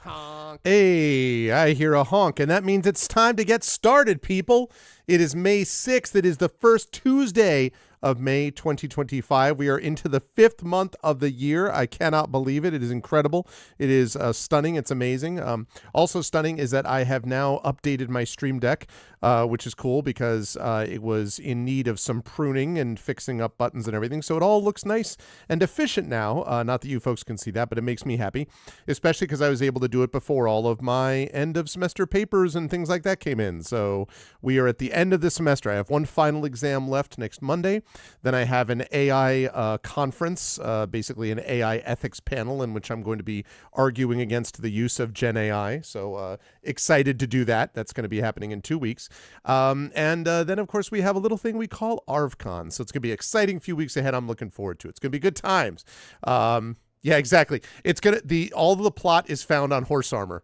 Honk. Hey, I hear a honk, and that means it's time to get started, people. It is May 6th. It is the first Tuesday of May 2025. We are into the 5th month of the year. I cannot believe it. It is incredible. It is stunning. It's amazing. Also stunning is that I have now updated my Stream Deck, which is cool because it was in need of some pruning and fixing up buttons and everything. So it all looks nice and efficient now. Not that you folks can see that, but it makes me happy, especially because I was able to do it before all of my end of semester papers and things like that came in. So we are at the end of the semester. I have one final exam left next Monday. Then I have an AI conference, basically an AI ethics panel in which I'm going to be arguing against the use of Gen AI. So excited to do that. That's going to be happening in 2 weeks. And then, of course, we have a little thing we call ArvCon. So it's going to be an exciting few weeks ahead. I'm looking forward to it. It's going to be good times. Yeah, exactly. It's going to all of the plot is found on horse armor.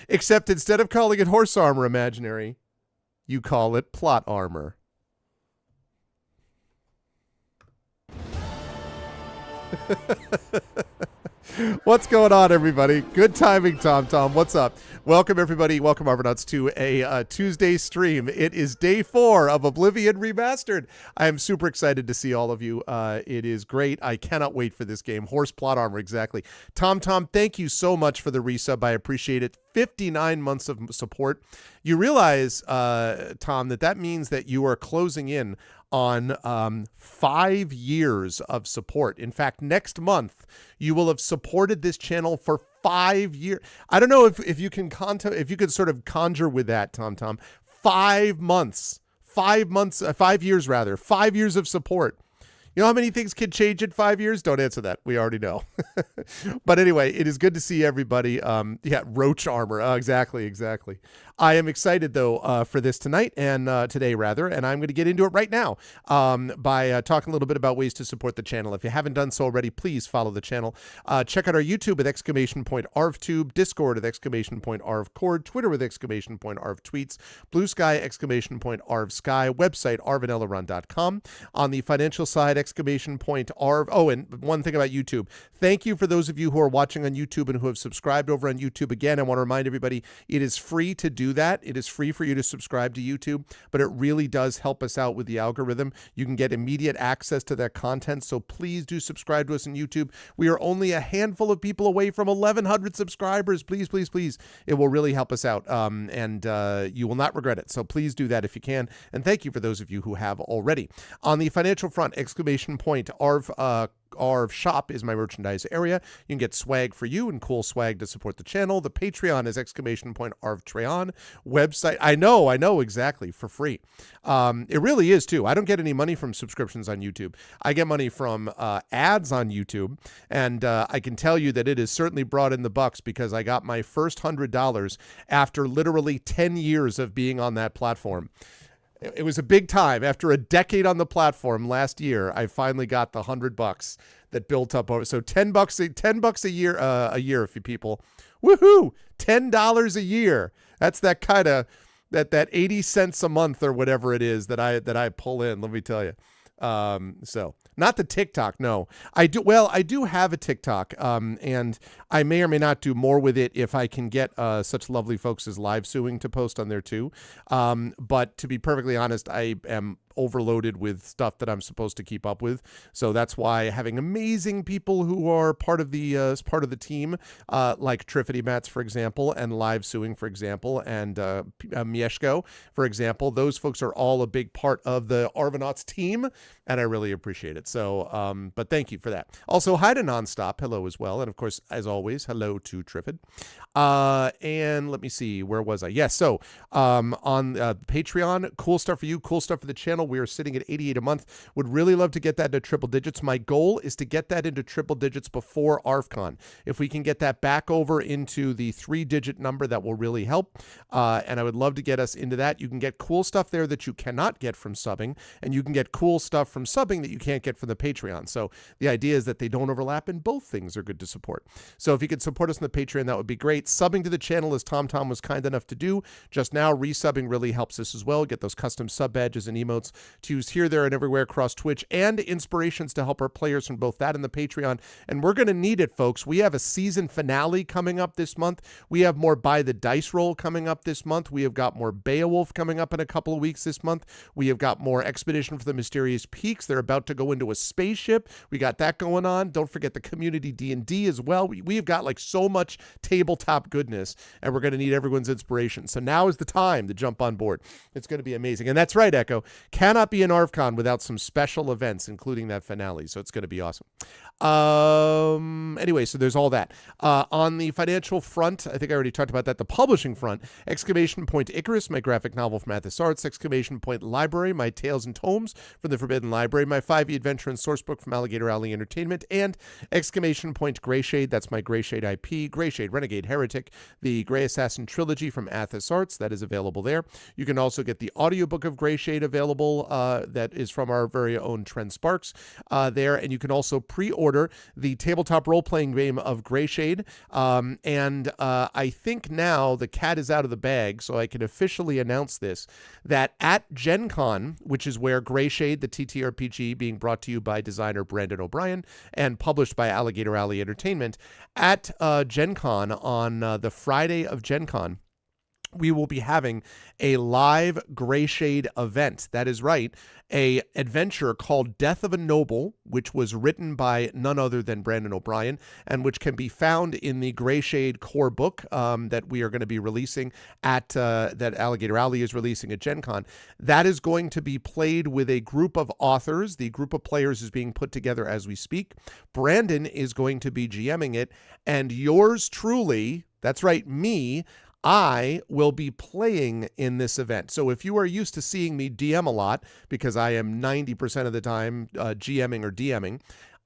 Except instead of calling it horse armor imaginary, you call it plot armor. What's going on, everybody? Good timing, Tom. What's up? Welcome, everybody. Welcome, Argonauts, to a Tuesday stream. It is day 4 of Oblivion Remastered. I am super excited to see all of you. It is great. I cannot wait for this game. Horse plot armor, exactly. Tom, thank you so much for the resub. I appreciate it. 59 months of support. You realize, Tom, that means that you are closing in on 5 years of support. In fact, next month, you will have supported this channel for 5 years. I don't know if you can if you could sort of conjure with that, Tom. 5 months, 5 months, 5 years rather, 5 years of support. You know how many things can change in 5 years? Don't answer that. We already know. But anyway, it is good to see everybody. Yeah, roach armor. Exactly. I am excited, though, for this tonight and today, rather, and I'm going to get into it right now by talking a little bit about ways to support the channel. If you haven't done so already, please follow the channel. Check out our YouTube at !ArvTube, Discord at !ArvCord, Twitter with !ArvTweets, Blue Sky !ArvSky, website arvanelleron.com. On the financial side, !Arv. Oh, and one thing about YouTube. Thank you for those of you who are watching on YouTube and who have subscribed over on YouTube. Again, I want to remind everybody, it is free to do that. It is free for you to subscribe to YouTube, but it really does help us out with the algorithm. You can get immediate access to that content, so please do subscribe to us on YouTube. We are only a handful of people away from 1,100 subscribers. Please. It will really help us out, and you will not regret it. So please do that if you can, and thank you for those of you who have already. On the financial front, Arv Shop is my merchandise area. You can get swag for you and cool swag to support the channel. The Patreon is Arv Treon. Website, I know exactly, for free. It really is too. I don't get any money from subscriptions on YouTube. I get money from ads on YouTube, and I can tell you that it has certainly brought in the bucks because I got my first $100 after literally 10 years of being on that platform. It was a big time. After a decade on the platform last year, I finally got the $100 that built up over. So $10 a year, if you people, woohoo, $10 a year. That's that kind of that 80 cents a month or whatever it is that I pull in. Let me tell you. So not the TikTok. No, I do have a TikTok. And I may or may not do more with it if I can get such lovely folks as Live Suing to post on there too. But to be perfectly honest, I am overloaded with stuff that I'm supposed to keep up with. So that's why having amazing people who are part of the team, like Triffity Mats, for example, and Live Suing, for example, and Mieszko, for example, those folks are all a big part of the Arvanauts team, and I really appreciate it. So, but thank you for that. Also, hi to Nonstop. Hello as well. And of course, as always, hello to Triffid. And let me see, where was I? Yes. So, on Patreon, cool stuff for you, cool stuff for the channel. We are sitting at 88 a month. Would really love to get that into triple digits. My goal is to get that into triple digits before ArvCon. If we can get that back over into the 3-digit number, that will really help. And I would love to get us into that. You can get cool stuff there that you cannot get from subbing, and you can get cool stuff from subbing that you can't get from the Patreon. So the idea is that they don't overlap, and both things are good to support. So if you could support us on the Patreon, that would be great. Subbing to the channel, as Tom was kind enough to do just now, resubbing really helps us as well. Get those custom sub badges and emotes. else to use here, there, and everywhere across Twitch, and inspirations to help our players from both that and the Patreon. And we're going to need it, folks. We have a season finale coming up this month. We have more Buy the Dice Roll coming up this month. We have got more Beowulf coming up in a couple of weeks this month. We have got more Expedition for the Mysterious Peaks. They're about to go into a spaceship. We got that going on. Don't forget the community D&D as well. We have got like so much tabletop goodness, and we're going to need everyone's inspiration. So now is the time to jump on board. It's going to be amazing. And that's right, Echo. Cannot be an ARVCon without some special events, including that finale. So it's going to be awesome. Anyway, so there's all that. On the financial front, I think I already talked about that. The publishing front, Exclamation Point Icarus, my graphic novel from Athos Arts, Exclamation Point Library, my Tales and Tomes from the Forbidden Library, my 5e Adventure and Sourcebook from Alligator Alley Entertainment, and Exclamation Point Greyshade, that's my Greyshade IP, Greyshade Renegade Heretic, the Grey Assassin Trilogy from Athos Arts, that is available there. You can also get the audiobook of Greyshade available, that is from our very own Trent Sparks there, and you can also pre-order the tabletop role-playing game of Greyshade, and I think now the cat is out of the bag, so I can officially announce this, that at Gen Con, which is where Greyshade, the TTRPG, being brought to you by designer Brandon O'Brien and published by Alligator Alley Entertainment, at Gen Con on the Friday of Gen Con, we will be having a live Greyshade event. That is right, a adventure called Death of a Noble, which was written by none other than Brandon O'Brien, and which can be found in the Greyshade core book that we are going to be releasing at, that Alligator Alley is releasing at Gen Con. That is going to be played with a group of authors. The group of players is being put together as we speak. Brandon is going to be GMing it, and yours truly, that's right, me, I will be playing in this event. So if you are used to seeing me DM a lot, because I am 90% of the time GMing or DMing,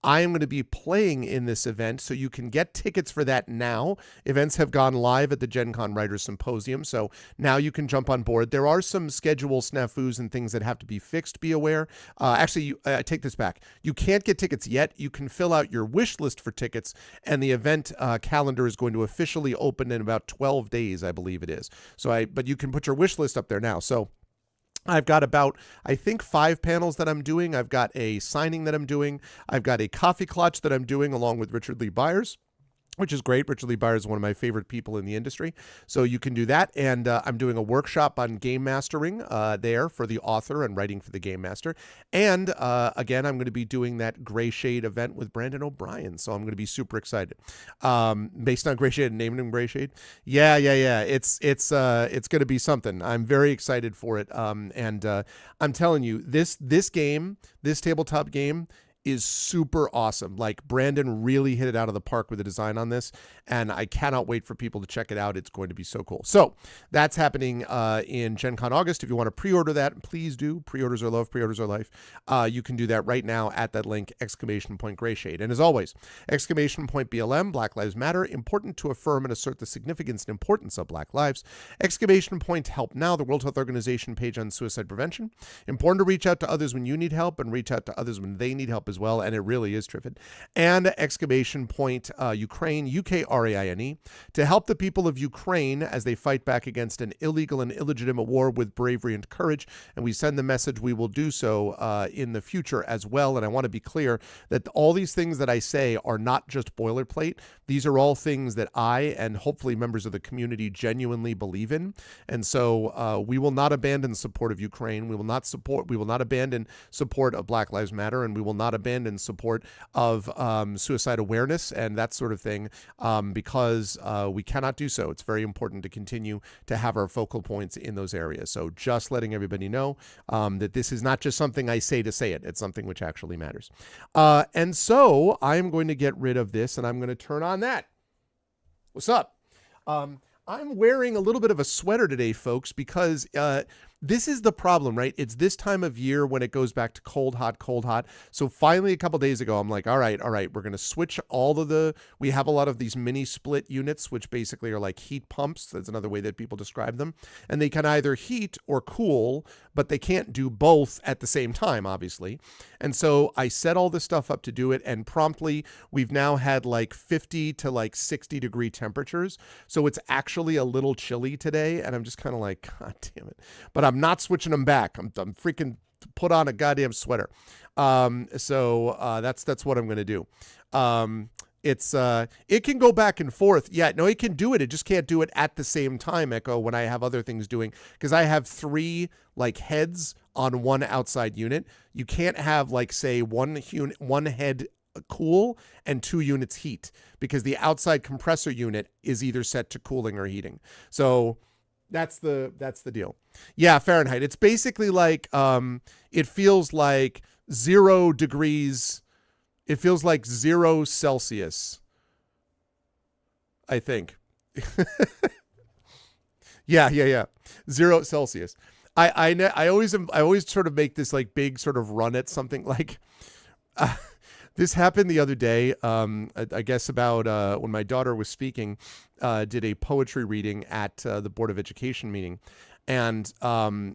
I am going to be playing in this event, so you can get tickets for that now. Events have gone live at the Gen Con Writers Symposium, so now you can jump on board. There are some schedule snafus and things that have to be fixed, be aware. Actually, I take this back. You can't get tickets yet. You can fill out your wish list for tickets, and the event calendar is going to officially open in about 12 days, I believe it is. But you can put your wish list up there now. So I've got about, I think, 5 panels that I'm doing. I've got a signing that I'm doing. I've got a coffee clutch that I'm doing along with Richard Lee Byers, which is great. Richard Lee Byers is one of my favorite people in the industry. So you can do that. And I'm doing a workshop on game mastering there for the author and writing for the game master. And again, I'm going to be doing that Greyshade event with Brandon O'Brien. So I'm going to be super excited. Based on Greyshade and naming him Greyshade. Yeah. It's going to be something. I'm very excited for it. And I'm telling you, this game, this tabletop game, is super awesome. Like, Brandon really hit it out of the park with the design on this, and I cannot wait for people to check it out. It's going to be so cool. So that's happening in Gen Con August. If you want to pre-order that, please do. Pre-orders are love, pre-orders are life. You can do that right now at that link, Exclamation Point Greyshade. And as always, Exclamation Point BLM, Black Lives Matter, important to affirm and assert the significance and importance of Black lives. Exclamation Point Help Now, the World Health Organization page on suicide prevention. Important to reach out to others when you need help and reach out to others when they need help as well, and it really is terrific. And Exclamation Point Ukraine, UKRAINE, to help the people of Ukraine as they fight back against an illegal and illegitimate war with bravery and courage. And we send the message we will do so in the future as well. And I want to be clear that all these things that I say are not just boilerplate. These are all things that I and hopefully members of the community genuinely believe in. And so we will not abandon support of Ukraine. We will not abandon support of Black Lives Matter, and we will not abandon support of suicide awareness and that sort of thing, because we cannot do so. It's very important to continue to have our focal points in those areas. So just letting everybody know that this is not just something I say to say it. It's something which actually matters. And so I'm going to get rid of this, and I'm going to turn on that. What's up? I'm wearing a little bit of a sweater today, folks, because this is the problem, right? It's this time of year when it goes back to cold, hot, cold, hot. So finally, a couple days ago, I'm like, all right, we're going to switch all of we have a lot of these mini split units, which basically are like heat pumps. That's another way that people describe them. And they can either heat or cool, but they can't do both at the same time, obviously. And so I set all this stuff up to do it, and promptly we've now had like 50 to like 60 degree temperatures. So it's actually a little chilly today, and I'm just kind of like, God damn it. But I'm I'm not switching them back. I'm freaking put on a goddamn sweater. So that's what I'm going to do. It can go back and forth. Yeah, no, it can do it. It just can't do it at the same time, Echo, when I have other things doing, because I have 3 like heads on one outside unit. You can't have like, say, one head cool and 2 units heat, because the outside compressor unit is either set to cooling or heating. So that's the deal. Yeah, Fahrenheit. It's basically like it feels like 0 degrees. It feels like 0 Celsius, I think. Yeah. 0 Celsius. I always sort of make this like big sort of run at something like this happened the other day. I guess about when my daughter was speaking, did a poetry reading at the Board of Education meeting, and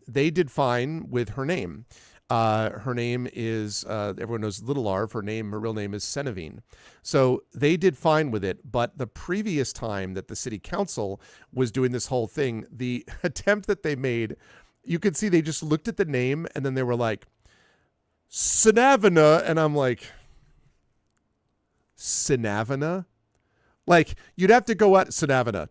they did fine with her name. Her name is, everyone knows Little R. Her real name is Senevine. So they did fine with it. But the previous time that the city council was doing this whole thing, the attempt that they made, you could see they just looked at the name and then they were like, Sinavina. And I'm like, Sinavina? Like, you'd have to go out, Sinavina,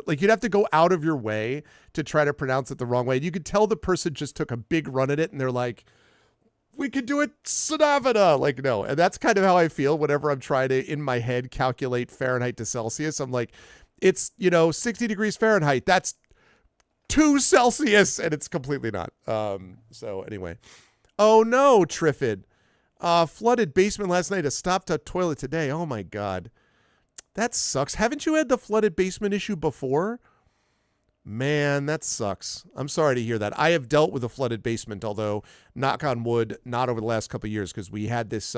like, you'd have to go out of your way to try to pronounce it the wrong way. And you could tell the person just took a big run at it and they're like, we could do it Sinavina. Like, no. And that's kind of how I feel whenever I'm trying to, in my head, calculate Fahrenheit to Celsius. I'm like, it's, 60 degrees Fahrenheit. That's 2 Celsius. And it's completely not. So anyway. Oh, no, Triffid. Flooded basement last night. A stopped-up toilet today. Oh, my God. That sucks. Haven't you had the flooded basement issue before? Man, that sucks. I'm sorry to hear that. I have dealt with a flooded basement, although, knock on wood, not over the last couple of years, because we had this,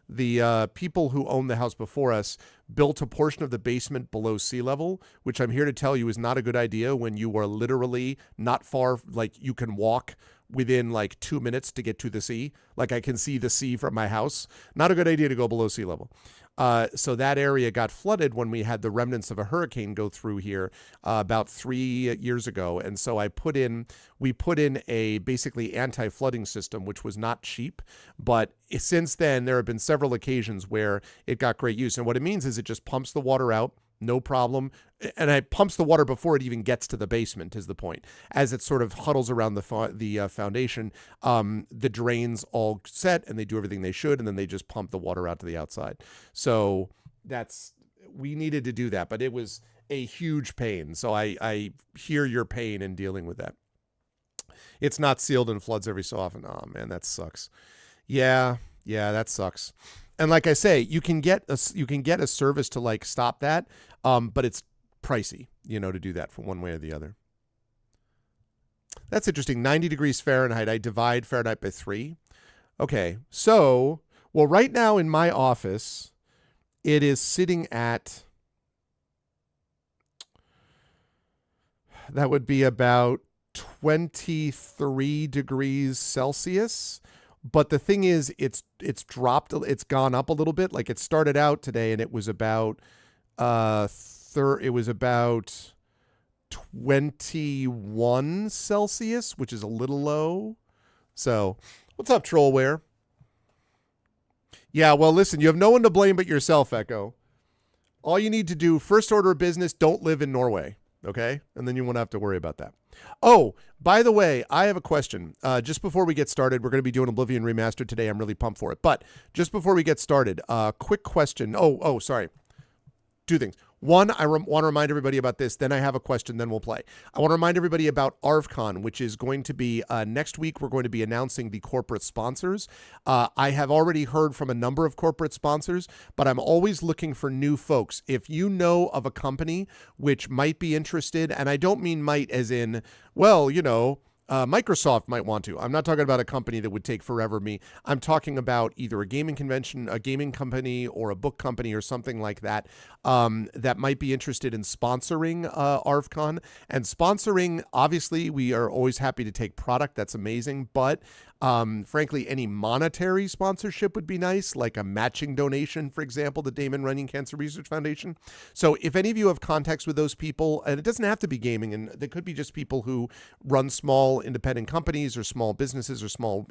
the people who owned the house before us built a portion of the basement below sea level, which I'm here to tell you is not a good idea when you are literally not far, like you can walk within like 2 minutes to get to the sea. Like I can see the sea from my house. Not a good idea to go below sea level. So that area got flooded when we had the remnants of a hurricane go through here about 3 years ago. And so we put in a basically anti-flooding system, which was not cheap. But since then, there have been several occasions where it got great use. And what it means is it just pumps the water out. No problem. And it pumps the water before it even gets to the basement is the point. As it sort of huddles around the foundation, the drains all set and they do everything they should. And then they just pump the water out to the outside. So we needed to do that, but it was a huge pain. So I hear your pain in dealing with that. It's not sealed and floods every so often. Oh man, that sucks. Yeah, that sucks. And like I say, you can get a service to like stop that, but it's pricey, to do that from one way or the other. That's interesting. 90 degrees Fahrenheit. I divide Fahrenheit by 3. Okay, so right now in my office, it is sitting at, that would be about 23 degrees Celsius. But the thing is, it's dropped. It's gone up a little bit. Like it started out today, and it was about it was about 21 Celsius, which is a little low. So, what's up, Trollware? Yeah, well, listen, you have no one to blame but yourself, Echo. All you need to do, first order of business, don't live in Norway, okay? And then you won't have to worry about that. Oh, by the way, I have a question. Just before we get started, we're going to be doing Oblivion Remastered today. I'm really pumped for it. But just before we get started, quick question. Oh, sorry. 2 things. One, I want to remind everybody about this. Then I have a question. Then we'll play. I want to remind everybody about ArvCon, which is going to be next week. We're going to be announcing the corporate sponsors. I have already heard from a number of corporate sponsors, but I'm always looking for new folks. If you know of a company which might be interested, and I don't mean might as in, well, Microsoft might want to. I'm not talking about a company that would take forever me. I'm talking about either a gaming convention, a gaming company, or a book company or something like that that might be interested in sponsoring ArvCon. And sponsoring, obviously, we are always happy to take product. That's amazing. But Frankly, any monetary sponsorship would be nice, like a matching donation, for example, the Damon Runyon Cancer Research Foundation. So if any of you have contacts with those people, and it doesn't have to be gaming, and there could be just people who run small independent companies or small businesses or small,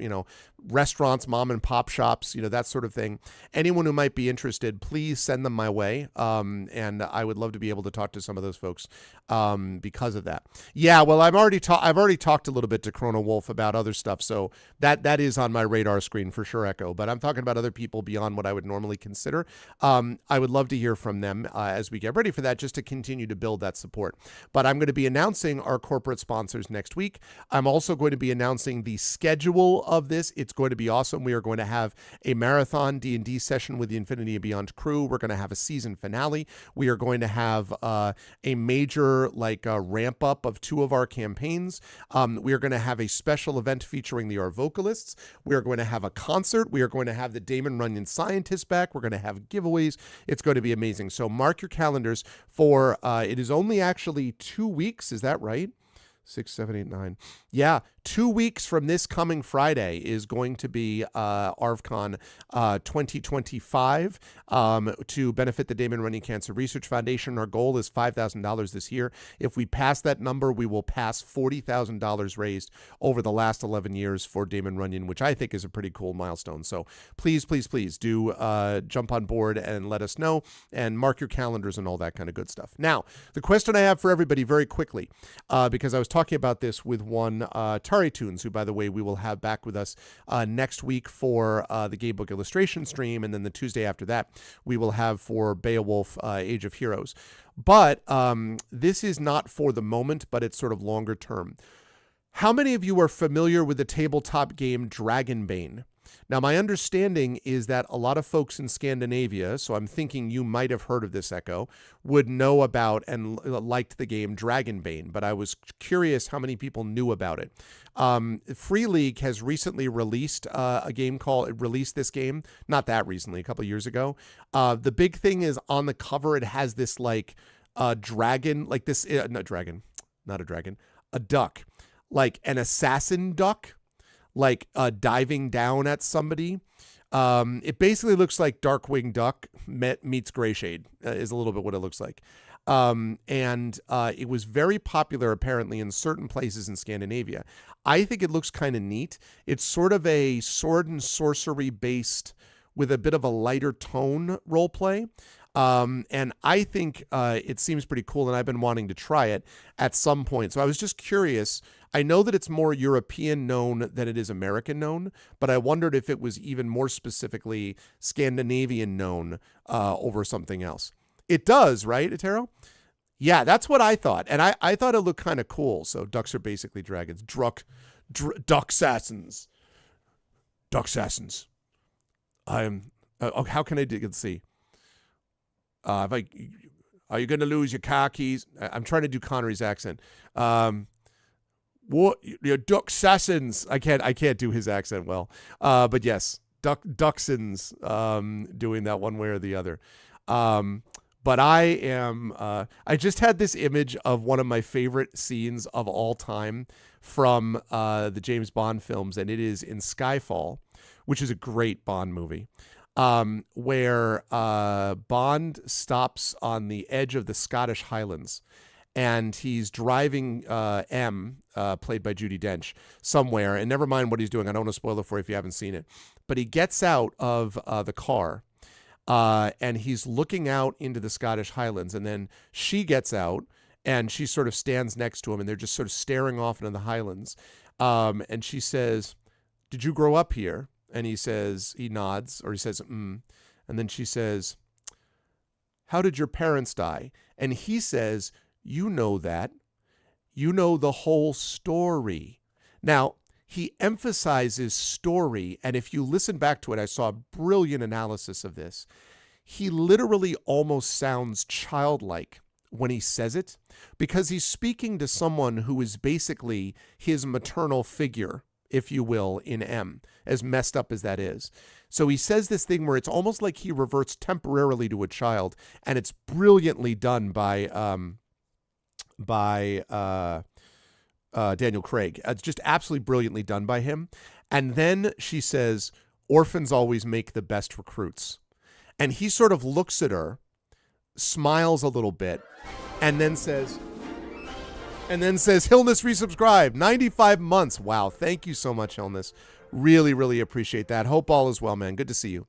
restaurants, mom and pop shops, that sort of thing. Anyone who might be interested, please send them my way. And I would love to be able to talk to some of those folks because of that. Yeah, well, I've already talked a little bit to Chrono Wolf about other stuff, so that is on my radar screen for sure, Echo. But I'm talking about other people beyond what I would normally consider. I would love to hear from them as we get ready for that, just to continue to build that support. But I'm going to be announcing our corporate sponsors next week. I'm also going to be announcing the schedule of this. It's going to be awesome. We are going to have a marathon D&D session with the Infinity and Beyond crew. We're going to have a season finale. We are going to have a major ramp up of 2 of our campaigns. We are going to have a special event featuring our vocalists. We are going to have a concert. We are going to have the Damon Runyon scientists back. We're going to have giveaways. It's going to be amazing. So mark your calendars for, it is only actually 2 weeks. Is that right? 6, 7, 8, 9. Yeah, 2 weeks from this coming Friday is going to be ARVCon 2025 to benefit the Damon Runyon Cancer Research Foundation. Our goal is $5,000 this year. If we pass that number, we will pass $40,000 raised over the last 11 years for Damon Runyon, which I think is a pretty cool milestone. So please, please, please do jump on board and let us know, and mark your calendars and all that kind of good stuff. Now, the question I have for everybody very quickly, because I was talking about this with one Tari Tunes, who, by the way, we will have back with us next week for the Game Book Illustration stream, and then the Tuesday after that we will have for Beowulf Age of Heroes. But this is not for the moment, but it's sort of longer term. How many of you are familiar with the tabletop game Dragonbane? Now, my understanding is that a lot of folks in Scandinavia, so I'm thinking you might have heard of this, Echo, would know about and liked the game Dragonbane, but I was curious how many people knew about it. Free League has recently released released this game, not that recently, a couple of years ago. The big thing is on the cover, it has this dragon, like this, not a dragon, a duck, like an assassin duck, diving down at somebody. It basically looks like Darkwing Duck meets Greyshade, is a little bit what it looks like. And it was very popular apparently in certain places in Scandinavia. I think it looks kind of neat. It's sort of a sword and sorcery based with a bit of a lighter tone role play. And I think it seems pretty cool, and I've been wanting to try it at some point. So I was just curious. I know that it's more European known than it is American known, but I wondered if it was even more specifically Scandinavian known over something else. It does, right, Etero? Yeah, that's what I thought. And I thought it looked kind of cool. So ducks are basically dragons. Duck-sassins. Duck-sassins. How can I let's see. Are you going to lose your car keys? I'm trying to do Connery's accent. What? Your Duck-sassins. I can't do his accent well. But yes, Ducksins, doing that one way or the other. But I just had this image of one of my favorite scenes of all time from the James Bond films, and it is in Skyfall, which is a great Bond movie. Where Bond stops on the edge of the Scottish Highlands, and he's driving M, played by Judi Dench, somewhere, and never mind what he's doing. I don't want to spoil it for you if you haven't seen it. But he gets out of the car, and he's looking out into the Scottish Highlands, and then she gets out, and she sort of stands next to him, and they're just sort of staring off into the Highlands. And she says, "Did you grow up here?" And he nods, or he says, And then she says, "How did your parents die?" And he says, "You know that. You know the whole story." Now, he emphasizes story, and if you listen back to it, I saw a brilliant analysis of this. He literally almost sounds childlike when he says it, because he's speaking to someone who is basically his maternal figure, if you will, in M, as messed up as that is. So he says this thing where it's almost like he reverts temporarily to a child, and it's brilliantly done by Daniel Craig. It's just absolutely brilliantly done by him. And then she says, orphans always make the best recruits. And he sort of looks at her, smiles a little bit, and then says, Hillness resubscribed, 95 months. Wow. Thank you so much, Hillness. Really, really appreciate that. Hope all is well, man. Good to see you.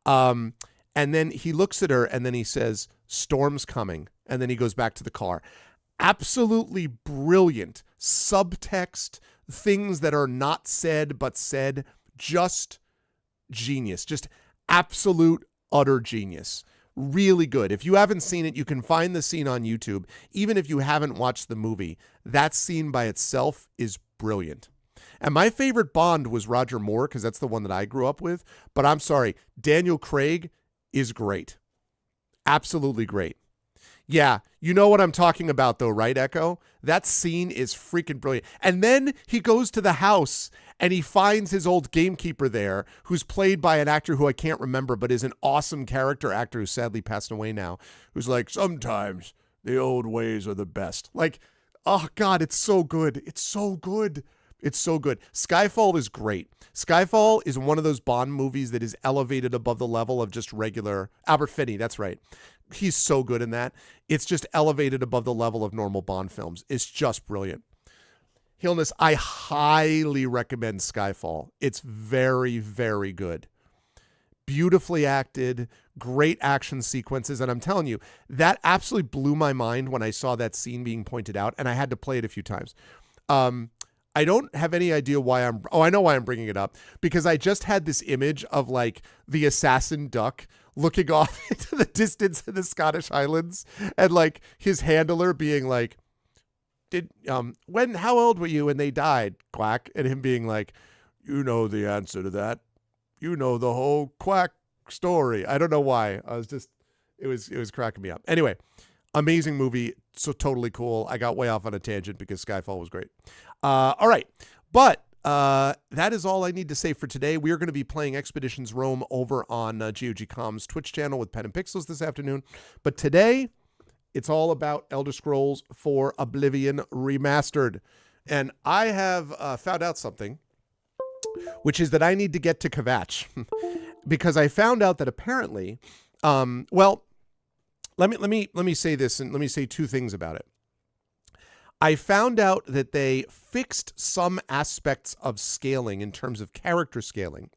And then he looks at her and then he says, storm's coming. And then he goes back to the car. Absolutely brilliant subtext, things that are not said but said. Just genius. Just absolute, utter genius. Really good. If you haven't seen it, you can find the scene on YouTube. Even if you haven't watched the movie, that scene by itself is brilliant. And my favorite Bond was Roger Moore because that's the one that I grew up with. But I'm sorry, Daniel Craig is great. Absolutely great. Yeah, you know what I'm talking about though, right, Echo? That scene is freaking brilliant. And then he goes to the house and he finds his old gamekeeper there, who's played by an actor who I can't remember, but is an awesome character actor who's sadly passed away now, who's like, sometimes the old ways are the best. Like, oh God, it's so good. It's so good. It's so good. Skyfall is great. Skyfall is one of those Bond movies that is elevated above the level of just regular Albert Finney. That's right. He's so good in that. It's just elevated above the level of normal Bond films. It's just brilliant. Hillness, I highly recommend Skyfall. It's very, very good. Beautifully acted, great action sequences. And I'm telling you, that absolutely blew my mind when I saw that scene being pointed out, and I had to play it a few times. I don't have any idea why I know why I'm bringing it up, because I just had this image of like the assassin duck looking off into the distance in the Scottish Highlands and like his handler being like, how old were you when they died, Quack? And him being like, you know the answer to that. You know the whole Quack story. I don't know why. It was cracking me up. Anyway, amazing movie. So totally cool. I got way off on a tangent because Skyfall was great. All right. But that is all I need to say for today. We are going to be playing Expeditions Rome over on GOG.com's Twitch channel with Pen and Pixels this afternoon. But today, it's all about Elder Scrolls 4 Oblivion Remastered. And I have found out something, which is that I need to get to Kvatch because I found out that apparently, let me say this, and let me say two things about it. I found out that they fixed some aspects of scaling in terms of character scaling,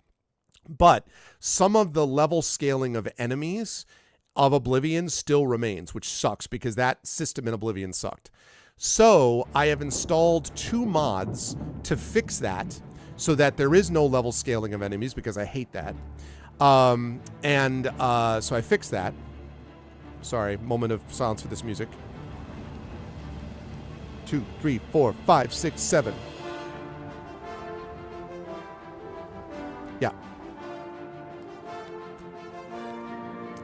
but some of the level scaling of enemies of Oblivion still remains, which sucks because that system in Oblivion sucked. So I have installed 2 mods to fix that so that there is no level scaling of enemies because I hate that. So I fixed that. Sorry, moment of silence for this music. 2, 3, 4, 5, 6, 7. Yeah.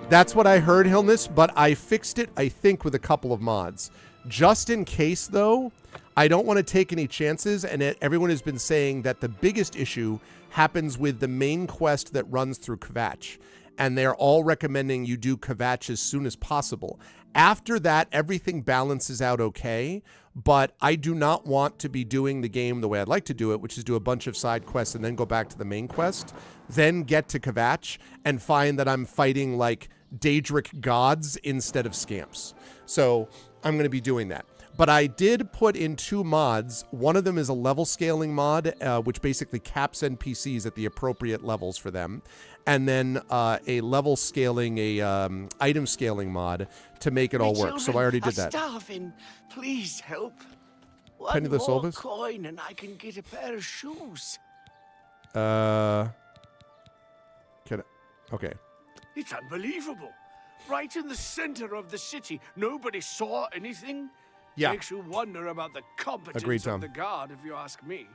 That's what I heard, Hillness, but I fixed it, I think, with a couple of mods. Just in case, though, I don't want to take any chances, and everyone has been saying that the biggest issue happens with the main quest that runs through Kvatch, and they're all recommending you do Kvatch as soon as possible. After that, everything balances out okay, but I do not want to be doing the game the way I'd like to do it, which is do a bunch of side quests and then go back to the main quest, then get to Kvatch and find that I'm fighting like Daedric gods instead of scamps. So I'm going to be doing that. But I did put in 2 mods. One of them is a level scaling mod, which basically caps NPCs at the appropriate levels for them. And then a level scaling, item scaling mod to make it all work. So I already did that. Starving. Please help. One Penniless more Olvis? coin and I can get a pair of shoes. Okay. It's unbelievable. Right in the center of the city. Nobody saw anything. Yeah. Makes you wonder about the competence Agreed, Tom. of the guard, if you ask me.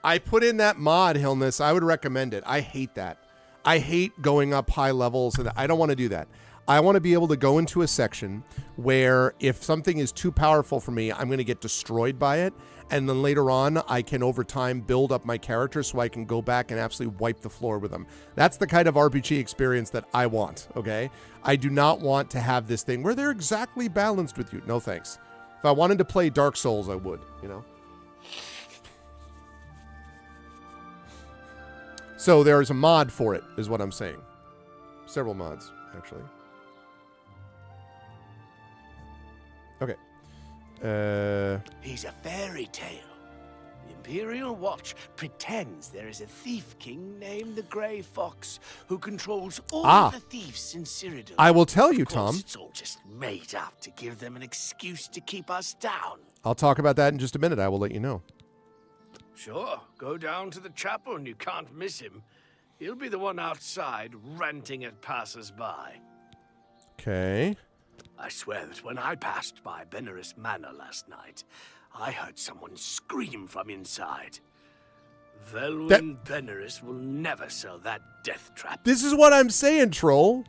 I put in that mod, Hillness. I would recommend it. I hate that. I hate going up high levels, and I don't want to do that. I want to be able to go into a section where if something is too powerful for me, I'm going to get destroyed by it. And then later on, I can, over time, build up my character so I can go back and absolutely wipe the floor with them. That's the kind of RPG experience that I want, okay? I do not want to have this thing where they're exactly balanced with you. No thanks. If I wanted to play Dark Souls, I would, you know? So there's a mod for it, is what I'm saying. Several mods, actually. Okay. He's a fairy tale. The Imperial Watch pretends there is a thief king named the Grey Fox who controls all the thieves in Cyrodiil. I will tell you, Of course, Tom. it's all just made up to give them an excuse to keep us down. I'll talk about that in just a minute. I will let you know. Sure, go down to the chapel and you can't miss him. He'll be the one outside ranting at passers-by. Okay. I swear that when I passed by Benaris Manor last night, I heard someone scream from inside. Velwyn Benaris will never sell that death trap. This is what I'm saying, troll.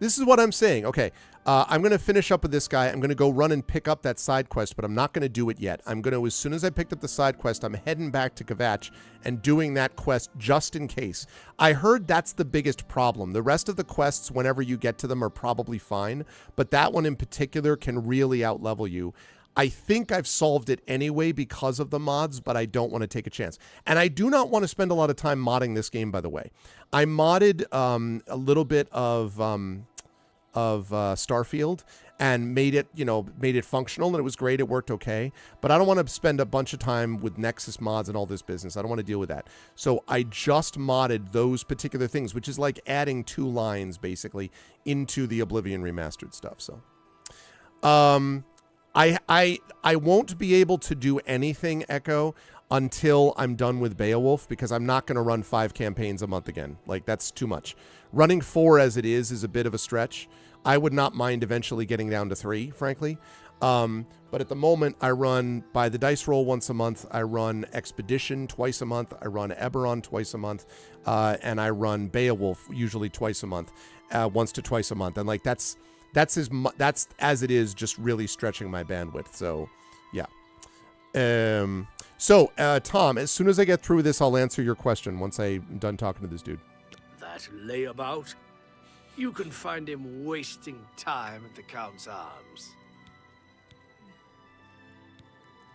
This is what I'm saying. Okay. I'm going to finish up with this guy. I'm going to go run and pick up that side quest, but I'm not going to do it yet. I'm going to, as soon as I picked up the side quest, I'm heading back to Kvatch and doing that quest just in case. I heard that's the biggest problem. The rest of the quests, whenever you get to them, are probably fine, but that one in particular can really outlevel you. I think I've solved it anyway because of the mods, but I don't want to take a chance. And I do not want to spend a lot of time modding this game, by the way. I modded a little bit of Starfield and made it functional, and it was great. It worked okay, but I don't want to spend a bunch of time with Nexus mods and all this business. I don't want to deal with that. So I just modded those particular things, which is like adding 2 lines basically into the Oblivion Remastered stuff. So, I won't be able to do anything, Echo, until I'm done with Beowulf, because I'm not going to run 5 campaigns a month again. Like, that's too much. Running 4 as it is a bit of a stretch. I would not mind eventually getting down to 3, frankly. But at the moment, I run By the Dice Roll once a month. I run Expedition twice a month. I run Eberron twice a month. And I run Beowulf usually twice a month, once to twice a month. And like that's as it is, just really stretching my bandwidth. So, yeah. Tom, as soon as I get through this, I'll answer your question once I'm done talking to this dude. That layabout? You can find him wasting time at the Count's Arms.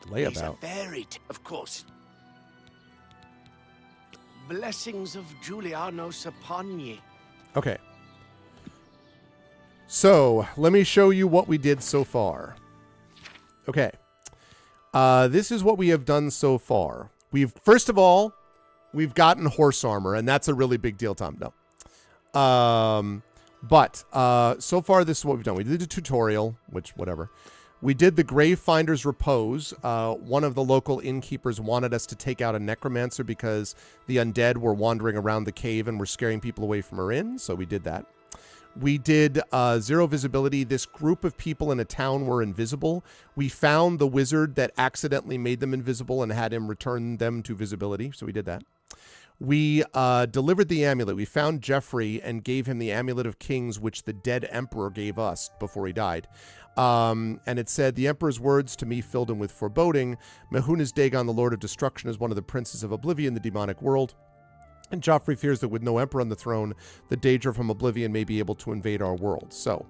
Layabout? He's a fairy tale, of course. Blessings of Julianos upon ye. Okay. So, let me show you what we did so far. Okay. This is what we have done so far. First of all, we've gotten horse armor, and that's a really big deal, Tom. No. But so far, this is what we've done. We did a tutorial, which, whatever. We did the Gravefinder's Repose. One of the local innkeepers wanted us to take out a necromancer because the undead were wandering around the cave and were scaring people away from her inn, so we did that. We did Zero Visibility. This group of people in a town were invisible. We found the wizard that accidentally made them invisible and had him return them to visibility, so we did that. We delivered the amulet. We found Jeffrey and gave him the Amulet of Kings, which the dead emperor gave us before he died. And it said, the emperor's words to me filled him with foreboding. Mehuna's Dagon, the Lord of Destruction, is one of the princes of Oblivion, the demonic world. And Joffrey fears that with no emperor on the throne, the Daedra from Oblivion may be able to invade our world. So,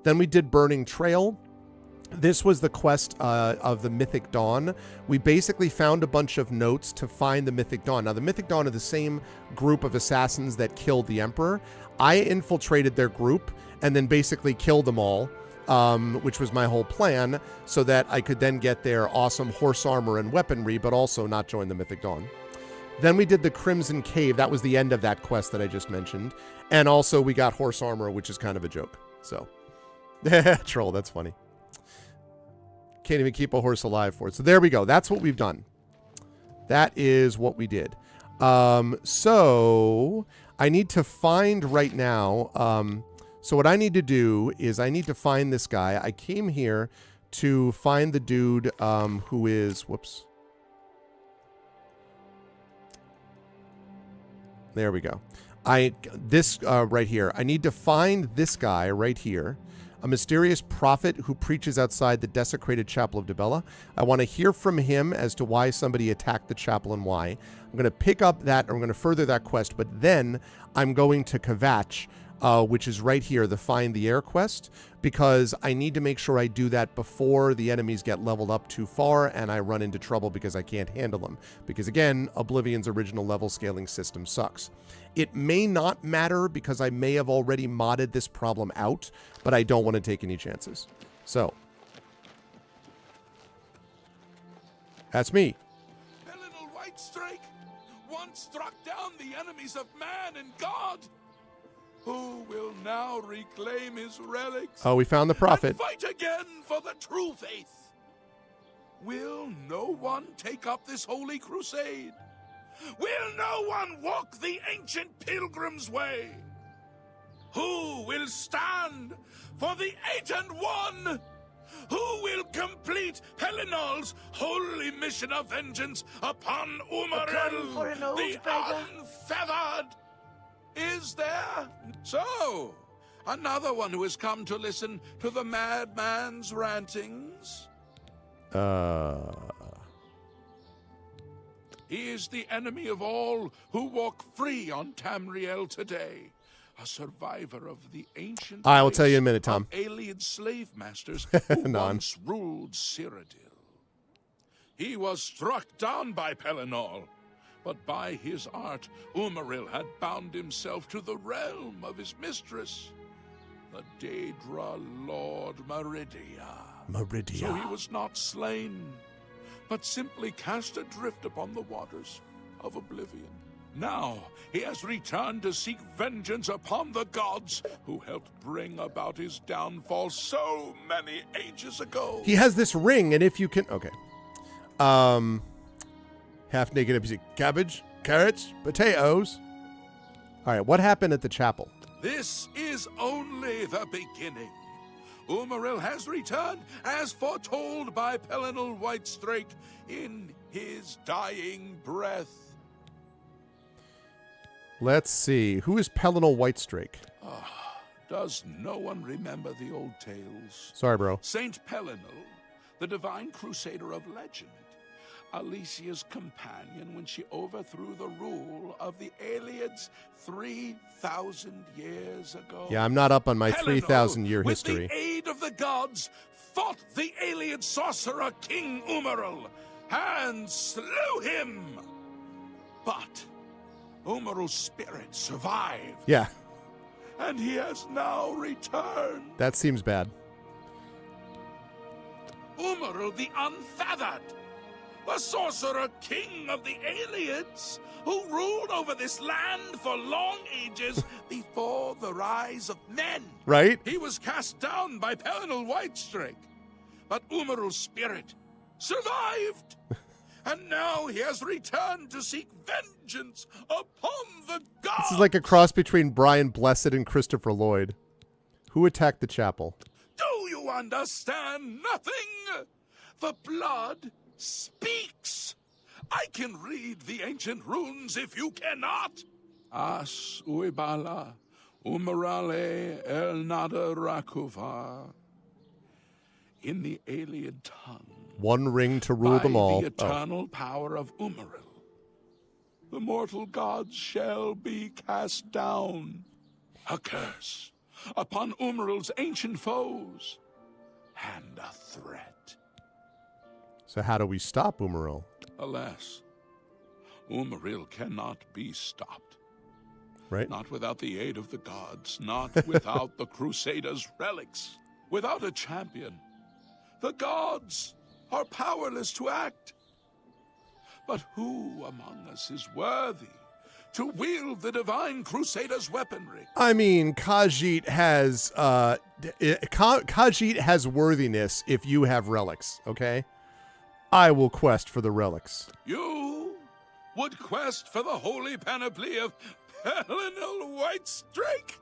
then we did Burning Trail. This was the quest of the Mythic Dawn. We basically found a bunch of notes to find the Mythic Dawn. Now, the Mythic Dawn are the same group of assassins that killed the Emperor. I infiltrated their group and then basically killed them all, which was my whole plan, so that I could then get their awesome horse armor and weaponry, but also not join the Mythic Dawn. Then we did the Crimson Cave. That was the end of that quest that I just mentioned. And also we got horse armor, which is kind of a joke. So, troll, that's funny. Can't even keep a horse alive for it. So there we go. That's what we've done. That is what we did. So I need to find right now. So what I need to do is I need to find this guy. I came here to find the dude who is, whoops. There we go. This right here. I need to find this guy right here. A mysterious prophet who preaches outside the desecrated chapel of Dibella. I want to hear from him as to why somebody attacked the chapel and why. I'm going to pick up that, or I'm going to further that quest, but then I'm going to Kvatch which is right here, the Find the Air quest, because I need to make sure I do that before the enemies get leveled up too far and I run into trouble because I can't handle them. Because again, Oblivion's original level scaling system sucks. It may not matter because I may have already modded this problem out, but I don't want to take any chances. So, that's me. Pelennor Whitestrake once struck down the enemies of man and God. Who will now reclaim his relics? Oh, we found the prophet. And fight again for the true faith. Will no one take up this holy crusade? Will no one walk the ancient pilgrim's way? Who will stand for the 8 and 1? Who will complete Pellennor's holy mission of vengeance upon Umaril, the unfeathered? Is there? So, another one who has come to listen to the madman's rantings? He is the enemy of all who walk free on Tamriel today. A survivor of the ancient I will tell you in a minute, Tom. Alien slave masters who once ruled Cyrodiil. He was struck down by Pelennor, but by his art, Umaril had bound himself to the realm of his mistress, the Daedra Lord Meridia. So he was not slain, but simply cast adrift upon the waters of Oblivion. Now he has returned to seek vengeance upon the gods who helped bring about his downfall so many ages ago. He has this ring, and if you can... Okay. Half-naked episode. Cabbage, carrots, potatoes. All right, what happened at the chapel? This is only the beginning. Umaril has returned as foretold by Pelennor Whitestrake in his dying breath. Let's see. Who is Pelennor Whitestrake? Does no one remember the old tales? Sorry, bro. Saint Pelennor, the divine crusader of legend, Alicia's companion when she overthrew the rule of the Aelids 3,000 years ago. Yeah, I'm not up on my Pelennor, 3,000-year history. with the aid of the gods, fought the Aeliad sorcerer King Umaril and slew him. But Umaril's spirit survived. Yeah. And he has now returned. That seems bad. Umaril the Unfeathered, the sorcerer king of the Aelids, who ruled over this land for long ages before the rise of men. Right? He was cast down by Pelennor Whitestrake, but Umaril's spirit survived. And now he has returned to seek vengeance upon the gods. This is like a cross between Brian Blessed and Christopher Lloyd. Who attacked the chapel? Do you understand nothing? The blood speaks. I can read the ancient runes if you cannot. As uibala, umarale el nada rakuva. In the Aeliad tongue. One ring to rule them all. By the eternal power of Umaril, the mortal gods shall be cast down. A curse upon Umaril's ancient foes, and a threat. So how do we stop Umaril? Alas, Umaril cannot be stopped. Right? Not without the aid of the gods, not without the Crusaders' relics. Without a champion, the gods are powerless to act. But who among us is worthy to wield the divine Crusader's weaponry? I mean, Khajiit has worthiness if you have relics, okay? I will quest for the relics. You would quest for the holy panoply of Pelennor Whitestrake?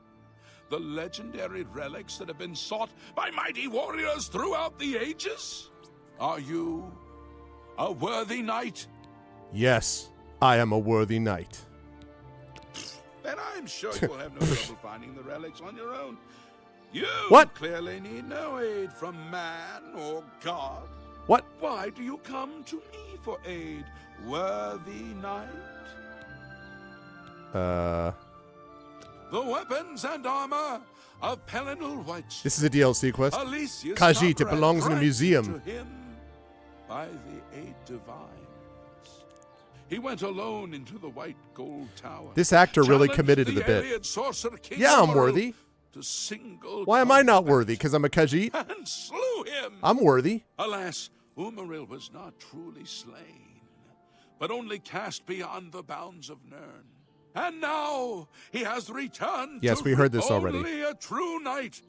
The legendary relics that have been sought by mighty warriors throughout the ages? Are you a worthy knight? Yes, I am a worthy knight. Then I'm sure you will have no trouble finding the relics on your own. You What? clearly need no aid from man or God. What? Why do you come to me for aid, worthy knight? the weapons and armor of Pelinal White. This is a DLC quest. Alicius Khajiit, it Conrad belongs in a granted museum. to him by the 8 divines. He went alone into the White Gold Tower. This actor really challenged committed to the bit. alien sorcerer King Yeah, I'm Omeril worthy. to single Why am I not combat worthy? Because I'm a Khajiit? and slew him. I'm worthy. Alas, Omeril was not truly slain, but only cast beyond the bounds of Nirn. And now he has returned. Yes, to we heard this already. Only a true knight,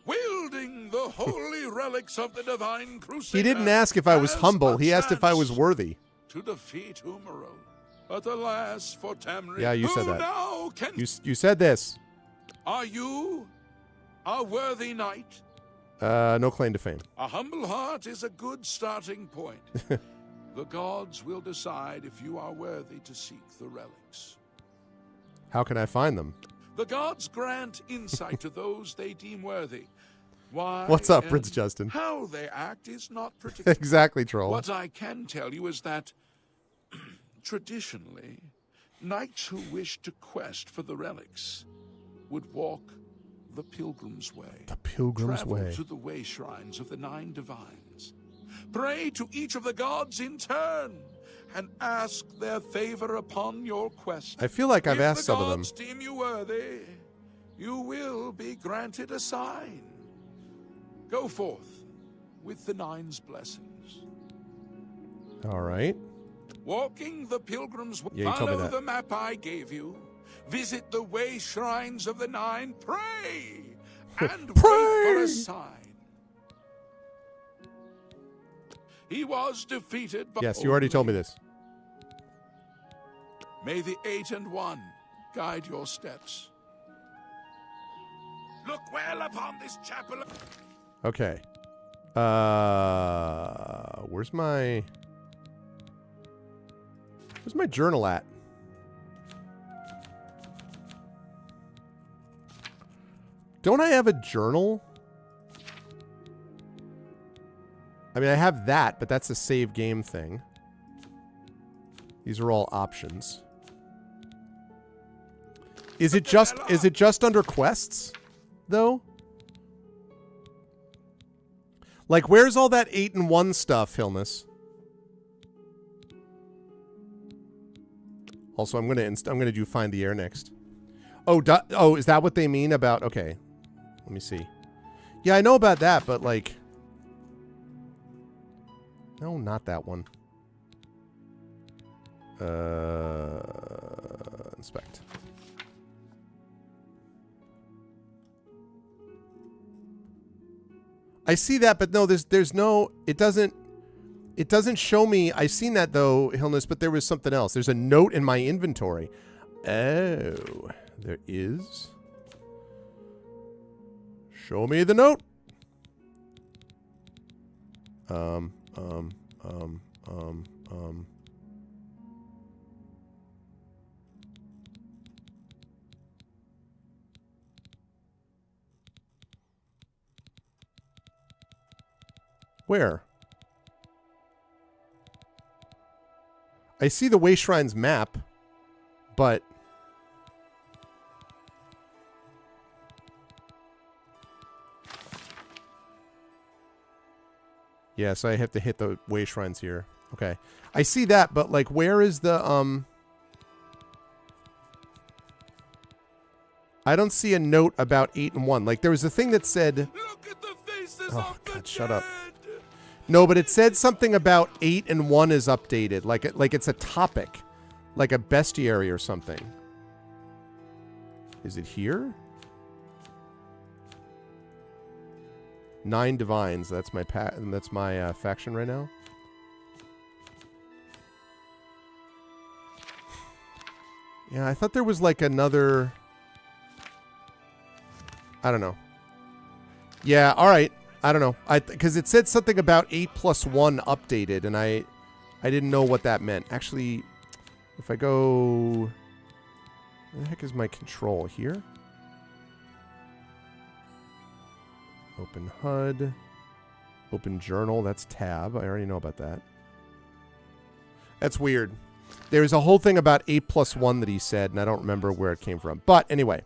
wielding the holy relics of the divine crusader. He didn't ask if I was has humble. a He asked if I was chance worthy. to defeat Omeril. But alas for Tamriel. Yeah, you said who that. Now can... You said this. Are you a worthy knight? No claim to fame. A humble heart is a good starting point. The gods will decide if you are worthy to seek the relics. How can I find them? The gods grant insight to those they deem worthy. Why? What's up, and Prince Justin? How they act is not predictable. Exactly, troll. What I can tell you is that, traditionally, knights who wish to quest for the relics would walk the Pilgrim's Way. The Pilgrim's Travel Way. to the way shrines of the 9 divines. Pray to each of the gods in turn, and ask their favor upon your quest. I feel like I've asked some of them. If the gods deem you worthy, you will be granted a sign. Go forth with the 9's blessings. All right. Walking the Pilgrim's Way. Yeah, you told me Follow that. the map I gave you. Visit the way shrines of the 9. Pray and wait for a sign. He was defeated by... Yes, you already told me this. May the 8 and 1 guide your steps. Look well upon this chapel. Okay. Where's my journal at? Don't I have a journal? I mean, I have that, but that's a save game thing. These are all options. Is it just under quests, though? Like, where's all that 8 and 1 stuff, Hilness? Also, I'm gonna do Find the Air next. Oh, is that what they mean about? Okay, let me see. Yeah, I know about that, but like, no, not that one. Inspect. I see that, but no, there's no, it doesn't show me. I've seen that though, Hilness, but there was something else. There's a note in my inventory. Oh, there is. Show me the note. Where? I see the Way Shrines map, but yeah, so I have to hit the Way Shrines here. Okay. I see that, but like where is the I don't see a note about 8 and 1. Like there was a thing that said Look at the faces of the God, shut up. dead. No, but it said something about 8 and 1 is updated. Like it's a topic. Like a bestiary or something. Is it here? 9 divines. That's my faction right now. Yeah, I thought there was like another. I don't know. Yeah, all right. I don't know. Because it said something about 8 plus 1 updated, and I didn't know what that meant. Actually, if I go, where the heck is my control here? Open HUD. Open journal. That's tab. I already know about that. That's weird. There's a whole thing about 8 plus 1 that he said, and I don't remember where it came from. But anyway,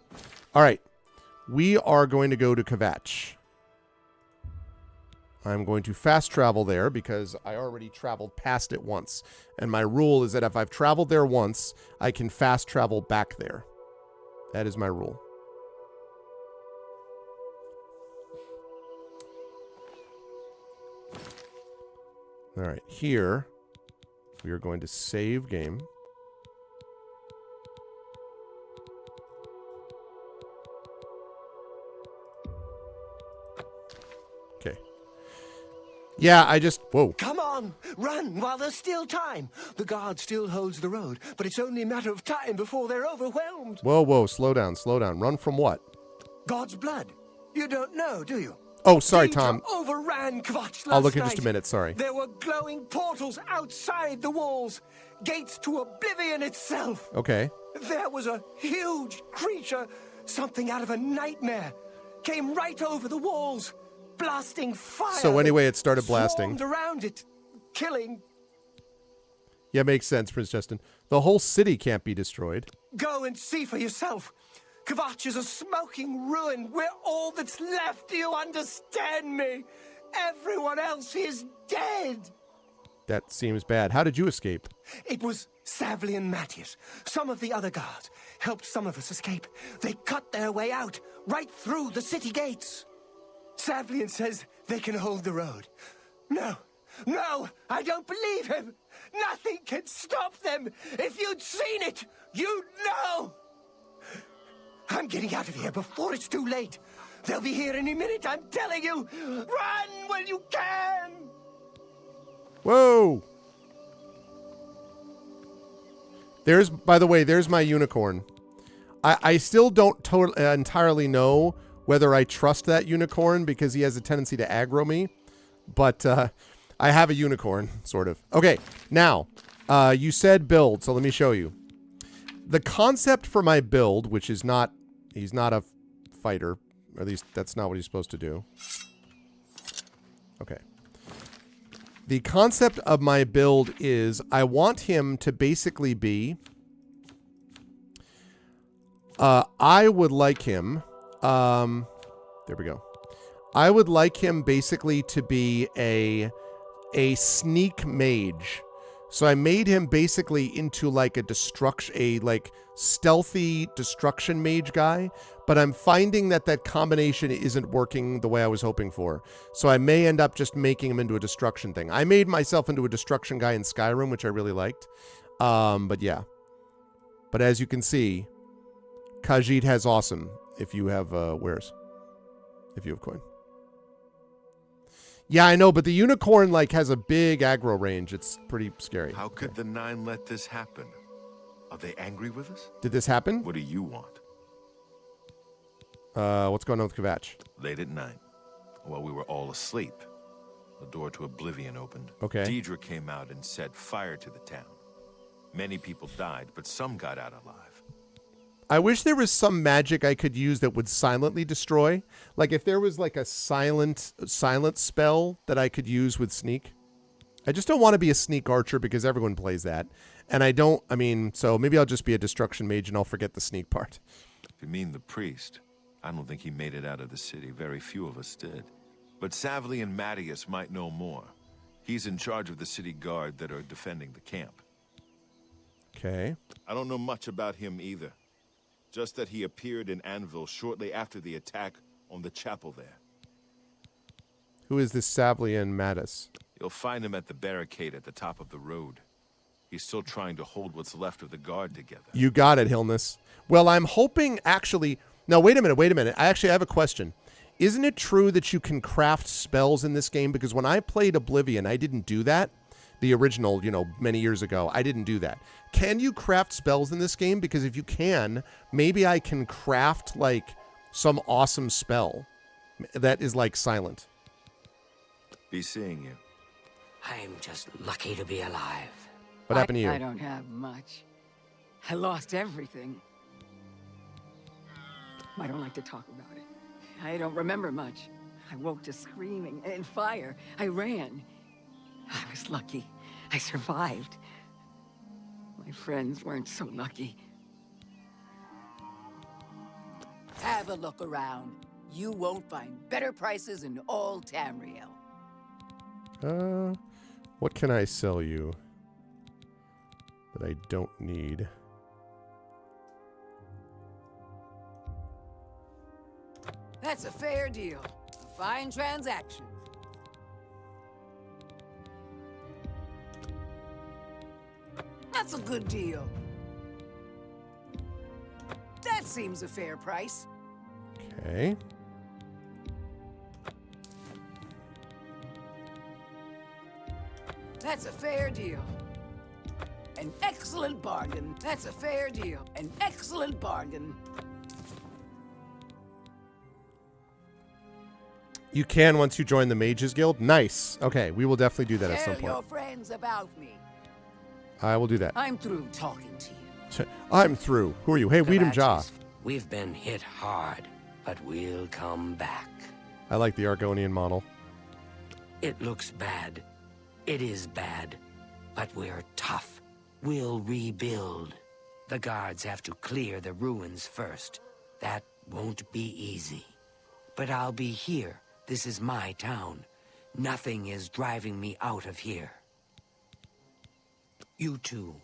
All right. We are going to go to Kvatch. I'm going to fast travel there because I already traveled past it once. And my rule is that if I've traveled there once, I can fast travel back there. That is my rule. All right, here we are going to save game. Okay. Yeah, I just... Whoa. Come on, run while there's still time. The guard still holds the road, but it's only a matter of time before they're overwhelmed. Whoa, whoa, slow down, slow down. Run from what? God's blood. You don't know, do you? Oh, sorry, Danger Tom. overran Kvatch last I'll look in night. just a minute, sorry. There were glowing portals outside the walls, gates to Oblivion itself. Okay. There was a huge creature, something out of a nightmare, came right over the walls, blasting fire. So anyway, it started blasting. Swarmed around it, killing. Yeah, makes sense, Prince Justin. The whole city can't be destroyed. Go and see for yourself. Kvatch is a smoking ruin. We're all that's left. Do you understand me? Everyone else is dead. That seems bad. How did you escape? It was Savli and Matthias. Some of the other guards helped some of us escape. They cut their way out, right through the city gates. Savlian says they can hold the road. No, I don't believe him. Nothing can stop them. If you'd seen it, you'd know. I'm getting out of here before it's too late. They'll be here any minute, I'm telling you. Run when you can. Whoa! By the way, there's my unicorn. I still don't entirely know whether I trust that unicorn because he has a tendency to aggro me. But I have a unicorn, sort of. Okay, now, you said build, so let me show you. The concept for my build, which is not... He's not a fighter. Or at least that's not what he's supposed to do. Okay. The concept of my build is I want him to basically be... I would like him... there we go. I would like him basically to be a sneak mage. So I made him basically into like a stealthy destruction mage guy, but I'm finding that combination isn't working the way I was hoping for. So I may end up just making him into a destruction thing. I made myself into a destruction guy in Skyrim, which I really liked. But yeah. But as you can see, Khajiit has awesome if you have wares. If you have coin. Yeah, I know, but the unicorn has a big aggro range. It's pretty scary. How could the Nine let this happen? Are they angry with us? Did this happen? What do you want? What's going on with Kvatch? Late at night, while we were all asleep, the door to Oblivion opened. Okay. Deidre came out and set fire to the town. Many people died, but some got out alive. I wish there was some magic I could use that would silently destroy. Like if there was like a silent spell that I could use with sneak. I just don't want to be a sneak archer because everyone plays that. And so maybe I'll just be a destruction mage and I'll forget the sneak part. If you mean the priest, I don't think he made it out of the city. Very few of us did. But Savli and Matthias might know more. He's in charge of the city guard that are defending the camp. Okay. I don't know much about him either. Just that he appeared in Anvil shortly after the attack on the chapel there. Who is this Savli and Mattis? You'll find him at the barricade at the top of the road. He's still trying to hold what's left of the guard together. You got it, Hilness. Well, I'm hoping actually... No, wait a minute. I have a question. Isn't it true that you can craft spells in this game? Because when I played Oblivion, I didn't do that. The original, many years ago, I didn't do that. Can you craft spells in this game? Because if you can, maybe I can craft, some awesome spell that is, silent. Be seeing you. I'm just lucky to be alive. What happened to you? I don't have much. I lost everything. I don't like to talk about it. I don't remember much. I woke to screaming and fire. I ran. I was lucky. I survived. My friends weren't so lucky. Have a look around. You won't find better prices in all Tamriel. What can I sell you that I don't need? That's a fair deal. A fine transaction. That's a good deal. That seems a fair price. Okay. That's a fair deal. An excellent bargain. That's a fair deal. An excellent bargain. You can once you join the Mages Guild. Nice. Okay, we will definitely do that at some Tell point. your friends about me. I will do that. I'm through talking to you. I'm through. Who are you? Hey, Weedham Jaw. Comanches, we've been hit hard, but we'll come back. I like the Argonian model. It looks bad. It is bad. But we're tough. We'll rebuild. The guards have to clear the ruins first. That won't be easy. But I'll be here. This is my town. Nothing is driving me out of here. You too.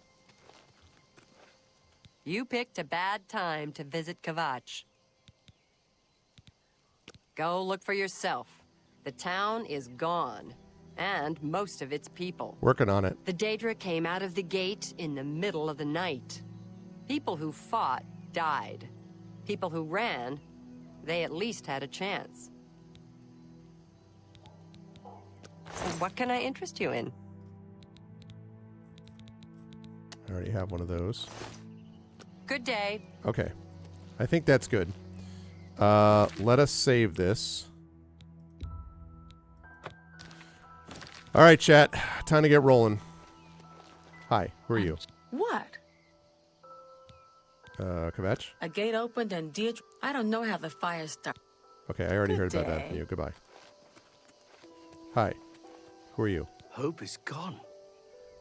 You picked a bad time to visit Kvatch. Go look for yourself. The town is gone, and most of its people. Working on it. The Daedra came out of the gate in the middle of the night. People who fought died. People who ran, they at least had a chance. So what can I interest you in? I already have one of those. Good day. Okay. I think that's good. Let us save this. All right, chat. Time to get rolling. Hi, who are you? What? Kvatch? A gate opened and Deirdre... I don't know how the fire started. Okay, I already Good heard about that day. from you. Goodbye. Hi. Who are you? Hope is gone.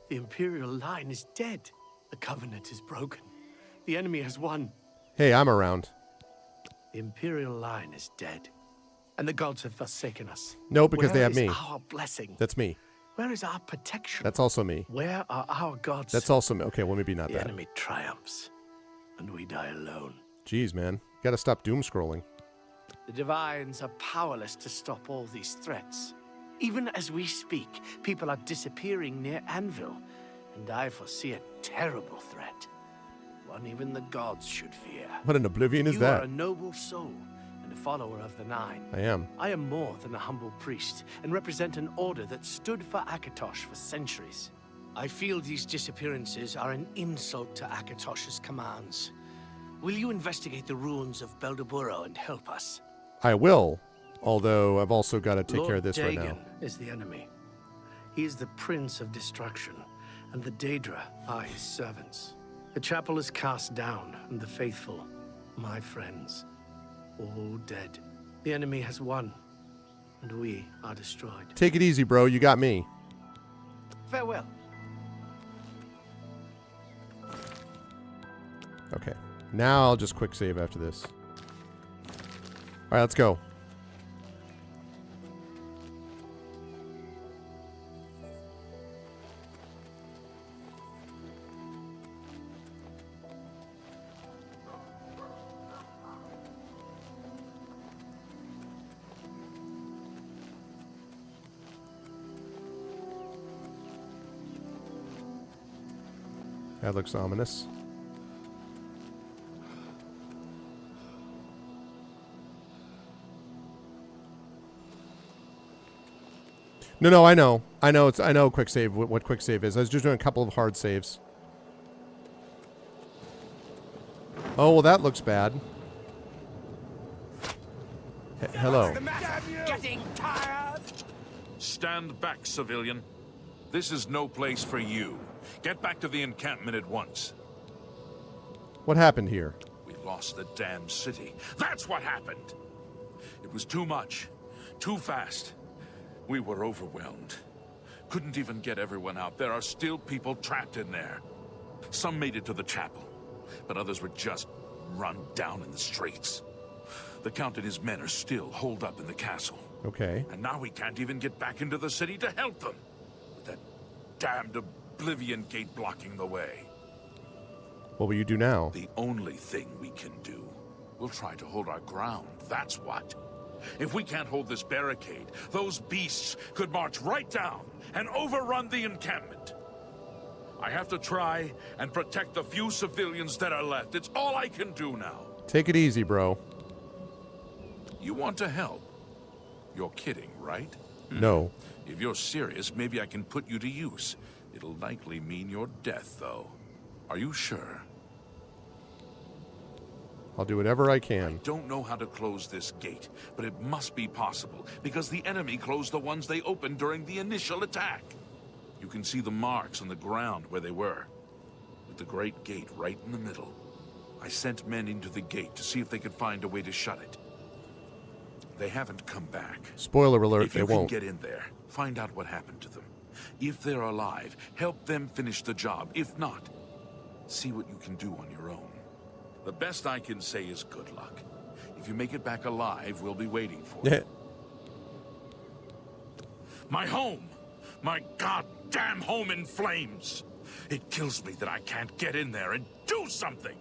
The Imperial line is dead. The Covenant is broken. The enemy has won. Hey, I'm around. The Imperial line is dead. And the gods have forsaken us. No, because they Where have is me. our blessing? That's me. Where is our protection? That's also me. Where are our gods? That's also me. Okay, well, maybe not the that. enemy triumphs, and we die alone. Jeez, man. Gotta stop doom scrolling. The Divines are powerless to stop all these threats. Even as we speak, people are disappearing near Anvil, and I foresee a terrible threat. One even the gods should fear. What an Oblivion is You that? are a noble soul and a follower of the Nine. I am. I am more than a humble priest and represent an order that stood for Akatosh for centuries. I feel these disappearances are an insult to Akatosh's commands. Will you investigate the ruins of Beldeburo and help us? I will. Although I've also got to take care of this right now. Lord Dagon is the enemy. He is the Prince of Destruction, and the Daedra are his servants. The chapel is cast down, and the faithful, my friends, all dead. The enemy has won, and we are destroyed. Take it easy, bro. You got me. Farewell. Okay. Now I'll just quick save after this. All right, let's go. That looks ominous. No, I know. I know quick save, what quick save is. I was just doing a couple of hard saves. Oh, well, that looks bad. Hello. Getting tired? Stand back, civilian. This is no place for you. Get back to the encampment at once. What happened here? We lost the damn city. That's what happened. It was too much. Too fast. We were overwhelmed. Couldn't even get everyone out. There are still people trapped in there. Some made it to the chapel, but others were just run down in the streets. The Count and his men are still holed up in the castle. Okay. And now we can't even get back into the city to help them. With that damned Oblivion Gate blocking the way. What will you do now? The only thing we can do. We'll try to hold our ground, that's what. If we can't hold this barricade, those beasts could march right down and overrun the encampment. I have to try and protect the few civilians that are left. It's all I can do now. Take it easy, bro. You want to help? You're kidding, right? No. If you're serious, maybe I can put you to use. It'll likely mean your death, though. Are you sure? I'll do whatever I I can. don't know how to close this gate, but it must be possible, because the enemy closed the ones they opened during the initial attack. You can see the marks on the ground where they were, with the great gate right in the middle. I sent men into the gate to see if they could find a way to shut it. They haven't come back. Spoiler alert, If they you can won't. get in there, find out what happened to them. If they're alive, help them finish the job. If not, see what you can do on your own. The best I can say is good luck. If you make it back alive, we'll be waiting for you. My home! My goddamn home in flames! It kills me that I can't get in there and do something!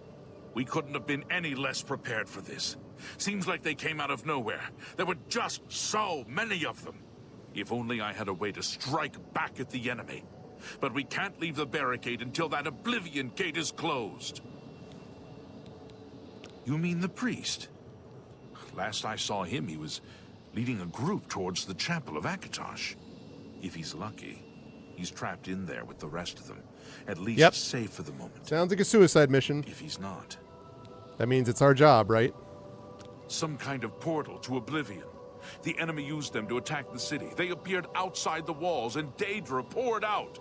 We couldn't have been any less prepared for this. Seems like they came out of nowhere. There were just so many of them. If only I had a way to strike back at the enemy. But we can't leave the barricade until that Oblivion Gate is closed. You mean the priest? Last I saw him, he was leading a group towards the chapel of Akatosh. If he's lucky, he's trapped in there with the rest of them. At least safe for the moment. Sounds like a suicide mission. If he's not. That means it's our job, right? Some kind of portal to Oblivion. The enemy used them to attack the city. They appeared outside the walls and Daedra poured out.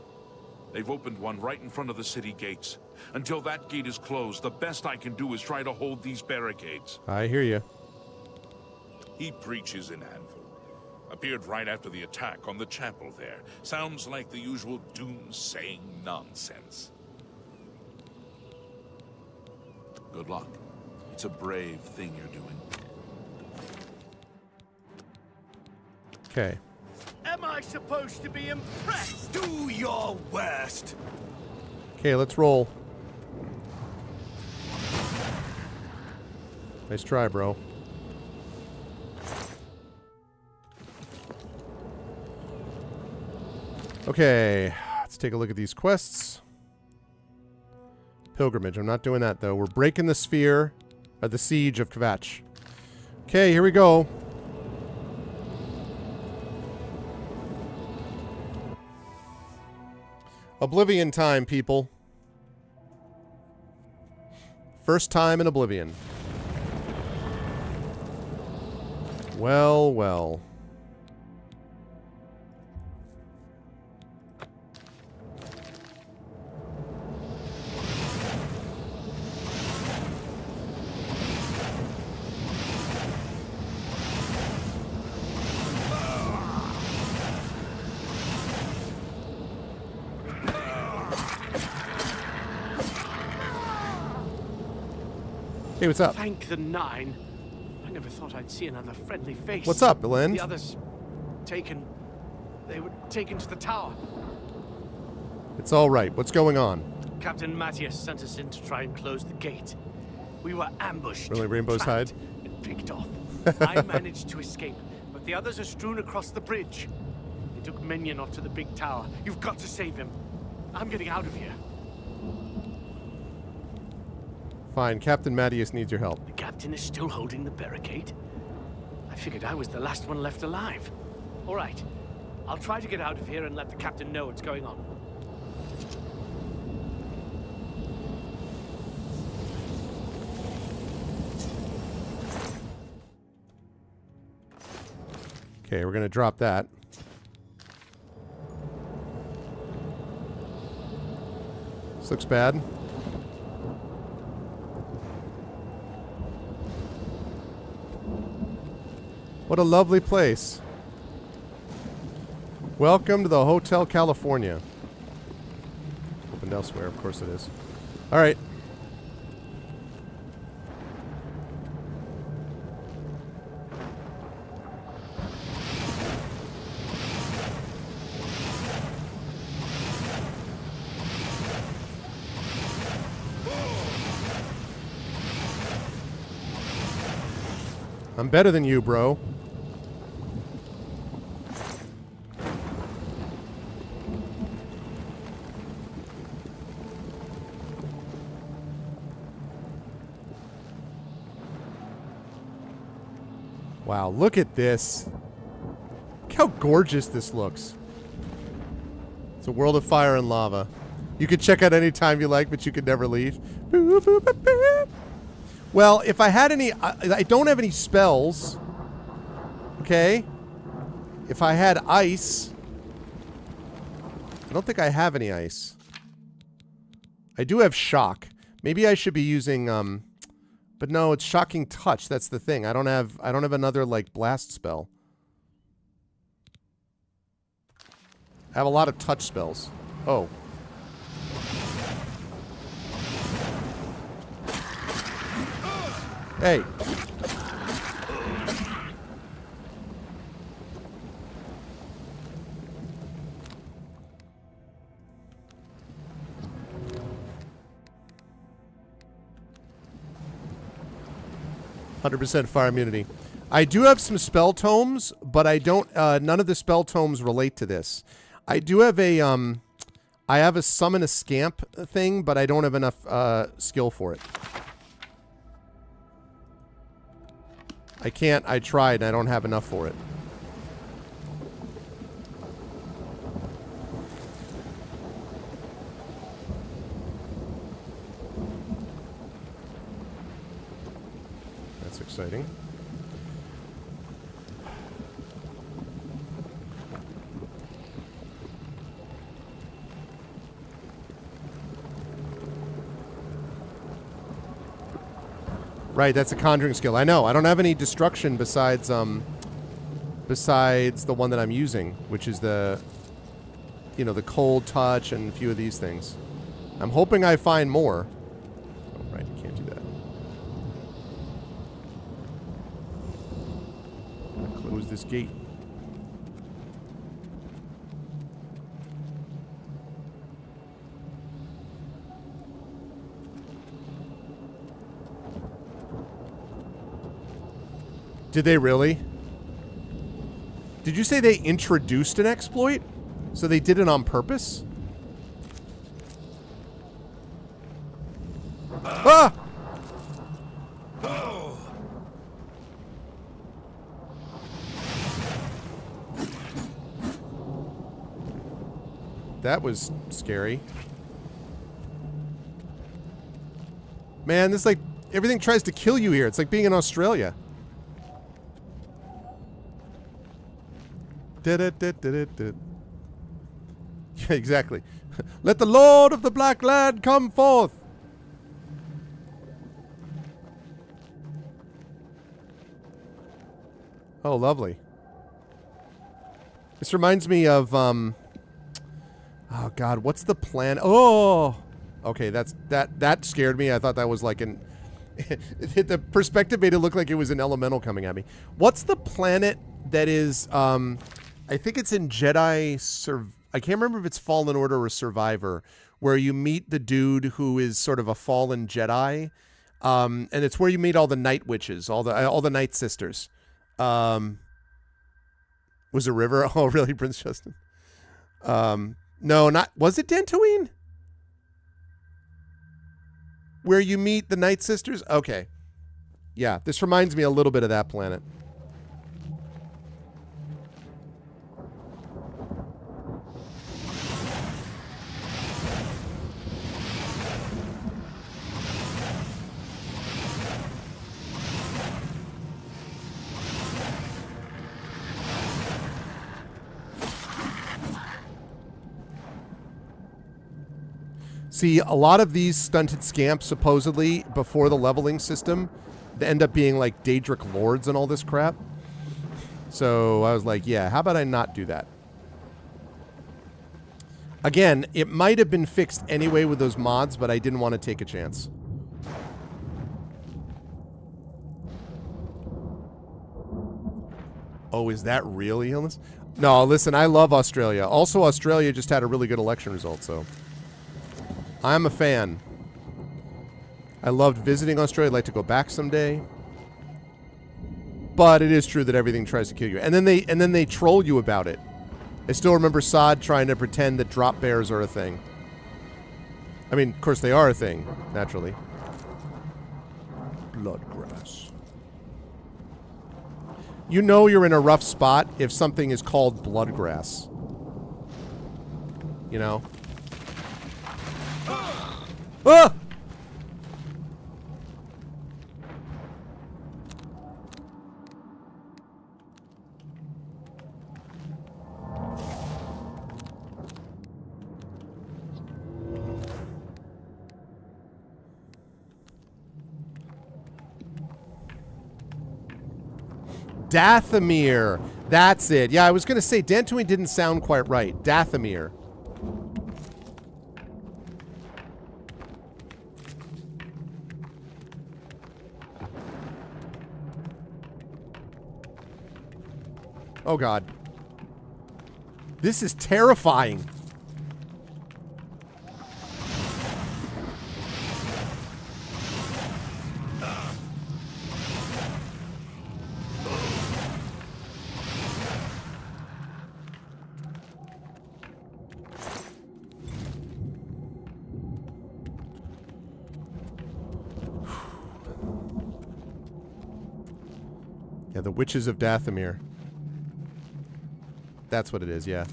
They've opened one right in front of the city gates. Until that gate is closed, the best I can do is try to hold these barricades. I hear you. He preaches in Anvil. Appeared right after the attack on the chapel there. Sounds like the usual doom-saying nonsense. Good luck. It's a brave thing you're doing. Okay. Am I supposed to be impressed? Do your worst. Okay, let's roll. Nice try, bro. Okay, let's take a look at these quests. Pilgrimage. I'm not doing that, though. We're breaking the sphere of the siege of Kvatch. Okay, here we go. Oblivion time, people. First time in Oblivion. Well, well. Hey, what's up? Thank the Nine. I never thought I'd see another friendly face. What's up, Belen? The others taken. They were taken to the tower. It's all right. What's going on? Captain Matthias sent us in to try and close the gate. We were ambushed. Really, Rainbow's trapped, hide? and picked off. I managed to escape, but the others are strewn across the bridge. They took Minion off to the big tower. You've got to save him. I'm getting out of here. Fine. Captain Matthias needs your help. The captain is still holding the barricade. I figured I was the last one left alive. All right. I'll try to get out of here and let the captain know what's going on. Okay, we're going to drop that. This looks bad. What a lovely place. Welcome to the Hotel California. Opened elsewhere, of course it is. All right. I'm better than you, bro. Wow, look at this. Look how gorgeous this looks. It's a world of fire and lava. You can check out any time you like, but you can never leave. Boop, boop, boop, boop. Well, if I had any... I don't have any spells. Okay? If I had ice... I don't think I have any ice. I do have shock. Maybe I should be using... But no, it's shocking touch. That's the thing. I don't have another, like, blast spell. I have a lot of touch spells. Oh. Hey. %, fire immunity. I do have some spell tomes, but I don't. None of the spell tomes relate to this. I do have a. I have a summon a scamp thing, but I don't have enough skill for it. I can't. I tried. And I don't have enough for it. That's exciting. Right, that's a conjuring skill. I know. I don't have any destruction besides besides the one that I'm using, which is the, you know, the cold touch and a few of these things. I'm hoping I find more. Oh, right, you can't do that. Close this gate. Did they really? Did you say they introduced an exploit? So they did it on purpose? Ah! That was scary. Man, this like everything tries to kill you here. It's like being in Australia. Yeah, exactly. Let the Lord of the Black Land come forth. Oh, lovely. This reminds me of oh God, what's the plan? Oh, okay, that scared me. I thought that was like an the perspective made it look like it was an elemental coming at me. What's the planet that is I think it's in Jedi I can't remember if it's Fallen Order or Survivor, where you meet the dude who is sort of a fallen Jedi, and it's where you meet all the Night Witches, all the Night Sisters. Was it River? Oh, really, Prince Justin? No, not was it Dantooine? Where you meet the Night Sisters? Okay, yeah, this reminds me a little bit of that planet. See, a lot of these stunted scamps, supposedly, before the leveling system, they end up being like Daedric Lords and all this crap. So I was like, yeah, how about I not do that? Again, it might have been fixed anyway with those mods, but I didn't want to take a chance. Oh, is that really illness? No, listen, I love Australia. Also, Australia just had a really good election result, so... I'm a fan. I loved visiting Australia. I'd like to go back someday. But it is true that everything tries to kill you. And then they troll you about it. I still remember Sod trying to pretend that drop bears are a thing. I mean, of course they are a thing, naturally. Bloodgrass. You know you're in a rough spot if something is called bloodgrass. You know? Ah! Dathomir. That's it. Yeah, I was going to say Dantooine didn't sound quite right. Dathomir. Oh, God. This is terrifying. Yeah, the Witches of Dathomir. That's what it is, yeah.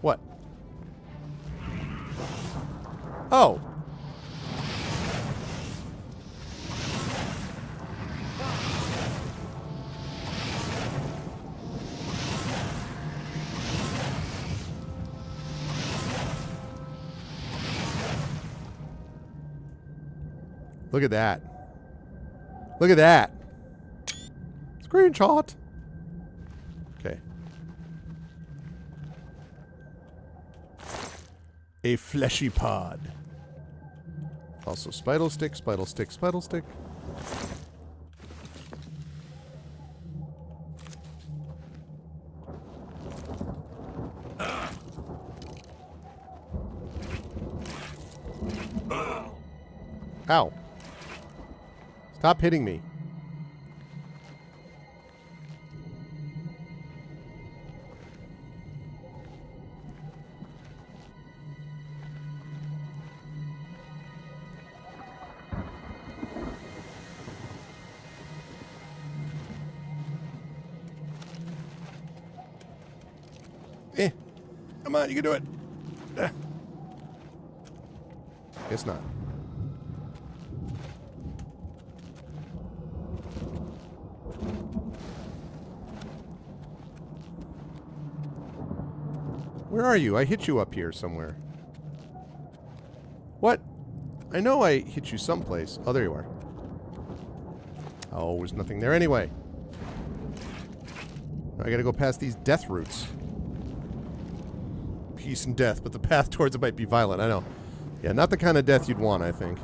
What? Oh. Look at that. Look at that. Screenshot. Okay. A fleshy pod. Also, spidle stick, spidle stick, spidle stick. Ow. Stop hitting me. Come on, you can do it. Guess not. Where are you? I hit you up here somewhere. What? I know I hit you someplace. Oh, there you are. Oh, there's nothing there anyway. I gotta go past these death roots. Peace and death, but the path towards it might be violent. I know. Yeah, not the kind of death you'd want, I think.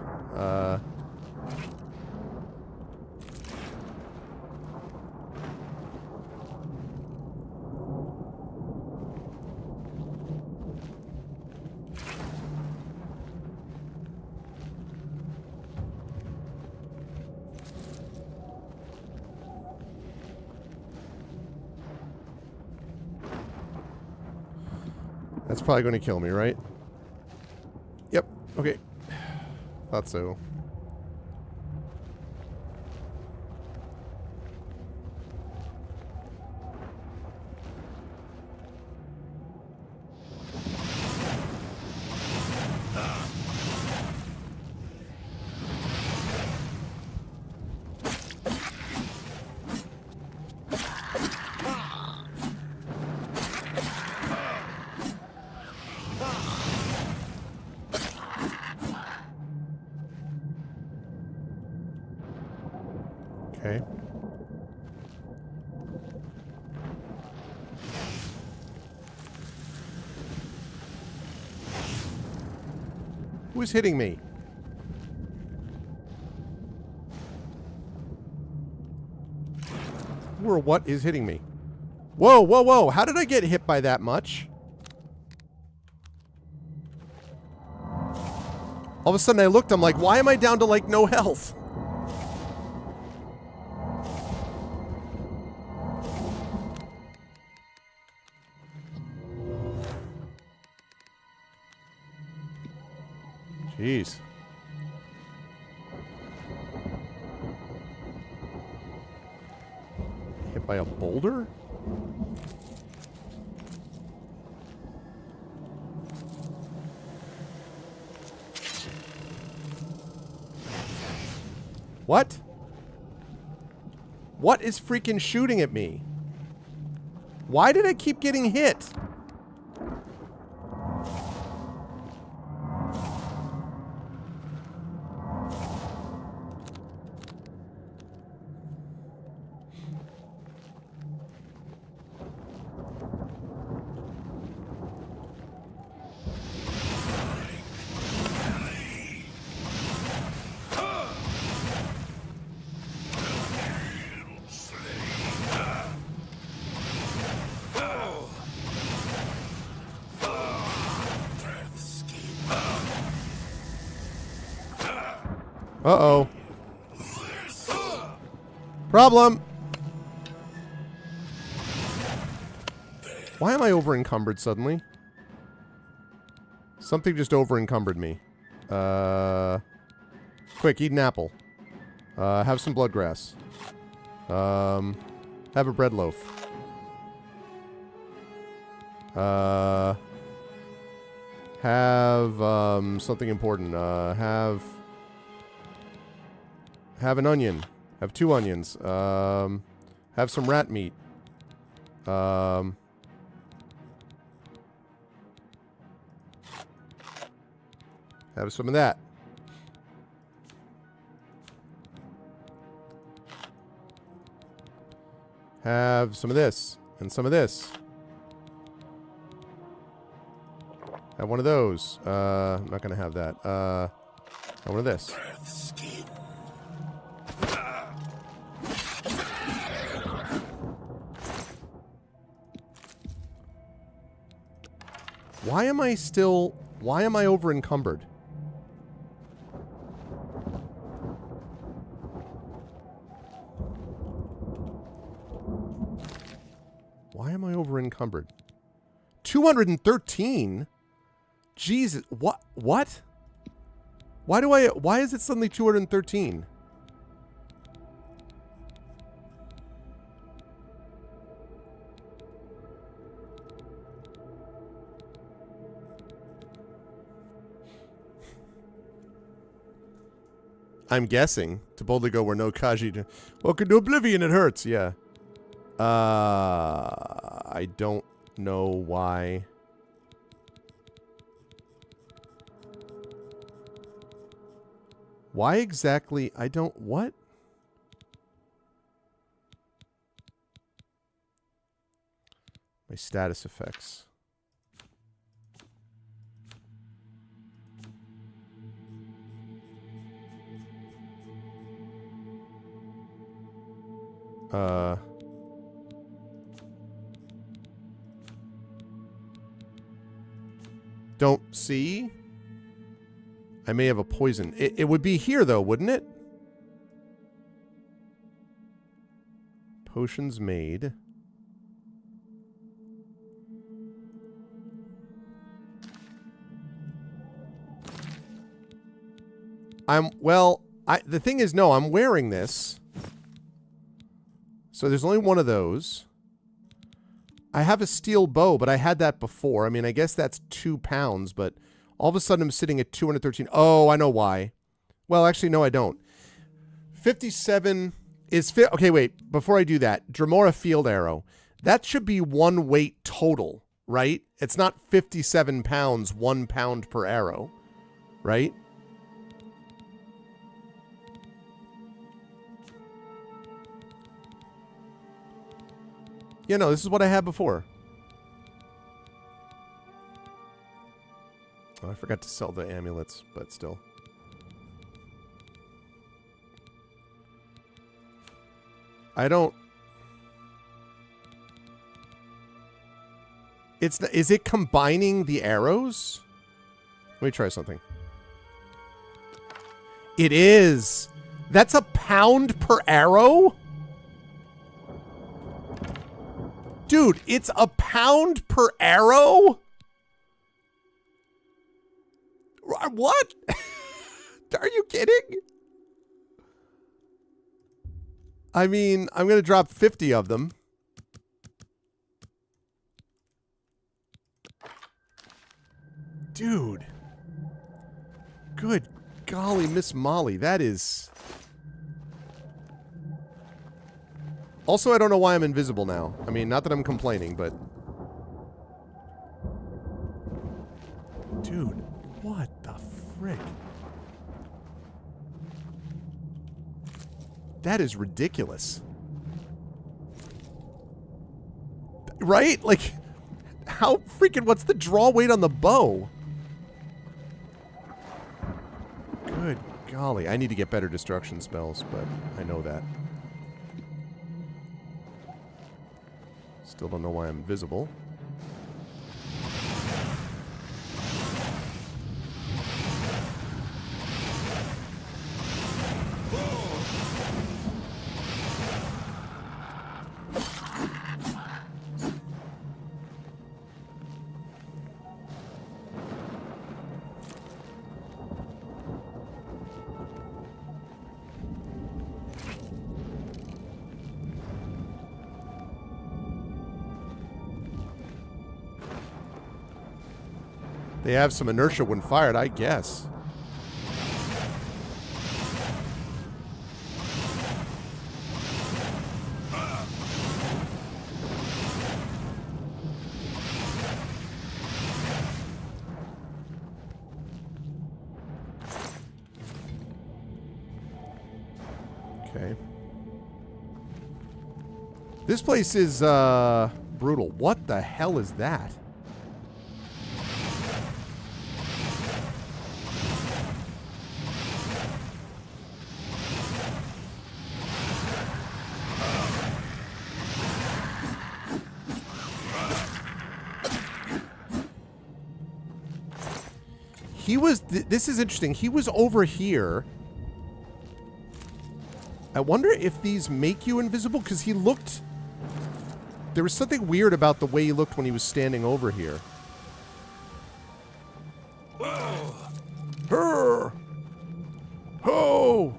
That's probably going to kill me, right? Yep. Okay. Thought so. Okay. Who is hitting me? Who or what is hitting me? Whoa, whoa, whoa. How did I get hit by that much? All of a sudden I looked, I'm like, why am I down to like no health? Jeez. Hit by a boulder? What? What is freaking shooting at me? Why did I keep getting hit? Uh-oh. Problem. Why am I over encumbered suddenly? Something just over encumbered me. Quick, eat an apple. Have some bloodgrass. Have a bread loaf. Have something important. Have an onion. Have 2 onions. Have some rat meat. Have some of that. Have some of this. And some of this. Have one of those. I'm not going to have that. Have one of this. Why am I over encumbered? Why am I over encumbered? 213? Jesus, what? Why is it suddenly 213? I'm guessing to boldly go where no Kaji. Welcome to Oblivion. It hurts. Yeah. I don't know why. Why exactly? I don't. What? My status effects. Don't see. I may have a poison. It would be here, though, wouldn't it? Potions made. The thing is, no, I'm wearing this. So there's only one of those. I have a steel bow, but I had that before. I mean, I guess that's 2 pounds, but all of a sudden I'm sitting at 213. Oh, I know why. Well, actually, no, I don't. 57 is... Okay, wait. Before I do that, Dremora Field Arrow. That should be 1 weight total, right? It's not 57 pounds, 1 pound per arrow, right? Yeah, no, this is what I had before. Oh, I forgot to sell the amulets, but still. I don't... Is it combining the arrows? Let me try something. It is. That's a pound per arrow? Dude, it's a pound per arrow? What? Are you kidding? I mean, I'm going to drop 50 of them. Dude. Good golly, Miss Molly. That is... Also, I don't know why I'm invisible now. I mean, not that I'm complaining, but... Dude, what the frick? That is ridiculous. Right? Like, how freaking... What's the draw weight on the bow? Good golly. I need to get better destruction spells, but I know that. Still don't know why I'm invisible. They have some inertia when fired, I guess. Okay. This place is, brutal. What the hell is that? He was... this is interesting. He was over here. I wonder if these make you invisible, because he looked... There was something weird about the way he looked when he was standing over here. Her! Ho!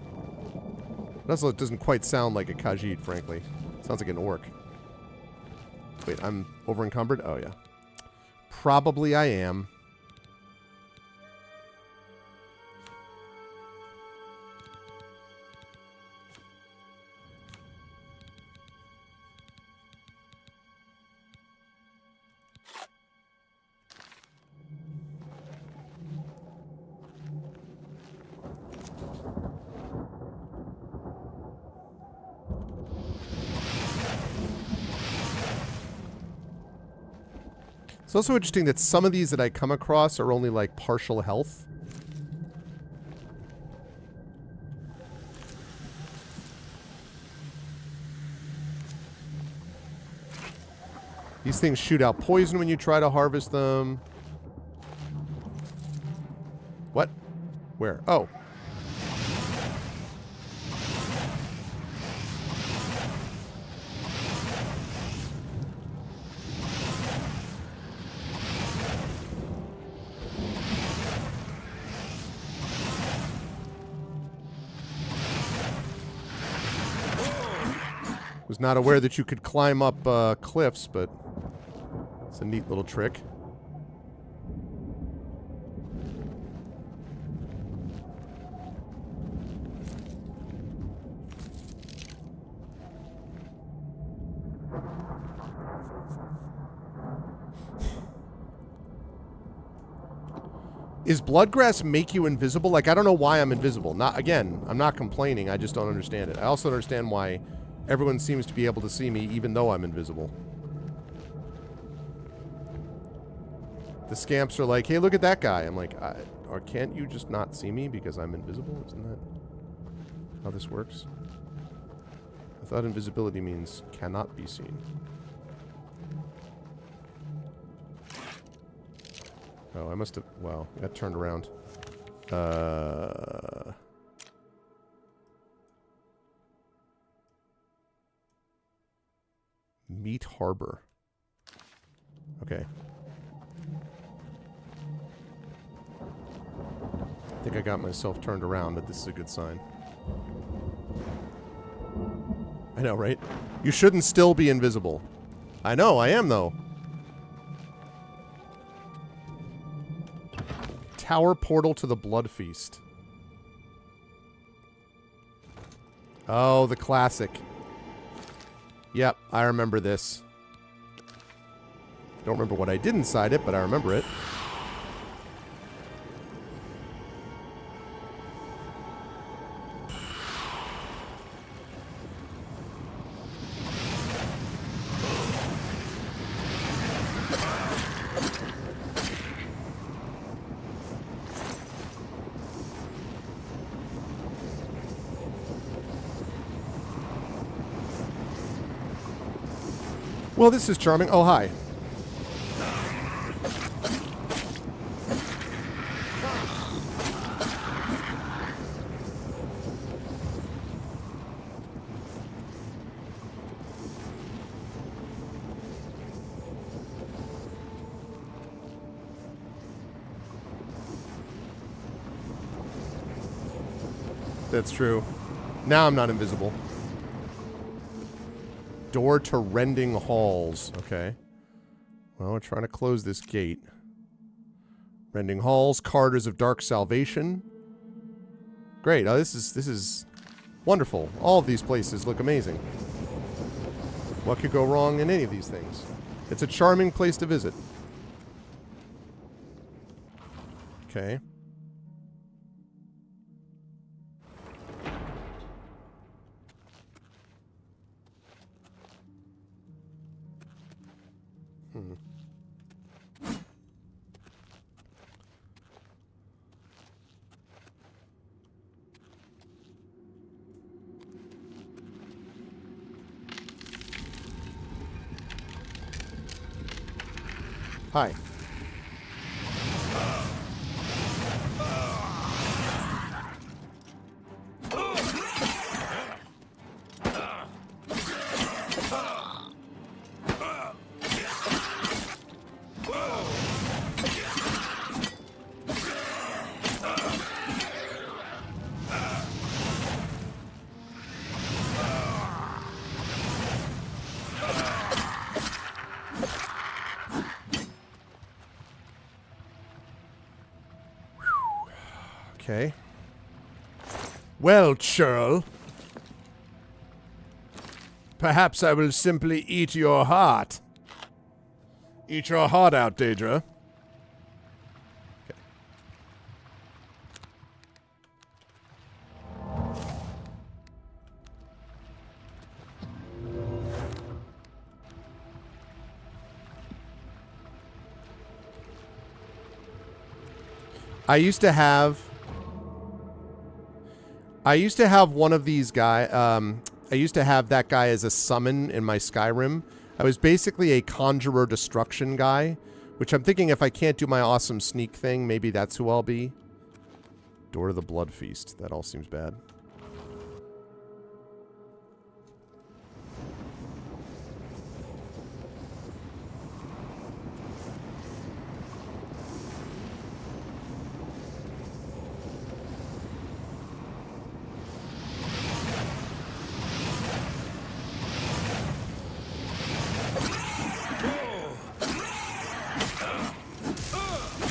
Also, it doesn't quite sound like a Khajiit, frankly. Sounds like an orc. Wait, I'm over encumbered? Oh, yeah. Probably I am. It's also interesting that some of these that I come across are only like partial health. These things shoot out poison when you try to harvest them. What? Where? Oh. Was not aware that you could climb up cliffs, but it's a neat little trick. Is bloodgrass make you invisible? Like, I don't know why I'm invisible. Not again, I'm not complaining. I just don't understand it. I also don't understand why everyone seems to be able to see me even though I'm invisible. The scamps are like, hey, look at that guy. I'm like, or can't you just not see me because I'm invisible? Isn't that how this works? I thought invisibility means cannot be seen. Oh, I must have... Wow, I got turned around. Meat Harbor. Okay. I think I got myself turned around, but this is a good sign. I know, right? You shouldn't still be invisible. I know, I am, though. Tower portal to the Blood Feast. Oh, the classic. Yep, I remember this. Don't remember what I did inside it, but I remember it. Well, this is charming. Oh, hi. That's true. Now I'm not invisible. Door to Rending Halls. Okay. Well, we're trying to close this gate. Rending Halls, Corridors of Dark Salvation. Great. Oh, this is wonderful. All of these places look amazing. What could go wrong in any of these things? It's a charming place to visit. Okay. Hi. Okay. Well, churl. Perhaps I will simply eat your heart. Eat your heart out, Daedra. Okay. I used to have one of these guys. I used to have that guy as a summon in my Skyrim. I was basically a Conjurer Destruction guy, which I'm thinking if I can't do my awesome sneak thing, maybe that's who I'll be. Door to the Blood Feast. That all seems bad.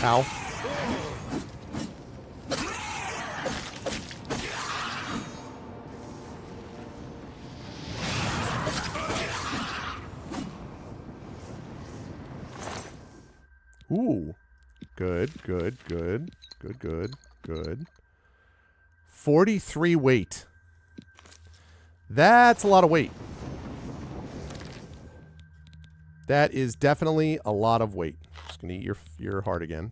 Ow. Ooh. Good, good, good. Good, good, good. 43 weight. That's a lot of weight. That is definitely a lot of weight. Just gonna eat your heart again.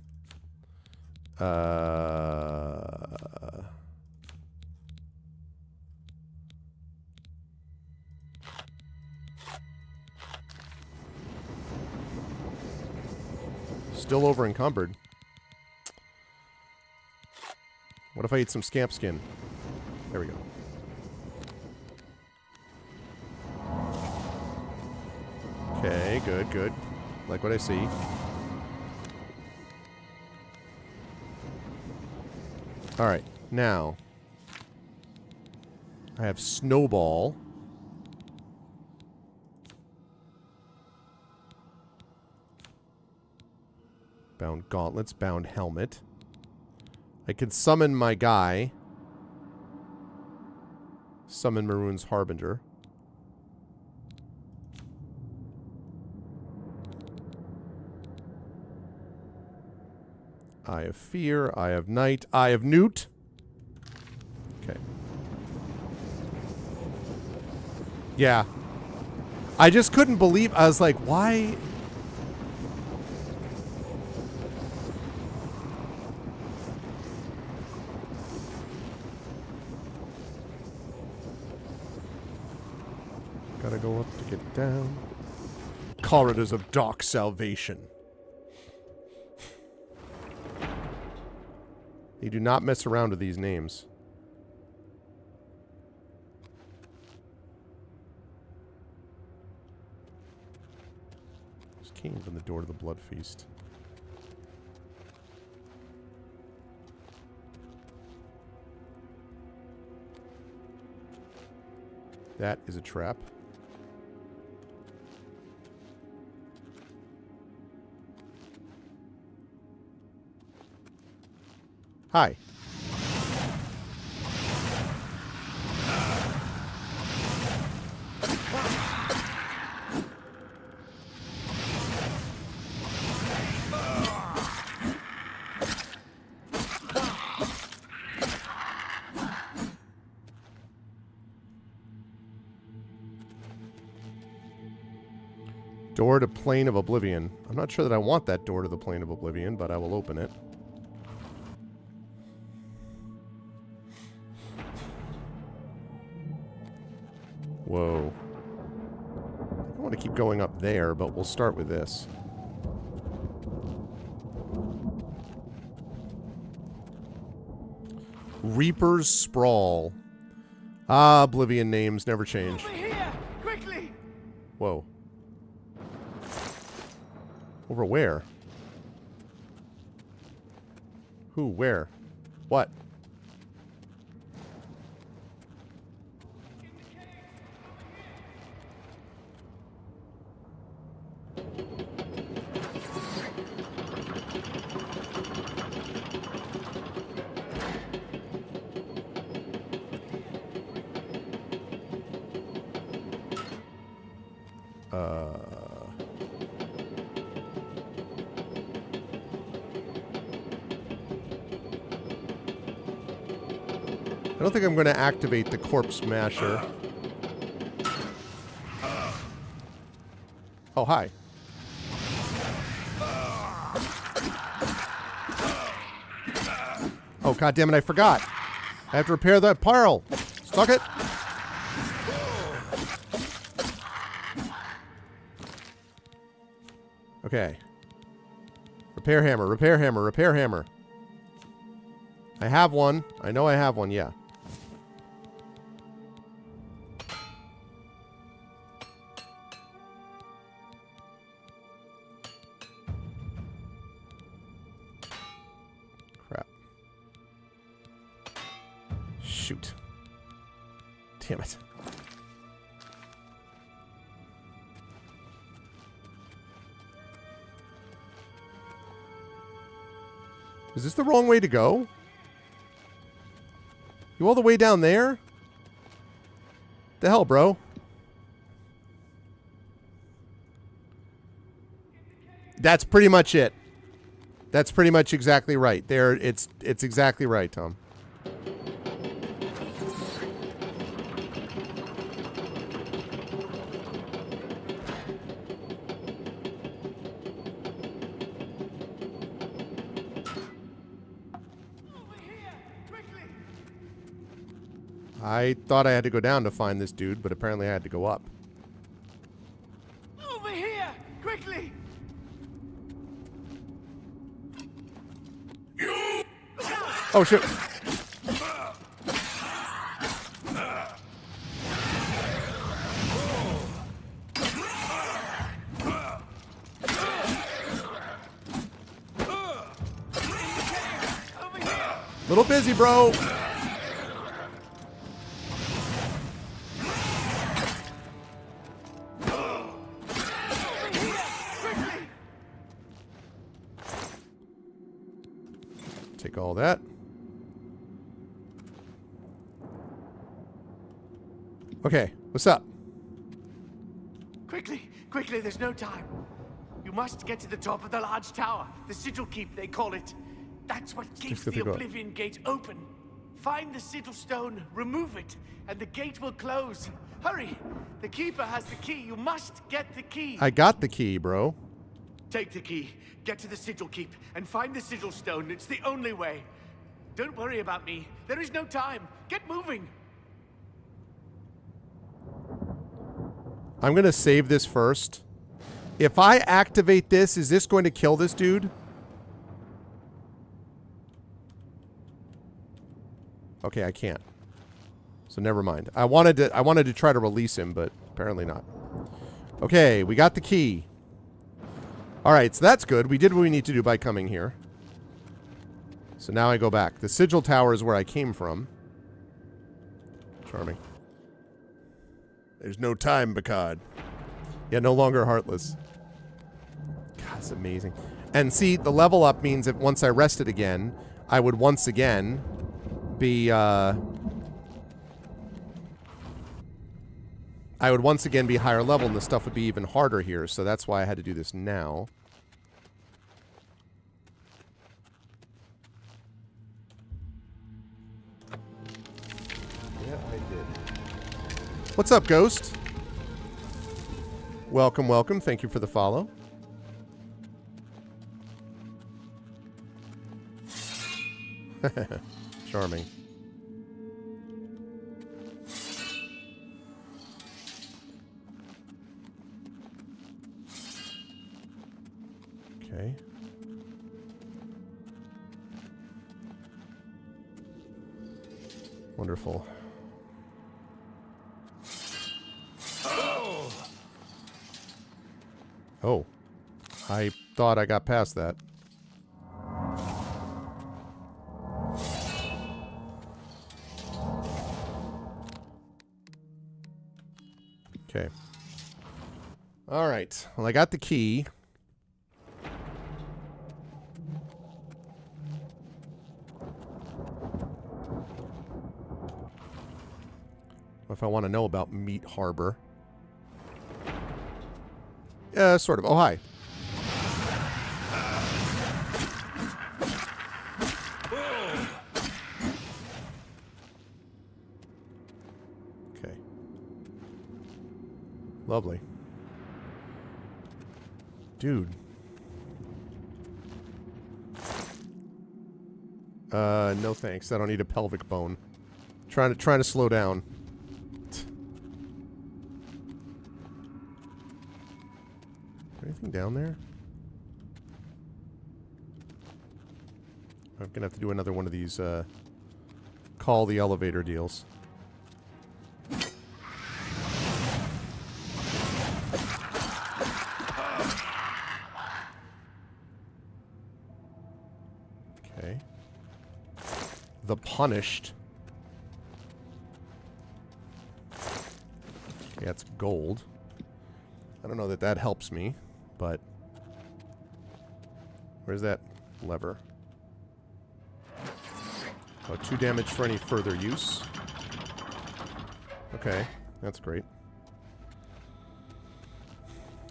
Still over encumbered. What if I eat some scamp skin? There we go. Okay, good, good. Like what I see. Alright, now. I have Snowball. Bound gauntlets, bound helmet. I can summon my guy. Summon Maroon's Harbinger. Eye of Fear, Eye of Night, Eye of Newt. Okay. Yeah. I just couldn't believe, I was like, why? Gotta go up to get down. Corridors of Dark Salvation. They do not mess around with these names. Just came from the door to the Blood Feast. That is a trap. Hi. Door to Plane of Oblivion. I'm not sure that I want that door to the Plane of Oblivion, but I will open it. Whoa. I don't want to keep going up there, but we'll start with this. Reaper's Sprawl. Ah, Oblivion names never change. Over here! Quickly! Whoa. Over where? Who? Where? What? I don't think I'm going to activate the Corpse Smasher. Oh, hi. Oh, goddammit, I forgot. I have to repair that pile. Stuck it. Okay. Repair hammer, repair hammer, repair hammer. I have one. I know I have one, yeah. Crap. Shoot. Damn it. Is this the wrong way to go? You all the way down there? The hell, bro? That's pretty much it. That's pretty much exactly right. There, it's exactly right, Tom. I thought I had to go down to find this dude, but apparently I had to go up. Over here! Quickly! Oh, shit. Little busy, bro. Take all that. Okay, what's up? Quickly, quickly, there's no time. You must get to the top of the large tower. The sigil keep, they call it. That's what keeps the Oblivion Gate open. Find the sigil stone, remove it, and the gate will close. Hurry! The keeper has the key. You must get the key. I got the key, bro. Take the key, get to the sigil keep, and find the sigil stone. It's the only way. Don't worry about me. There is no time. Get moving. I'm going to save this first. If I activate this, is this going to kill this dude? Okay, I can't. So never mind. I wanted to try to release him, but apparently not. Okay, we got the key. All right, so that's good. We did what we need to do by coming here. So now I go back. The sigil tower is where I came from. Charming. There's no time, Bacard. Yeah, no longer heartless. God, it's amazing. And see, the level up means that once I rested again, I would once again be, higher level, and the stuff would be even harder here, so that's why I had to do this now. Yeah, I did. What's up, Ghost? Welcome, welcome. Thank you for the follow. Charming. Okay. Wonderful. Oh. I thought I got past that. Okay. All right. Well, I got the key. If I want to know about Meat Harbor. Yeah, sort of. Oh, hi. Okay. Lovely. Dude. No thanks. I don't need a pelvic bone. Trying to slow down. Anything down there? I'm gonna have to do another one of these call the elevator deals. Okay. The Punished. Okay, that's gold. I don't know that that helps me, but where's that lever? Oh, 2 damage for any further use. Okay, that's great.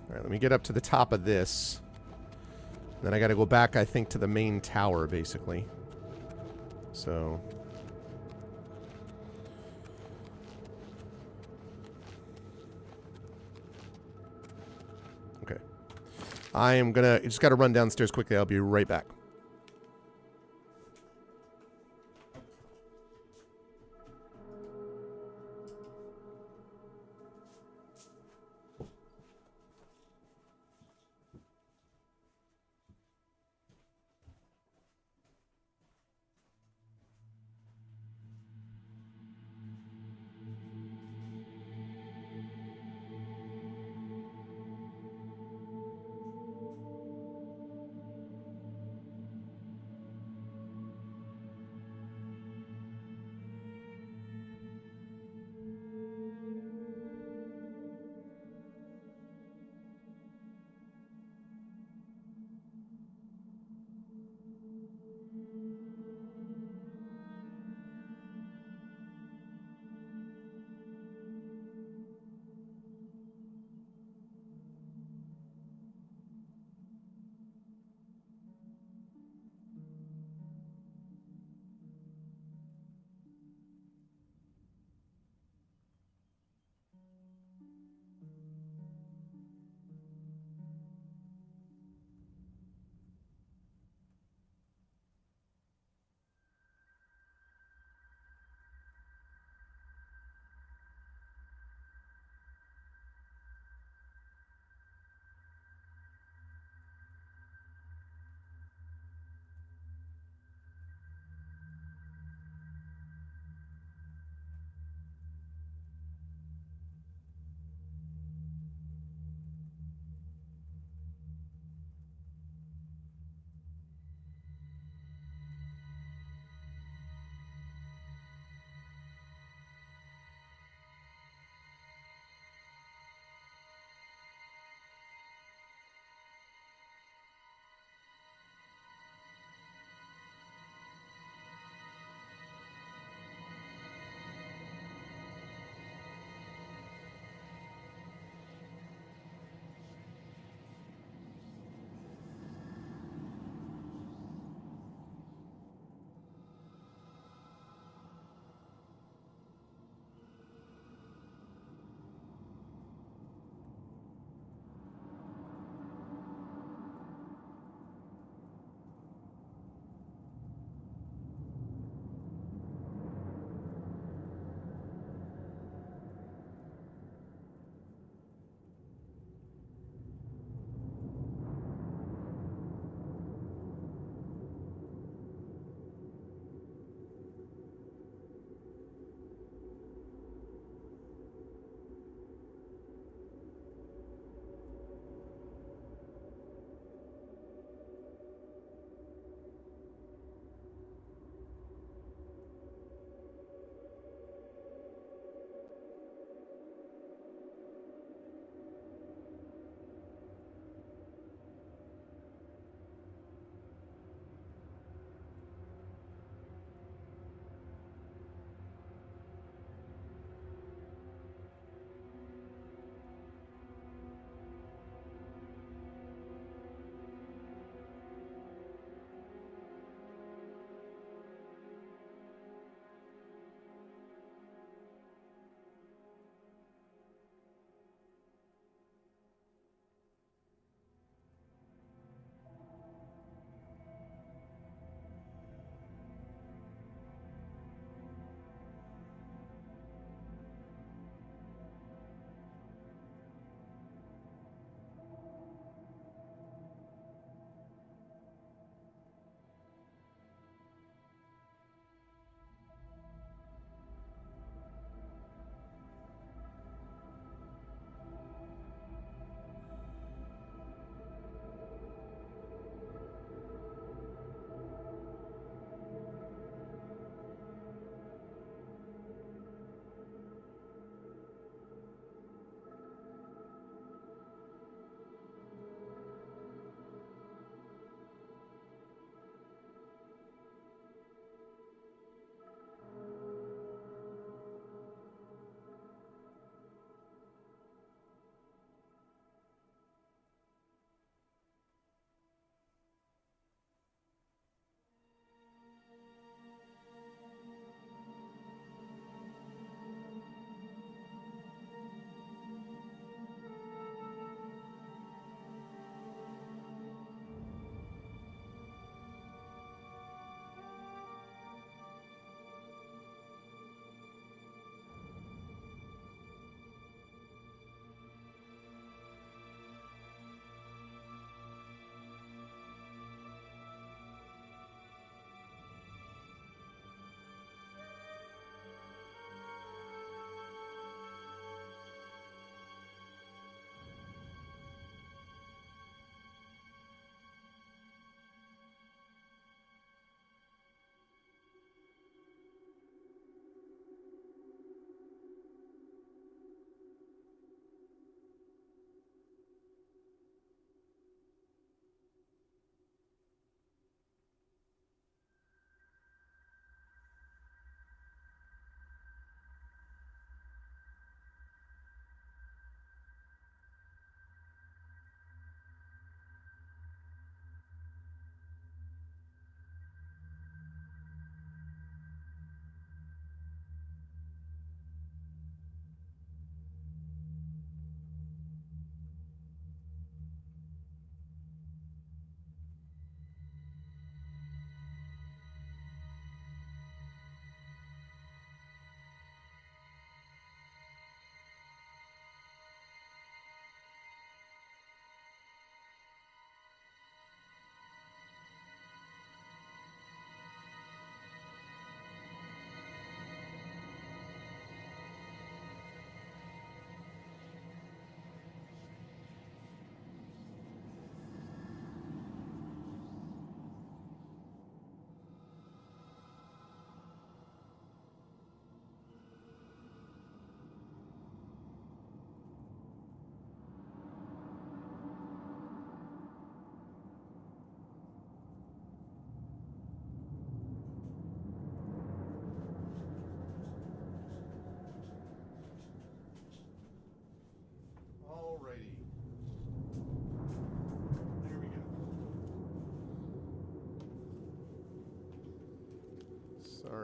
Alright, let me get up to the top of this. Then I gotta go back, I think, to the main tower, basically. So... okay. I am gonna... just gotta run downstairs quickly. I'll be right back.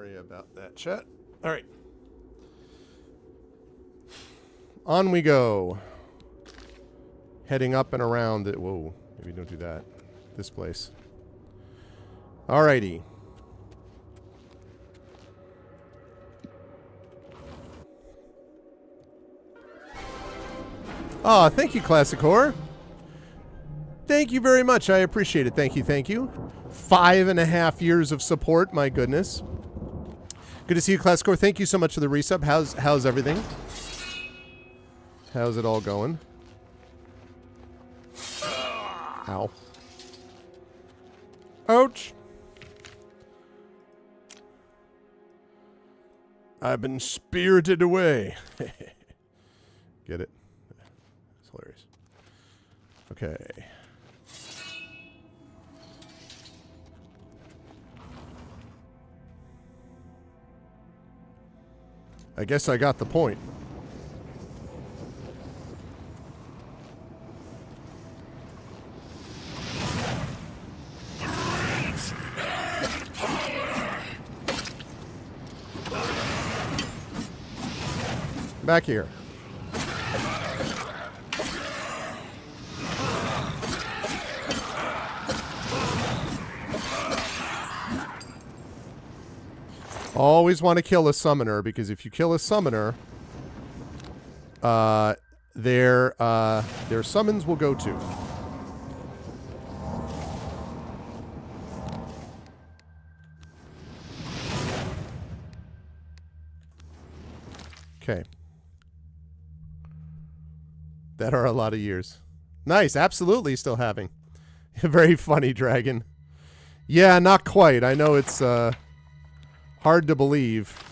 Sorry about that, chat. All right. On we go. Heading up and around it. Whoa, maybe don't do that. This place. Alrighty. Aw, thank you, Classic Horror. Thank you very much. I appreciate it. Thank you, thank you. 5.5 years of support. My goodness. Good to see you, Classic Horror. Thank you so much for the resub. How's everything? How's it all going? Ow. Ouch. I've been spirited away. Get it? It's hilarious. Okay. I guess I got the point. Back here. Always want to kill a summoner, because if you kill a summoner, their summons will go too. Okay. That are a lot of years. Nice, absolutely still having. Very funny, Dragon. Yeah, not quite. I know it's hard to believe.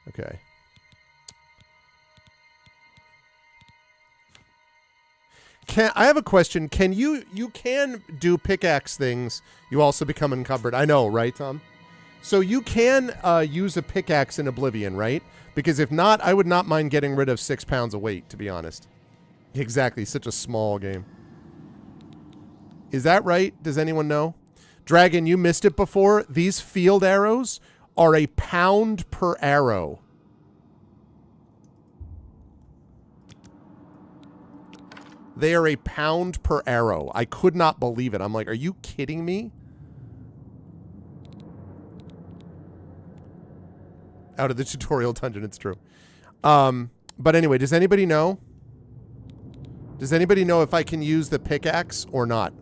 Okay. I have a question. Can you can do pickaxe things, you also become encumbered. I know, right, Tom? So you can use a pickaxe in Oblivion, right? Because if not, I would not mind getting rid of 6 pounds of weight, to be honest. Exactly, such a small game. Is that right? Does anyone know? Dragon, you missed it before. These field arrows are 1 pound per arrow. They are 1 pound per arrow. I could not believe it. I'm like, are you kidding me? Out of the tutorial dungeon, it's true. But anyway, does anybody know? Does anybody know if I can use the pickaxe or not?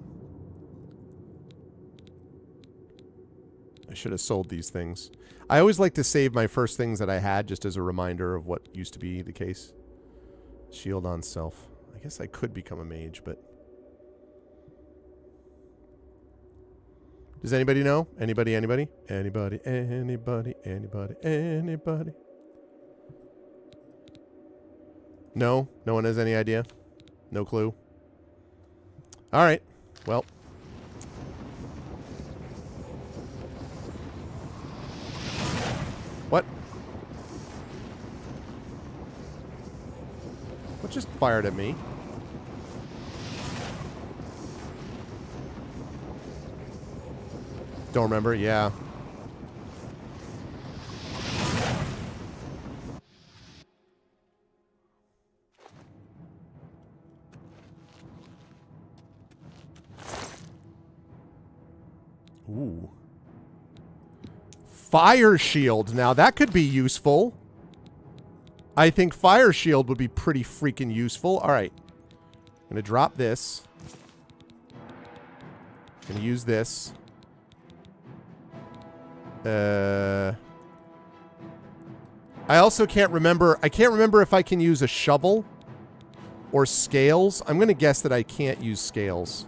I should have sold these things. I always like to save my first things that I had just as a reminder of what used to be the case. Shield on self. I guess I could become a mage, but... Does anybody know? Anybody, anybody? Anybody, anybody, anybody, anybody? No? No one has any idea? No clue? Alright. Well. What? What just fired at me? Don't remember, yeah. Ooh. Fire shield. Now that could be useful. I think fire shield would be pretty freaking useful. All right. I'm going to drop this. I'm going to use this. I also can't remember. I can't remember if I can use a shovel or scales. I'm going to guess that I can't use scales.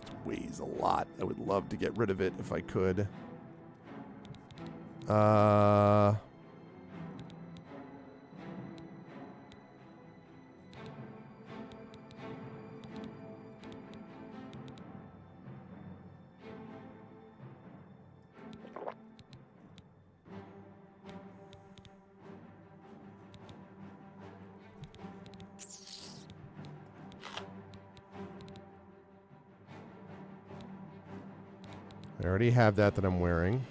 It weighs a lot. I would love to get rid of it if I could. I already have that I'm wearing.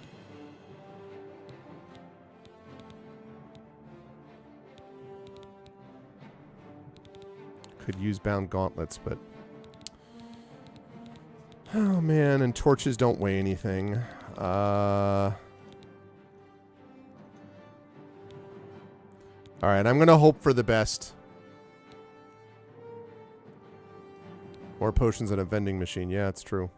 Could use bound gauntlets, but... Oh, man, and torches don't weigh anything. Alright, I'm gonna hope for the best. More potions at a vending machine. Yeah, it's true.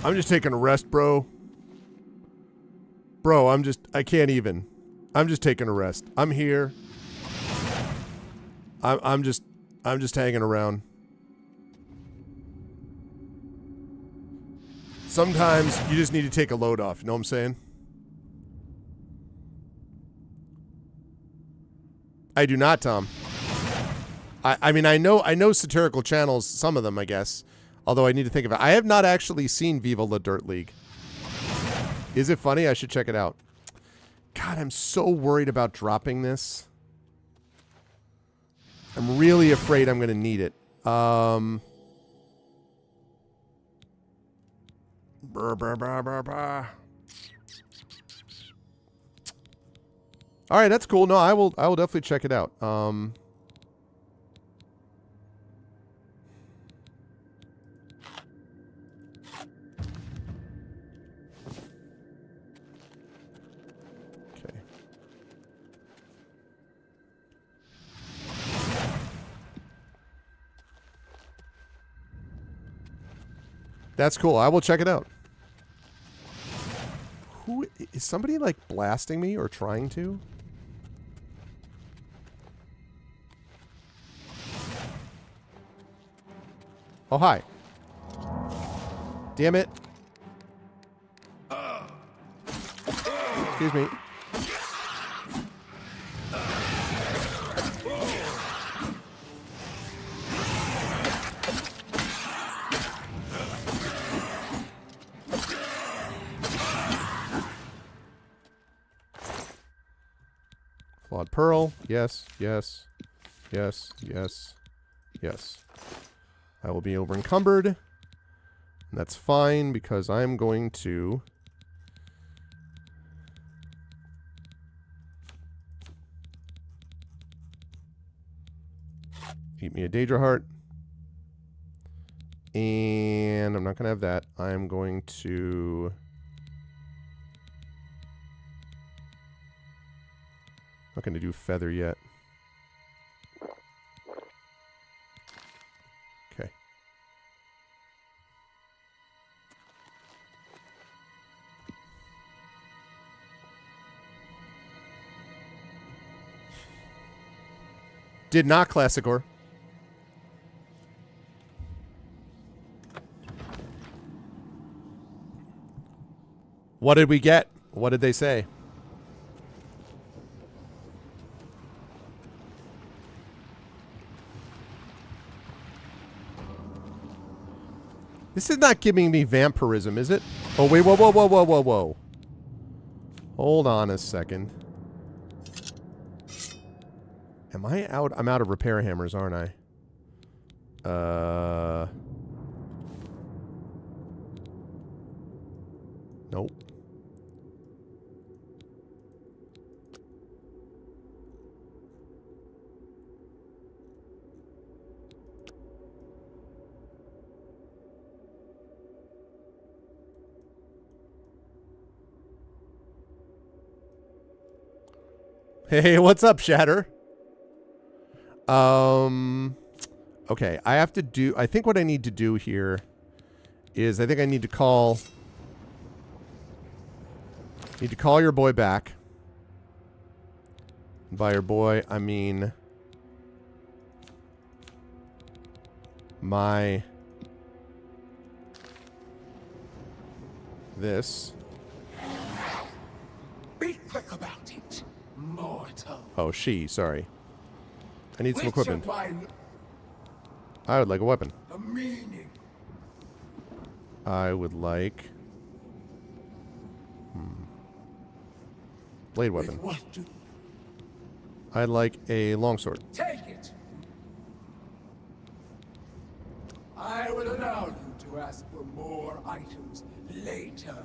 I'm just taking a rest, bro. Bro, I can't even. I'm just taking a rest. I'm here. I'm just hanging around. Sometimes you just need to take a load off, you know what I'm saying? I do not, Tom. I mean, I know satirical channels, some of them, I guess. Although I need to think of it. I have not actually seen Viva La Dirt League. Is it funny? I should check it out. God, I'm so worried about dropping this. I'm really afraid I'm going to need it. All right, that's cool. No, I will definitely check it out. That's cool. I will check it out. Who is somebody like blasting me or trying to? Oh, hi. Damn it. Excuse me. Flawed pearl. Yes, yes, yes, yes, yes. I will be over encumbered. And that's fine because I'm going to eat me a Daedra heart. And I'm not going to have that. I'm going to... Not going to do feather yet. Okay. Did not classic ore. What did we get? What did they say? This is not giving me vampirism, is it? Oh, wait, whoa, whoa, whoa, whoa, whoa, whoa. Hold on a second. Am I out? I'm out of repair hammers, aren't I? Nope. Hey, what's up, Shatter? Okay, I have to do... I think what I need to do here is I think I need to call... Need to call your boy back. By your boy, I mean... My... This. Be quick about it, mortal. Oh, she, sorry. I need some equipment. I would like a weapon. The meaning. I would like... blade weapon. What to I'd like a longsword. take it. I will allow you to ask for more items later.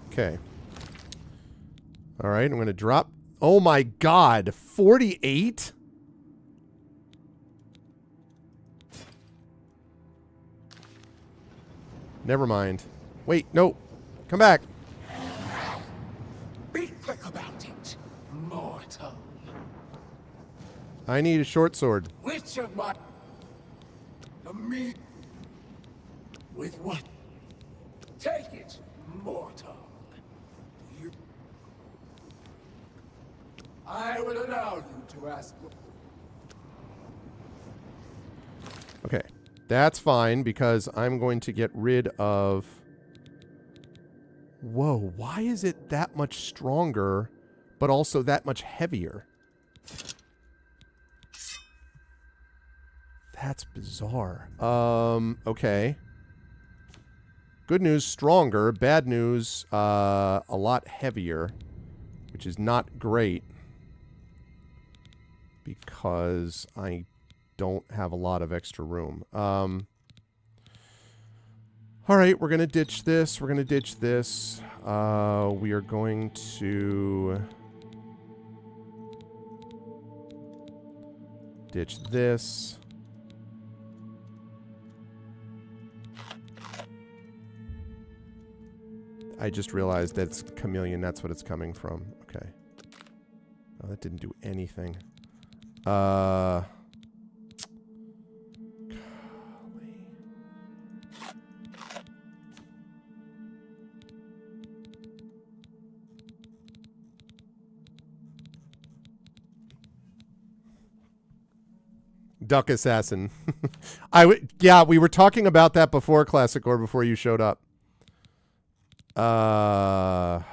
Okay. All right, I'm going to drop... Oh my god, 48? Never mind. Wait, no. Come back. Be quick about it, mortal. I need a short sword. Which of my... The me... With what? Take it, mortal. You... I will allow you to ask for... Okay. That's fine because I'm going to get rid of... Whoa, why is it that much stronger, but also that much heavier? That's bizarre. Okay. Good news, stronger. Bad news, a lot heavier, which is not great because I don't have a lot of extra room. All right, we're going to ditch this. We're going to ditch this. We are going to ditch this. I just realized that it's chameleon. That's what it's coming from. Okay. Oh, that didn't do anything. Golly. Duck Assassin. Yeah, we were talking about that before, Classic or before you showed up. I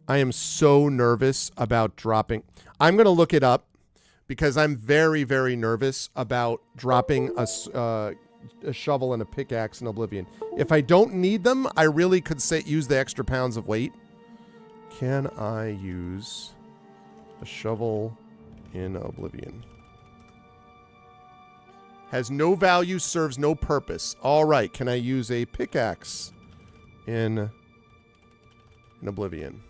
am so nervous about dropping. I'm going to look it up because I'm very, very nervous about dropping a shovel and a pickaxe in Oblivion. If I don't need them, I really could use the extra pounds of weight. Can I use a shovel in Oblivion? Has no value, serves no purpose. All right, can I use a pickaxe in Oblivion?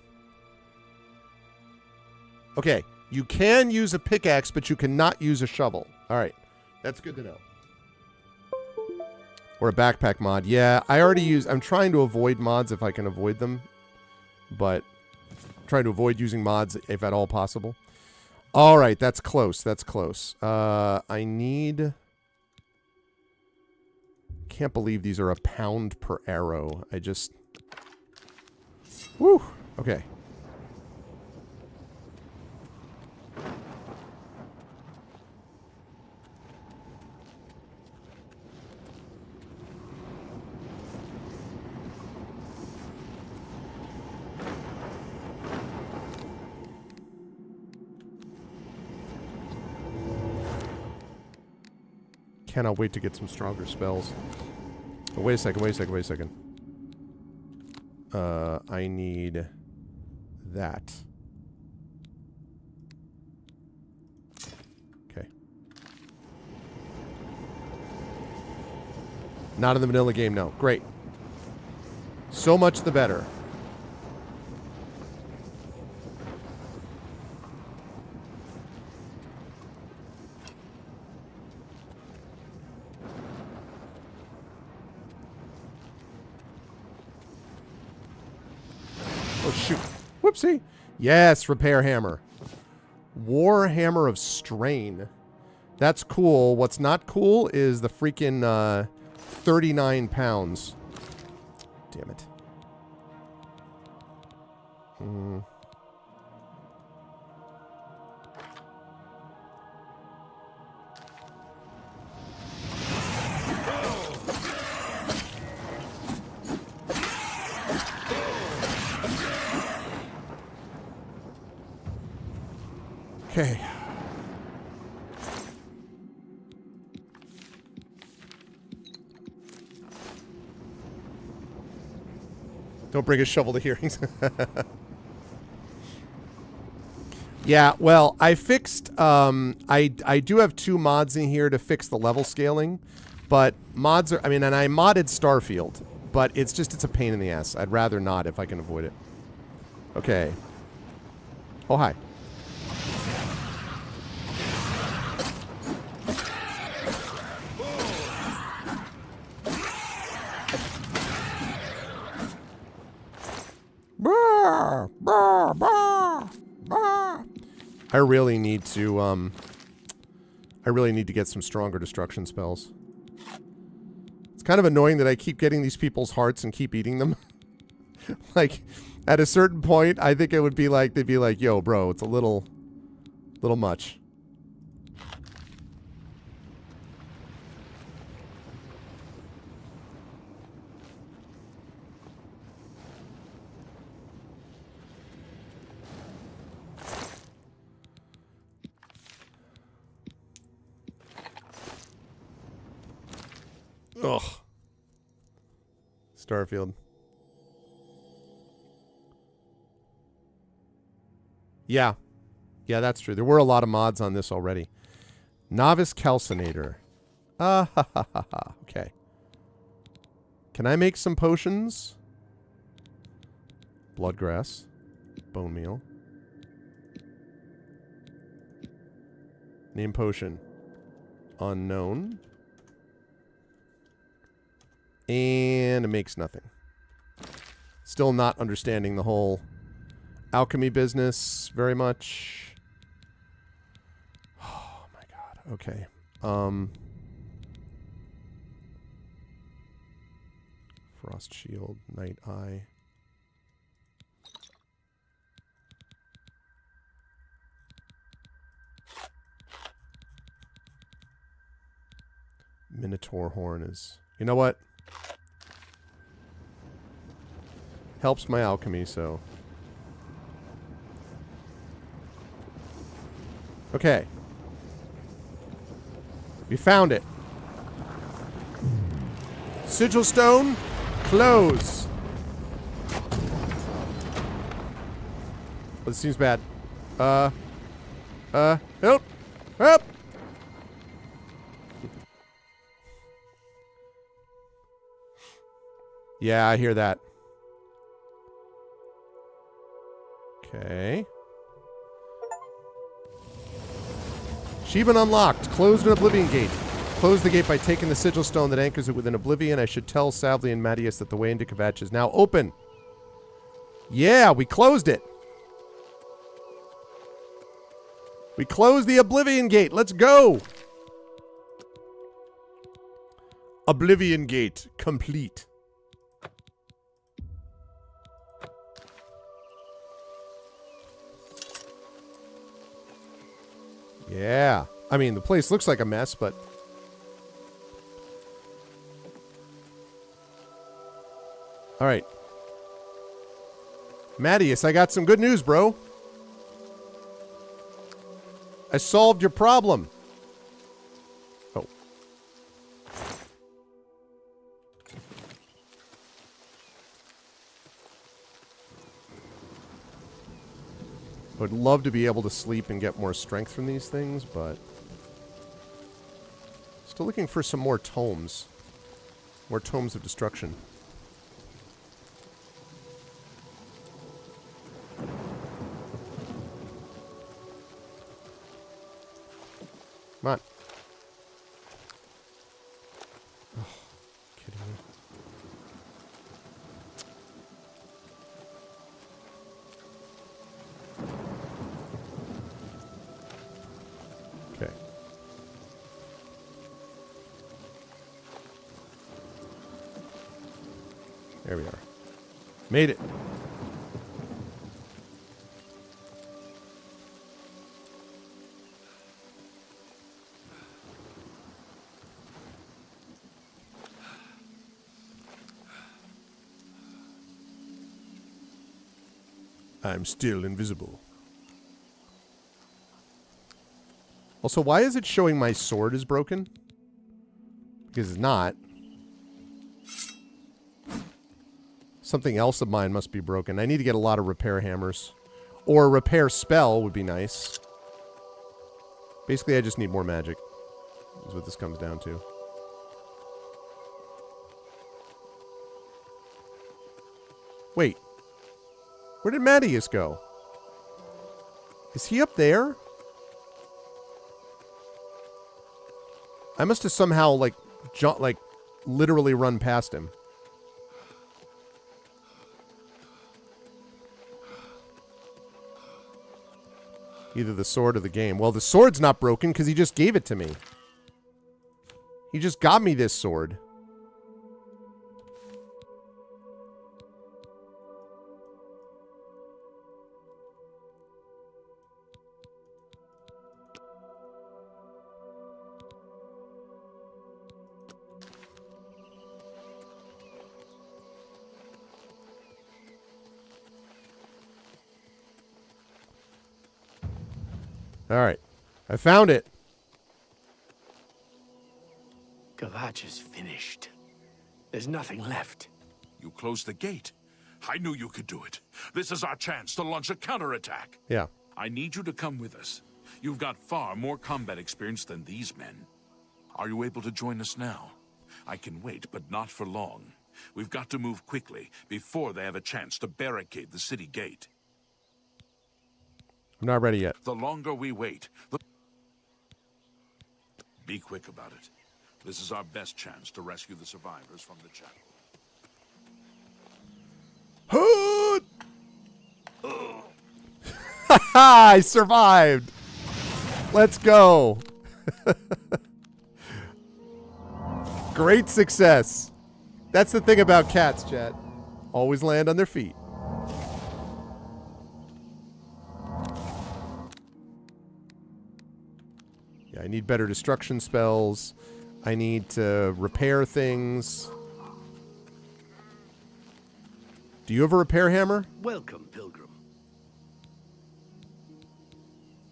Okay, you can use a pickaxe, but you cannot use a shovel. All right, that's good to know. Or a backpack mod. Yeah, I already use... I'm trying to avoid mods if I can avoid them, but I'm trying to avoid using mods if at all possible. All right, that's close. That's close. I need... Can't believe these are £1 per arrow. I just... Woo! Okay. Cannot wait to get some stronger spells. Oh, wait a second, wait a second, wait a second. I need that. Okay. Not in the vanilla game, no. Great. So much the better. Oh, shoot. Whoopsie. Yes, repair hammer. War hammer of strain. That's cool. What's not cool is the freaking 39 pounds. Damn it. Okay. Don't bring a shovel to hearings. Yeah, well, I fixed, I do have 2 mods in here to fix the level scaling, but mods are, I mean, and I modded Starfield, but it's a pain in the ass. I'd rather not if I can avoid it. Okay. Oh, hi. Brr, brr, brr, brr. I really need to get some stronger destruction spells. It's kind of annoying that I keep getting these people's hearts and keep eating them. Like, at a certain point, I think it would be like, they'd be like, yo, bro, it's a little much. Ugh. Starfield. Yeah. Yeah, that's true. There were a lot of mods on this already. Novice Calcinator. Ah, ha, ha, ha, ha. Okay. Can I make some potions? Bloodgrass. Bone meal. Name potion. Unknown. And it makes nothing. Still not understanding the whole alchemy business very much. Oh my god. Okay. Frost shield, night eye. Minotaur horn is... You know what? Helps my alchemy, so... Okay. We found it. Sigil stone, close. Oh, this seems bad. Help! Help! Yeah, I hear that. Okay. Achievement unlocked. Closed an Oblivion gate. Close the gate by taking the sigil stone that anchors it within Oblivion. I should tell Savli and Mattias that the way into Kvatch is now open. Yeah, we closed it. We closed the Oblivion gate. Let's go. Oblivion gate complete. Yeah. I mean, the place looks like a mess, but... Alright. Mattias, I got some good news, bro. I solved your problem. Oh. I would love to be able to sleep and get more strength from these things, but... Still looking for some more tomes. More tomes of destruction. Come on. Oh, kidding me. Okay. There we are. Made it. I'm still invisible. Also, why is it showing my sword is broken? Because it's not. Something else of mine must be broken. I need to get a lot of repair hammers. Or a repair spell would be nice. Basically, I just need more magic. Is what this comes down to. Wait. Where did Mattias go? Is he up there? I must have somehow, like, literally run past him. Either the sword or the game. Well, the sword's not broken because he just gave it to me. He just got me this sword. All right. I found it. Kvatch is finished. There's nothing left. You closed the gate. I knew you could do it. This is our chance to launch a counterattack. Yeah. I need you to come with us. You've got far more combat experience than these men. Are you able to join us now? I can wait, but not for long. We've got to move quickly before they have a chance to barricade the city gate. I'm not ready yet. The longer we wait, be quick about it. This is our best chance to rescue the survivors from the chapel. I survived. Let's go. Great success. That's the thing about cats, chat. Always land on their feet. Yeah, I need better destruction spells. I need to repair things. Do you have a repair hammer? Welcome, pilgrim.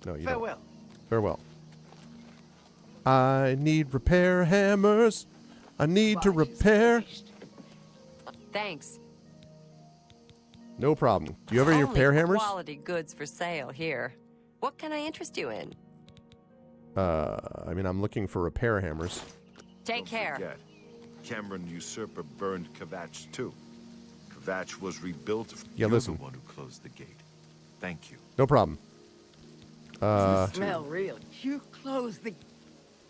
No, you Farewell. don't. Farewell. I need repair hammers. I need to repair. Thanks. No problem. Do you have any repair hammers? Quality goods for sale here. What can I interest you in? I mean, I'm looking for repair hammers. Take care. Forget, Cameron Usurper burned Kvatch too. Kvatch was rebuilt. Yeah, You're listen. the one who closed the gate. Thank you. No problem. Smell real. You close the...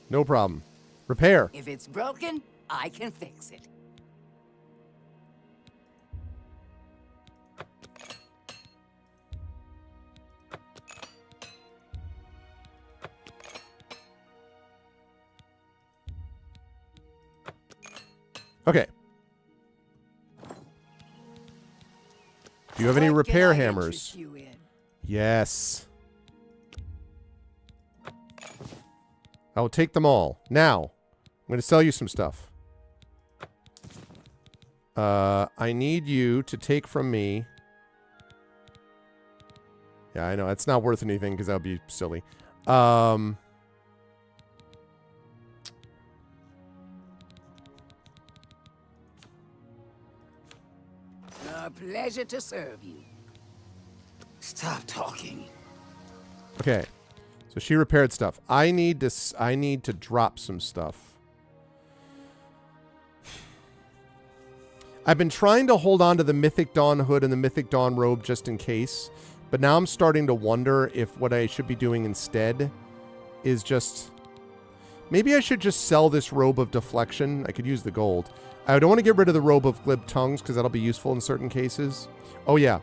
No problem. Repair. If it's broken, I can fix it. Okay. Do you have any What can repair I hammers? interest you in? Yes. I will take them all. Now, I'm going to sell you some stuff. I need you to take from me... Yeah, I know. It's not worth anything because that would be silly. A pleasure to serve you. Stop talking. Okay. So she repaired stuff. I need to drop some stuff. I've been trying to hold on to the Mythic Dawn hood and the Mythic Dawn robe just in case, but now I'm starting to wonder if what I should be doing instead is just... Maybe I should just sell this robe of deflection. I could use the gold. I don't want to get rid of the robe of glib tongues because that'll be useful in certain cases. Oh yeah.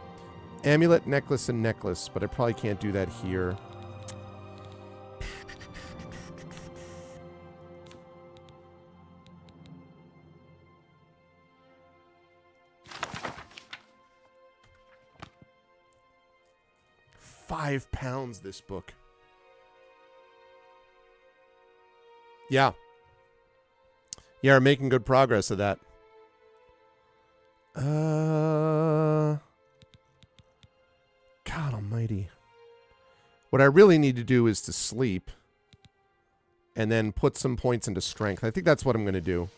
Amulet, necklace, and necklace, but I probably can't do that here. £5 this book. Yeah. Yeah, we're making good progress of that. God almighty. What I really need to do is to sleep. and then put some points into strength. I think that's what I'm going to do.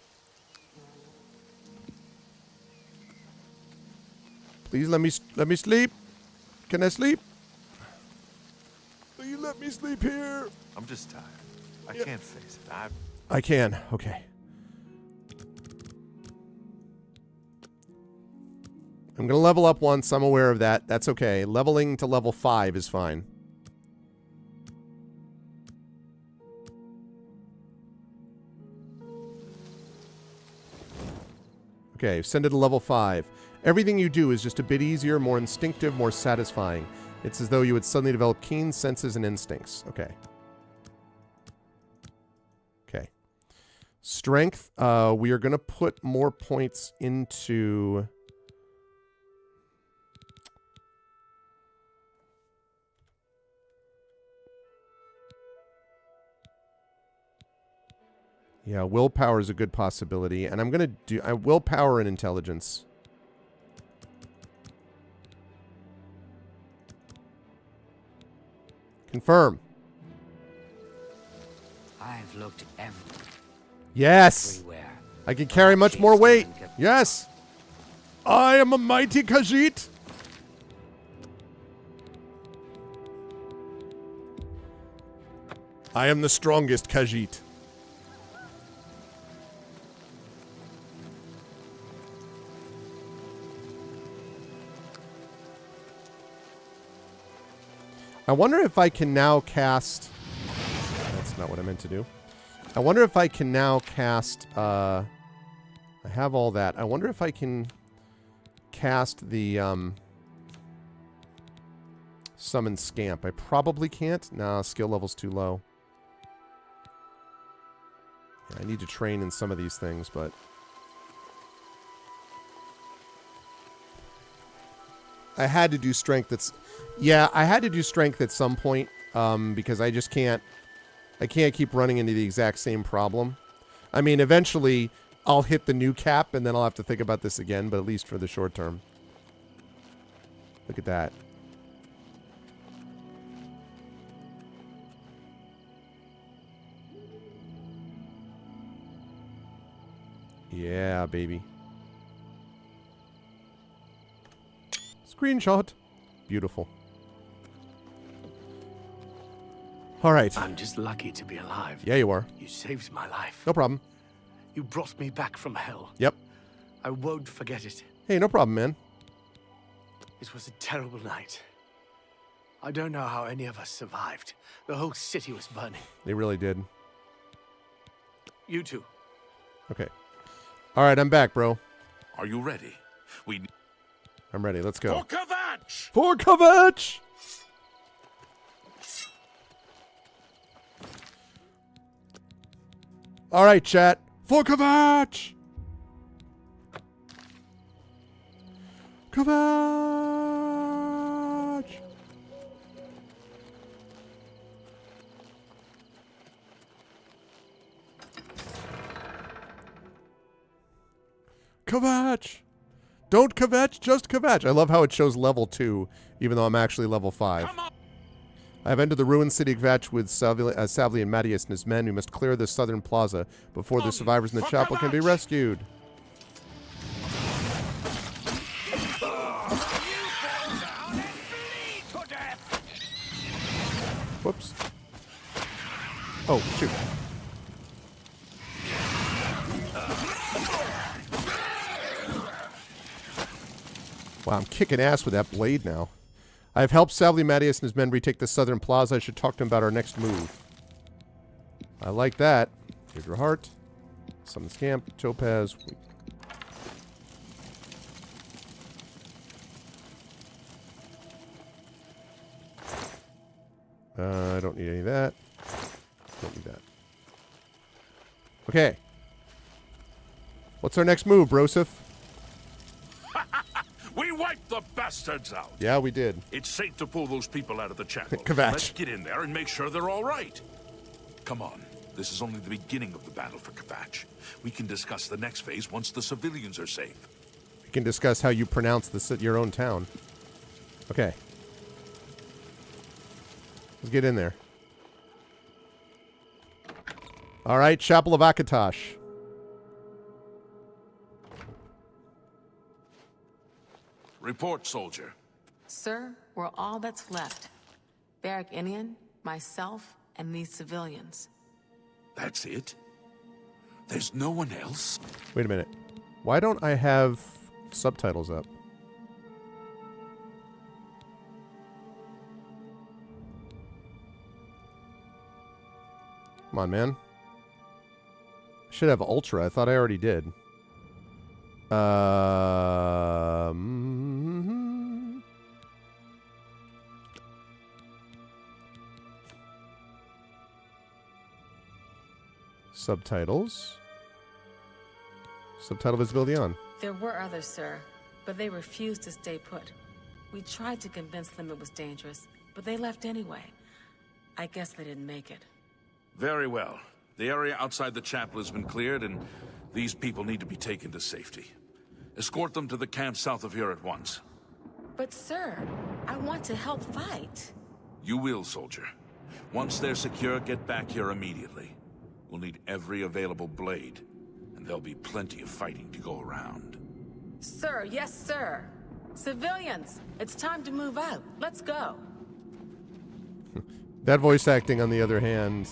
Please let me sleep. Can I sleep? Will you let me sleep here? I'm just tired. I can't face it. I can. Okay. I'm going to level up once. I'm aware of that. That's okay. Leveling to level 5 is fine. Okay, ascended to level 5. Everything you do is just a bit easier, more instinctive, more satisfying. It's as though you would suddenly develop keen senses and instincts. Okay. Okay. Strength. We are going to put more points into... Yeah, willpower is a good possibility. And I'm going to do... willpower and intelligence. Confirm. I've looked Yes! everywhere. I can carry much more weight. Yes! I am a mighty Khajiit. I am the strongest Khajiit. I wonder if I can now cast... That's not what I meant to do. I wonder if I can now cast... I have all that. I wonder if I can cast the Summon Scamp. I probably can't. Nah, skill level's too low. Yeah, I need to train in some of these things, but... I had to do strength. Yeah, I had to do strength at some point because I just can't. I can't keep running into the exact same problem. I mean, eventually I'll hit the new cap and then I'll have to think about this again, but at least for the short term. Look at that. Yeah, baby. Screenshot. Beautiful. All right. I'm just lucky to be alive. Yeah, you are. You saved my life. No problem. You brought me back from hell. Yep. I won't forget it. Hey, no problem, man. It was a terrible night. I don't know how any of us survived. The whole city was burning. They really did. You too. Okay. All right, I'm back, bro. Are you ready? I'm ready. Let's go. For Kvatch! For Kvatch! All right, chat. For Kvatch! Kvatch! Kvatch! Don't kvetch, just kvetch. I love how it shows level 2, even though I'm actually level 5. I have entered the ruined city of Kvatch with Savli and Mattias and his men who must clear the southern plaza before the survivors in the chapel can be rescued. Whoops. Oh, shoot. Wow, I'm kicking ass with that blade now. I have helped Savli, Mattias, and his men retake the southern plaza. I should talk to him about our next move. I like that. Here's your heart. Summon Scamp. Topaz. I don't need any of that. Don't need that. Okay. What's our next move, Broseph? We wiped the bastards out. Yeah, we did. It's safe to pull those people out of the chapel. Kvatch. Let's get in there and make sure they're all right. Come on. This is only the beginning of the battle for Kvatch. We can discuss the next phase once the civilians are safe. We can discuss how you pronounce your own town. Okay. Let's get in there. All right, Chapel of Akatosh. Report, soldier. Sir, we're all that's left. Barrack Inian, myself, and these civilians. That's it? There's no one else? Wait a minute. Why don't I have subtitles up? Come on, man. Should have Ultra. I thought I already did. Subtitles. Subtitle visibility on. There were others, sir, but they refused to stay put. We tried to convince them it was dangerous, but they left anyway. I guess they didn't make it. Very well. The area outside the chapel has been cleared, and these people need to be taken to safety. Escort them to the camp south of here at once. But sir, I want to help fight. You will, soldier. Once they're secure, get back here immediately. We'll need every available blade, and there'll be plenty of fighting to go around. Sir, yes, sir. Civilians, it's time to move out. Let's go. That voice acting, on the other hand.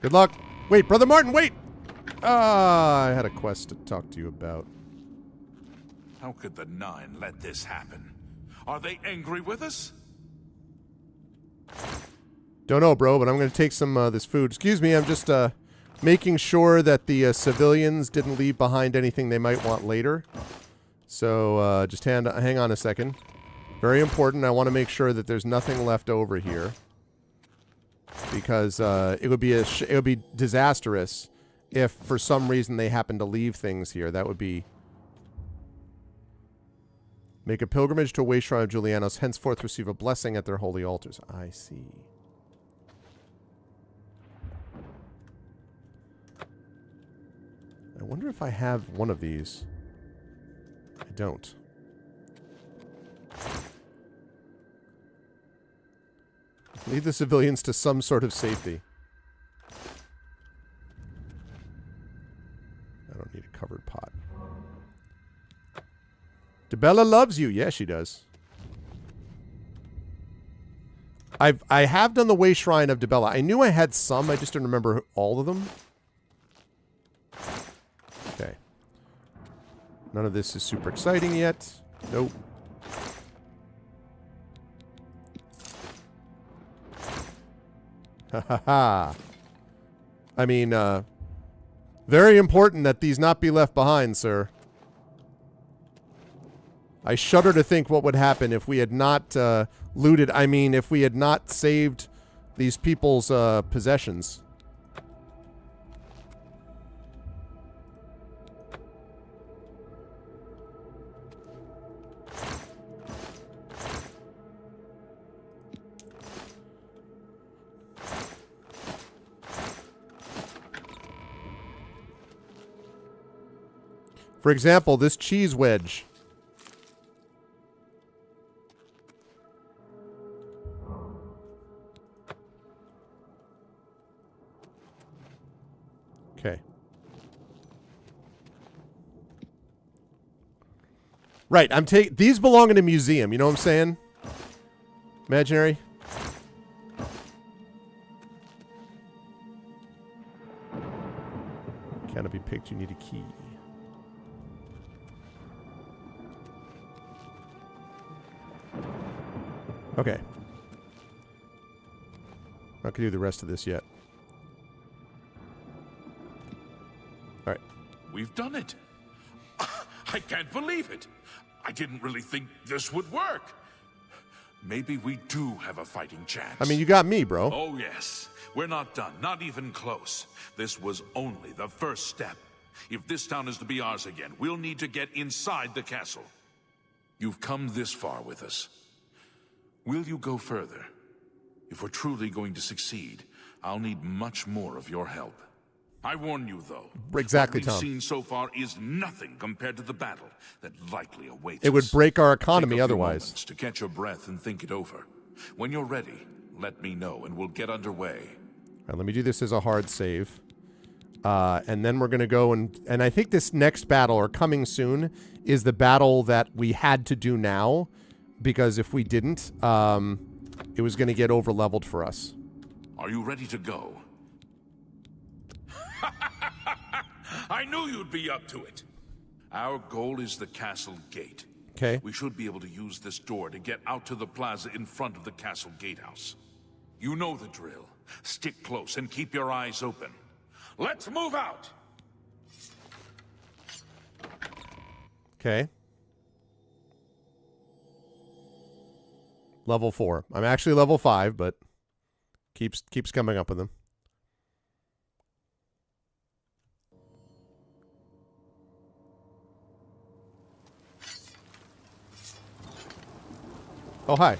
Good luck. Wait, Brother Martin, wait! I had a quest to talk to you about. How could the Nine let this happen? Are they angry with us? Don't know, bro, but I'm going to take some this food. Excuse me, I'm just making sure that the civilians didn't leave behind anything they might want later. So just hang on a second. Very important. I want to make sure that there's nothing left over here, because it would be disastrous if for some reason they happen to leave things here. That would be. Make a pilgrimage to a way shrine of Julianos, henceforth receive a blessing at their holy altars. I see. I wonder if I have one of these. I don't. Lead the civilians to some sort of safety. I don't need a covered pot. DeBella loves you. Yeah, she does. I have done the Way Shrine of DeBella. I knew I had some. I just didn't remember all of them. Okay. None of this is super exciting yet. Nope. Ha ha ha. I mean, very important that these not be left behind, sir. I shudder to think what would happen if we had not looted. I mean, if we had not saved these people's possessions. For example, this cheese wedge. Okay. Right, these belong in a museum, you know what I'm saying? Imaginary. Cannot be picked, you need a key. Okay. Not gonna do the rest of this yet. All right. We've done it. I can't believe it. I didn't really think this would work. Maybe we do have a fighting chance. I mean, you got me, bro. Oh, yes. We're not done. Not even close. This was only the first step. If this town is to be ours again, we'll need to get inside the castle. You've come this far with us. Will you go further? If we're truly going to succeed, I'll need much more of your help. I warn you, though. Exactly, what we've Tom. seen so far is nothing compared to the battle that likely awaits It would us. break our economy Take a few otherwise. moments to catch your breath and think it over. When you're ready, let me know and we'll get underway. right, let me do this as a hard save. And then we're going to go and I think this next battle, or coming soon, is the battle that we had to do now. Because if we didn't, it was going to get over-leveled for us. Are you ready to go? I knew you'd be up to it. Our goal is the castle gate. Okay. We should be able to use this door to get out to the plaza in front of the castle gatehouse. You know the drill. Stick close and keep your eyes open. Let's move out! Okay. Level 4. I'm actually level 5, but keeps coming up with them. Oh, hi.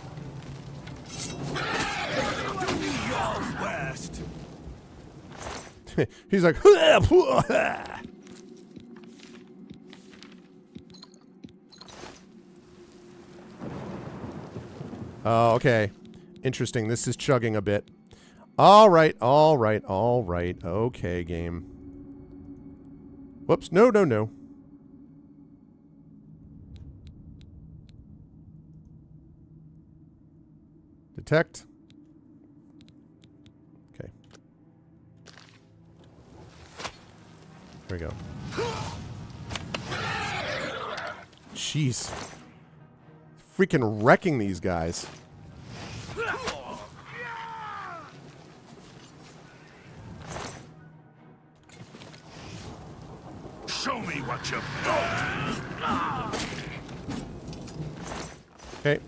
He's like, oh, okay. Interesting. This is chugging a bit. All right, all right, all right. Okay, game. Whoops. No, no, no. Detect. Okay. There we go. Jeez. Freaking wrecking these guys. Show me what you've got. Okay.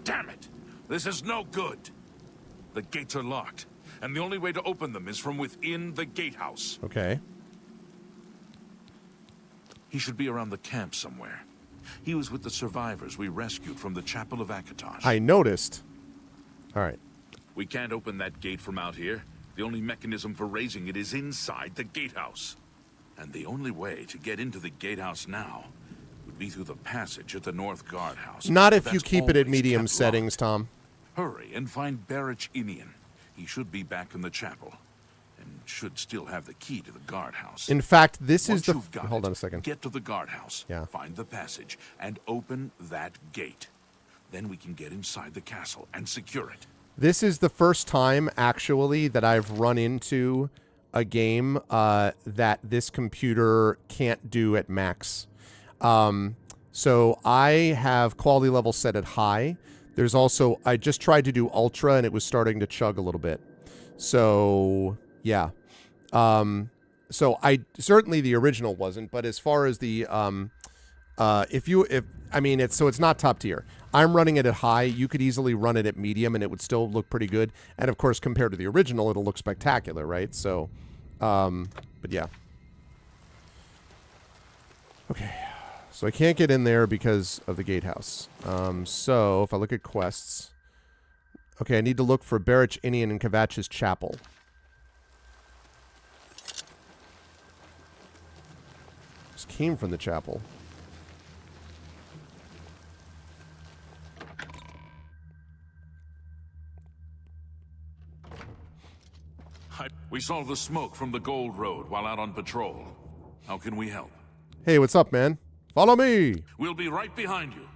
Damn it! This is no good. The gates are locked, and the only way to open them is from within the gatehouse. Okay. He should be around the camp somewhere. He was with the survivors we rescued from the Chapel of Akatosh. I noticed. All right. We can't open that gate from out here. The only mechanism for raising it is inside the gatehouse. And the only way to get into the gatehouse now would be through the passage at the North Guardhouse. Not if That's you keep it at always medium kept settings, locked. Tom. Hurry and find Barrich Inian. He should be back in the chapel, and should still have the key to the guardhouse. In fact, this Once is the... you've got Hold it, on a second. Get to the guardhouse, Yeah. find the passage, and open that gate. Then we can get inside the castle and secure it. This is the first time, actually, that I've run into a game that this computer can't do at max. So I have quality level set at high. There's also... I just tried to do ultra, and it was starting to chug a little bit. So, yeah. So I... Certainly the original wasn't, but as far as the... I mean, it's not top tier. I'm running it at high. You could easily run it at medium, and it would still look pretty good. And of course, compared to the original, it'll look spectacular, right? So, but yeah. Okay, so I can't get in there because of the gatehouse. So if I look at quests, okay, I need to look for Barrich Inian and Kavach's chapel. Just came from the chapel. We saw the smoke from the Gold Road while out on patrol. How can we help? Hey, what's up, man? Follow me! We'll be right behind you.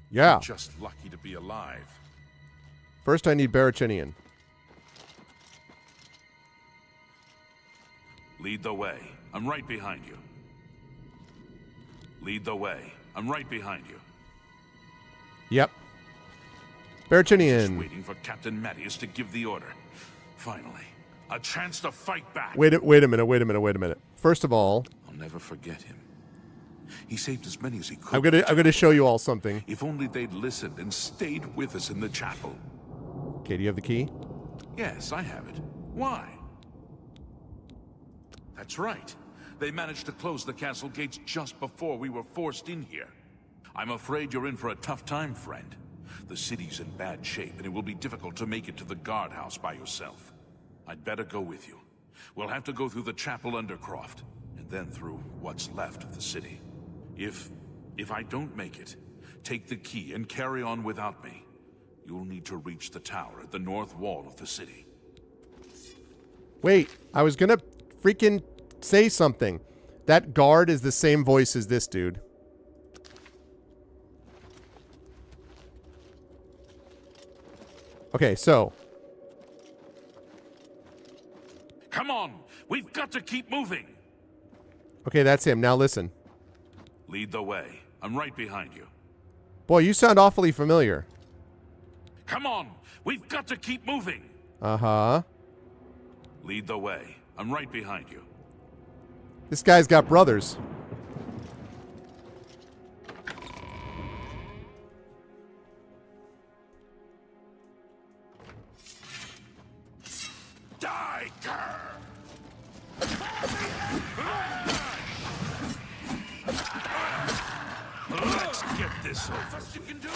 Yeah. We're just lucky to be alive. First, I need Barrich Inian. Lead the way. I'm right behind you. Lead the way. I'm right behind you. Yep. Barrich Just Inian. waiting for Captain Mattias to give the order. Finally, a chance to fight back. Wait a minute. First of all, I'll never forget him. He saved as many as he could. I'm gonna show you all something. If only they'd listened and stayed with us in the chapel. Okay, do you have the key? Yes, I have it. Why? That's right. They managed to close the castle gates just before we were forced in here. I'm afraid you're in for a tough time, friend. The city's in bad shape, and it will be difficult to make it to the guardhouse by yourself. I'd better go with you. We'll have to go through the chapel undercroft, and then through what's left of the city. If I don't make it, take the key and carry on without me. You'll need to reach the tower at the north wall of the city. Wait, I was gonna freaking say something. That guard is the same voice as this dude. Okay, so. Come on! We've got to keep moving! Okay, that's him. Now listen. Lead the way. I'm right behind you. Boy, you sound awfully familiar. Come on! We've got to keep moving! Uh-huh. Lead the way. I'm right behind you. This guy's got brothers. Die, Kerr! Let's get this over. Best you can do.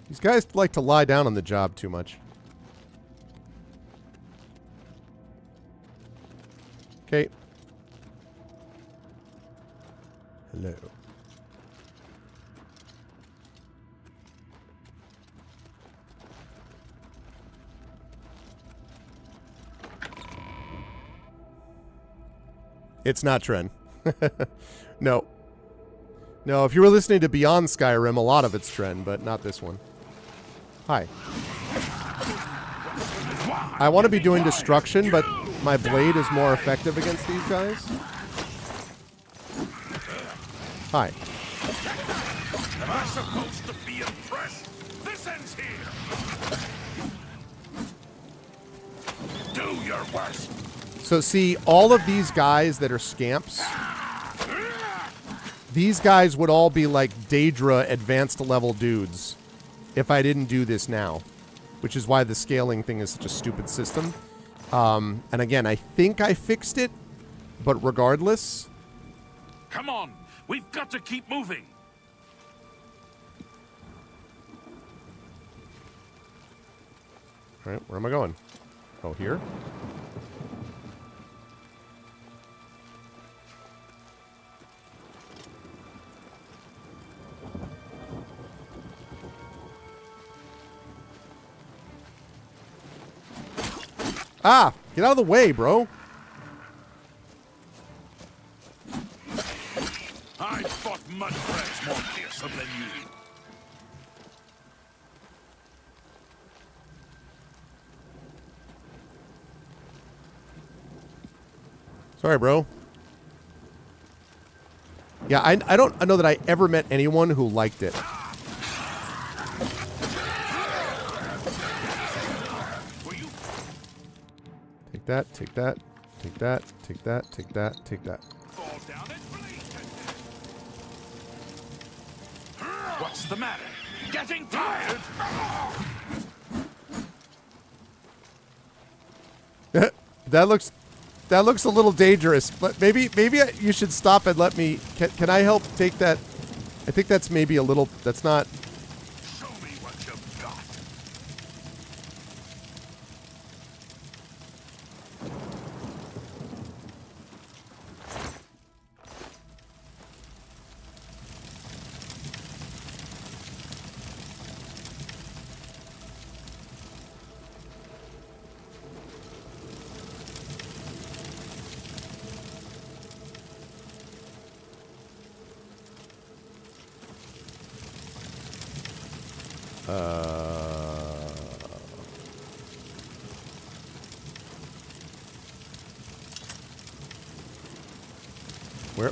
These guys like to lie down on the job too much. Okay. Hello. It's not Tren. No. No, if you were listening to Beyond Skyrim, a lot of it's Tren, but not this one. Hi. I want to be doing destruction, but my blade is more effective against these guys. Hi. Am I supposed to be impressed? This ends here! Do your worst! So see, all of these guys that are scamps, these guys would all be like Daedra advanced level dudes if I didn't do this now, which is why the scaling thing is such a stupid system. And again, I think I fixed it, but regardless. Come on! We've got to keep moving! All right, where am I going? Oh, here? Ah! Get out of the way, bro! I fought mudcrabs more fearsome than you. Sorry, bro. Yeah, I don't know that I ever met anyone who liked it. Take that, take that, take that, take that, take that, take that. Fall down and bleed. What's the matter? Getting tired? That looks a little dangerous, but maybe you should stop and let me. Can I help take that? I think that's maybe a little. That's not. Show me what you've got.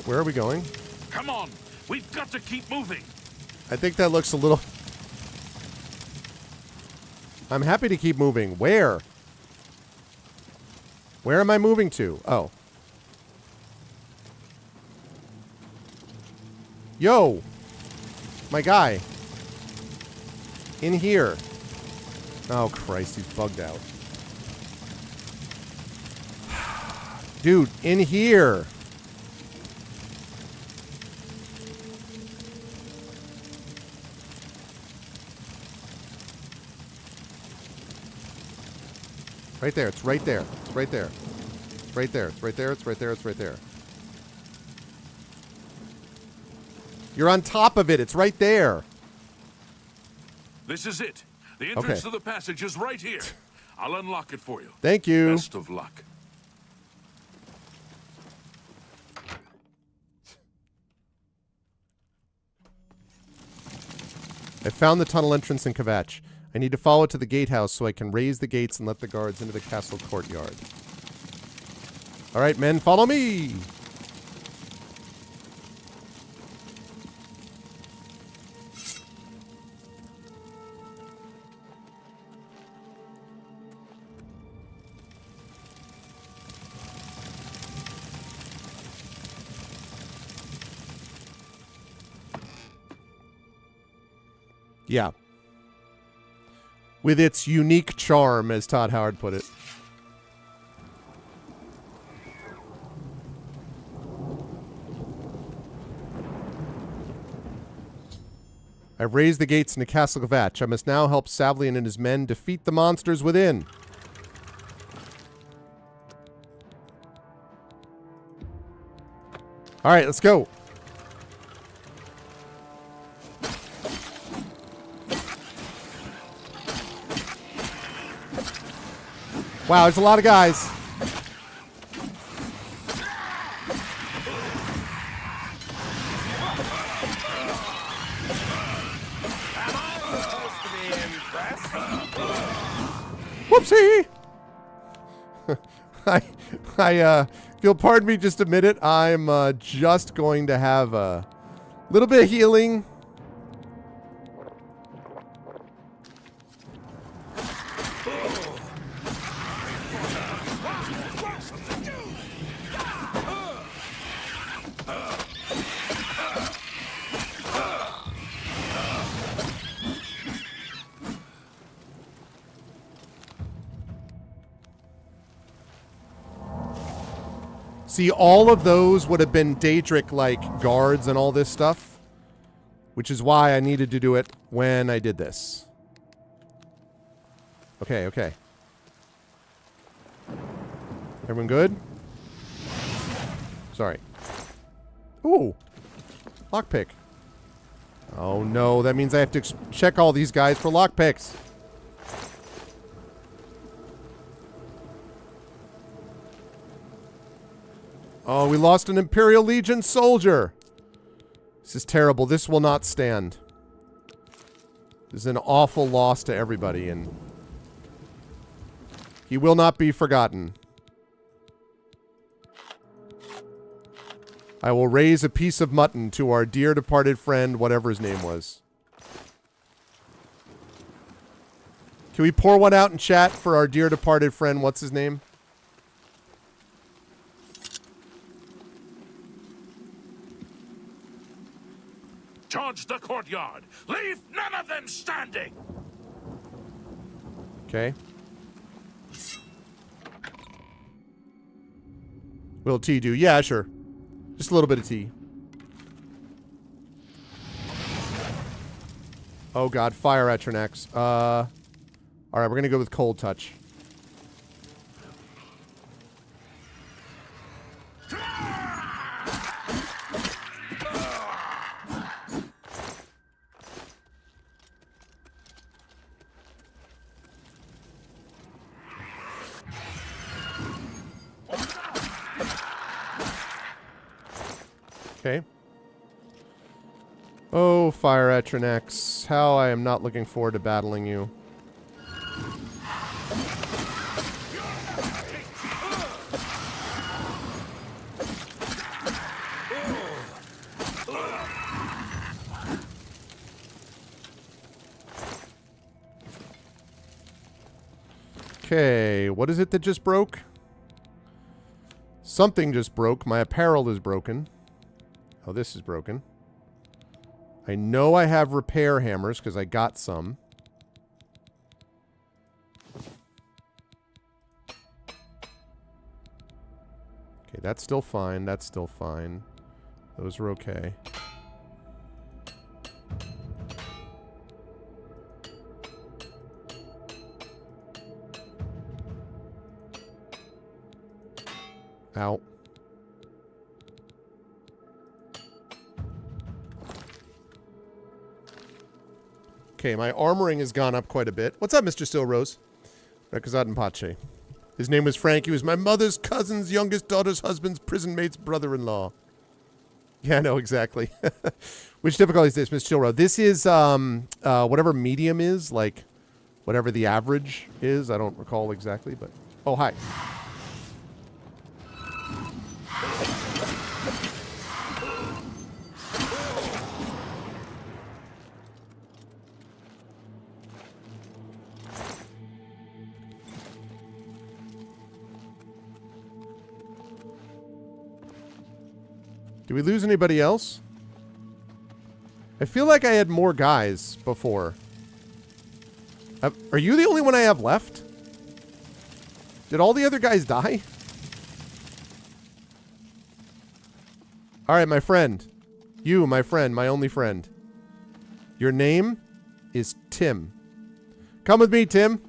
Where are we going? Come on, we've got to keep moving. I think that looks a little. I'm happy to keep moving. Where? Where am I moving to? Oh. Yo! My guy. In here. Oh, Christ, he's bugged out. Dude, in here. Right there. It's right there. It's right there. It's right there. It's right there. It's right there. It's right there. You're on top of it. It's right there. This is it. The entrance to the passage is right here. I'll unlock it for you. Thank you. Best of luck. I found the tunnel entrance in Kvatch. I need to follow it to the gatehouse so I can raise the gates and let the guards into the castle courtyard. All right, men, follow me! Yeah. With its unique charm, as Todd Howard put it. I've raised the gates into Castle Kvatch. I must now help Savlian and his men defeat the monsters within. All right, let's go. Wow, there's a lot of guys. Whoopsie! If you'll pardon me just a minute, I'm just going to have a little bit of healing. See, all of those would have been Daedric-like guards and all this stuff, which is why I needed to do it when I did this. Okay, okay. Everyone good? Sorry. Ooh. Lockpick. Oh no, that means I have to check all these guys for lockpicks. Oh, we lost an Imperial Legion soldier. This is terrible. This will not stand. This is an awful loss to everybody, and he will not be forgotten. I will raise a piece of mutton to our dear departed friend, whatever his name was. Can we pour one out in chat for our dear departed friend? What's his name? Charge the courtyard. Leave none of them standing. Okay. Will tea do? Yeah, sure. Just a little bit of tea. Oh god, fire at your necks. Alright, we're gonna go with cold touch. Okay. Oh, fire at your necks. How I am not looking forward to battling you. Okay, what is it that just broke? Something just broke. My apparel is broken. Oh, this is broken. I know I have repair hammers because I got some. Okay, that's still fine. That's still fine. Those are okay. Ow. Okay, my armoring has gone up quite a bit. What's up, Mr. Stillrose? Rekazad and Pache. His name was Frank. He was my mother's cousin's youngest daughter's husband's prison mate's brother-in-law. Yeah, no, exactly. Which difficulty is this, Mr. Stillrose? This is whatever medium is, like whatever the average is. I don't recall exactly, but... Oh, hi. Did we lose anybody else? I feel like I had more guys before. Are you the only one I have left? Did all the other guys die? Alright, my friend. You, my friend, my only friend. Your name is Tim. Come with me, Tim.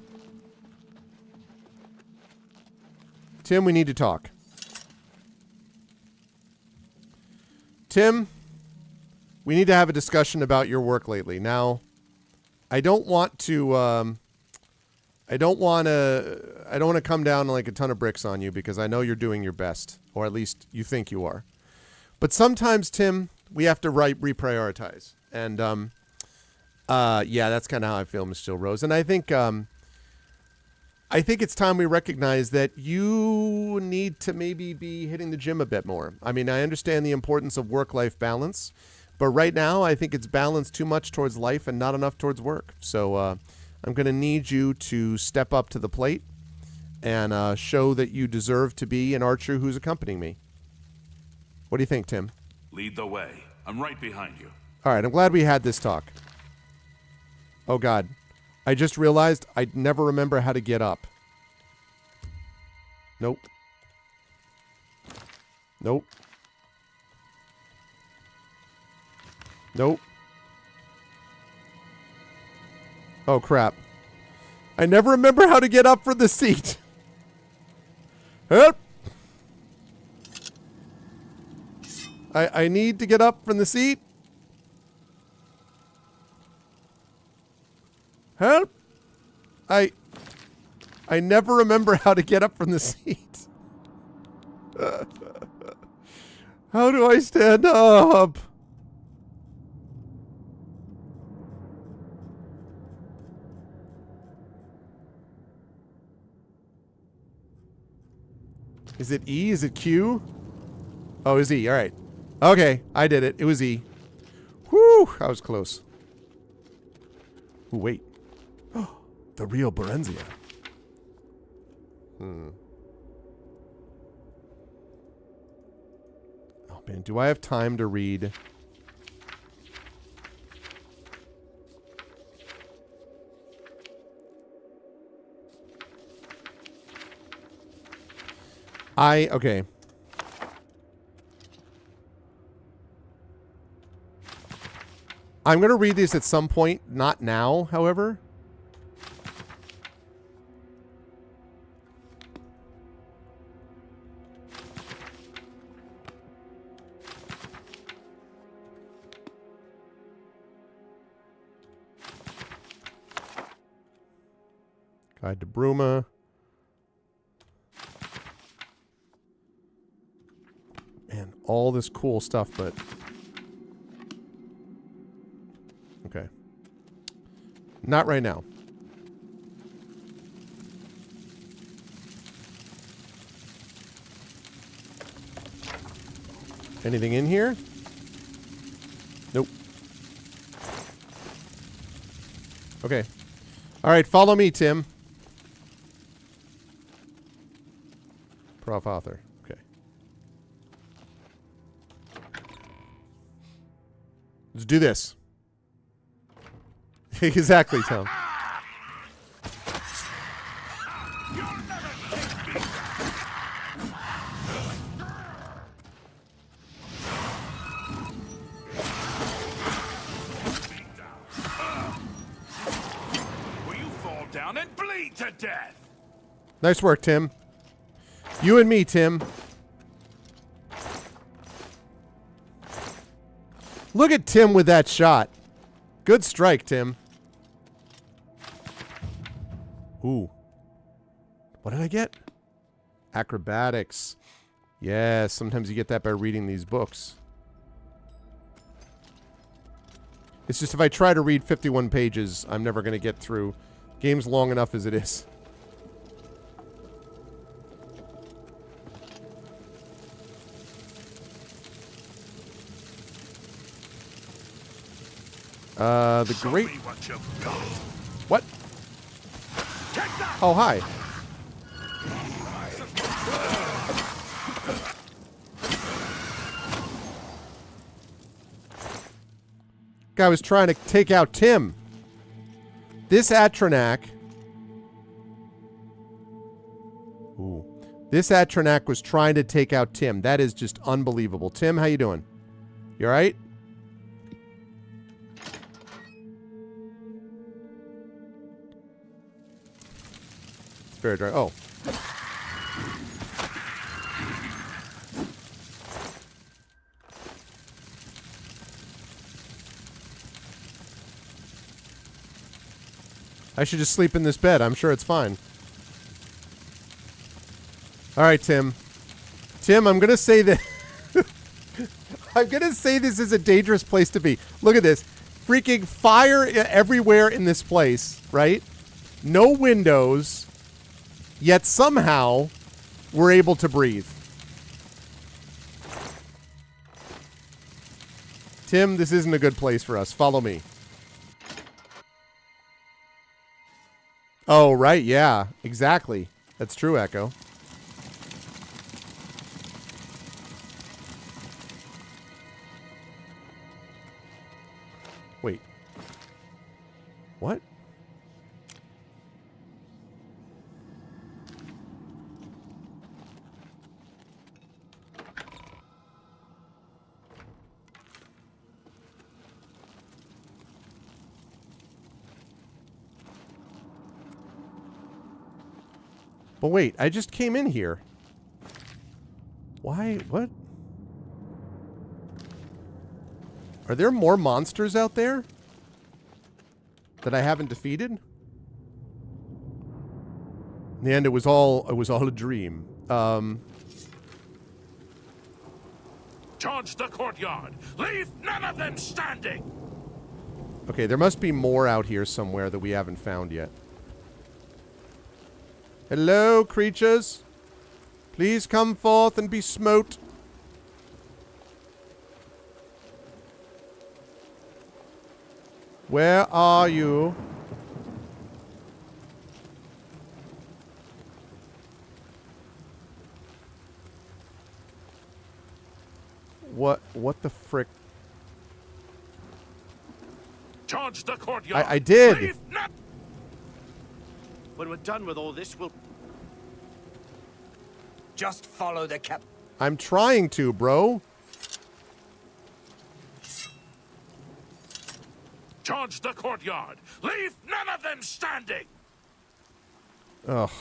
Tim, we need to talk. Tim, we need to have a discussion about your work lately. Now, I don't want to come down like a ton of bricks on you because I know you're doing your best, or at least you think you are. But sometimes, Tim, we have to reprioritize. And yeah, that's kind of how I feel, Mr. Stillrose. And I think it's time we recognize that you need to maybe be hitting the gym a bit more. I mean, I understand the importance of work-life balance, but right now I think it's balanced too much towards life and not enough towards work. So I'm going to need you to step up to the plate and show that you deserve to be an archer who's accompanying me. What do you think, Tim? Lead the way. I'm right behind you. All right, I'm glad we had this talk. Oh, God. I just realized I never remember how to get up. Nope. Nope. Nope. Oh, crap. I never remember how to get up from the seat. Help! I need to get up from the seat. Help! I never remember how to get up from the seat. How do I stand up? Is it E? Is it Q? Oh, it's E. All right. Okay, I did it. It was E. Whew, I was close. Ooh, wait. The real Berenzia. Oh, man. Do I have time to read? Okay. I'm going to read these at some point. Not now, however. Guide to Bruma. Man, all this cool stuff, but... Okay. Not right now. Anything in here? Nope. Okay. All right, follow me, Tim. Prof. Author. Okay. Let's do this. Exactly, Tom. Will you fall down and bleed to death? Nice work, Tim. You and me, Tim. Look at Tim with that shot. Good strike, Tim. Ooh. What did I get? Acrobatics. Yes, sometimes you get that by reading these books. It's just if I try to read 51 pages, I'm never going to get through. Game's long enough as it is. The great... What? Oh, hi. Guy was trying to take out Tim. This Atronak... Ooh. This Atronak was trying to take out Tim. That is just unbelievable. Tim, how you doing? You alright? Very dry. Oh. I should just sleep in this bed. I'm sure it's fine. All right, Tim. Tim, I'm going to say that... I'm going to say this is a dangerous place to be. Look at this. Freaking fire everywhere in this place, right? No windows... Yet somehow, we're able to breathe. Tim, this isn't a good place for us. Follow me. Oh, right, yeah. Exactly. That's true, Echo. Wait. What? But wait, I just came in here. Why? What? Are there more monsters out there that I haven't defeated? In the end, it was all a dream. Charge the courtyard. Leave none of them standing. Okay, there must be more out here somewhere that we haven't found yet. Hello, creatures. Please come forth and be smote. Where are you? What the frick? Charge the courtyard. I did. Leave When we're done with all this, we'll... Just follow the cap. I'm trying to, bro. Charge the courtyard. Leave none of them standing. Ugh.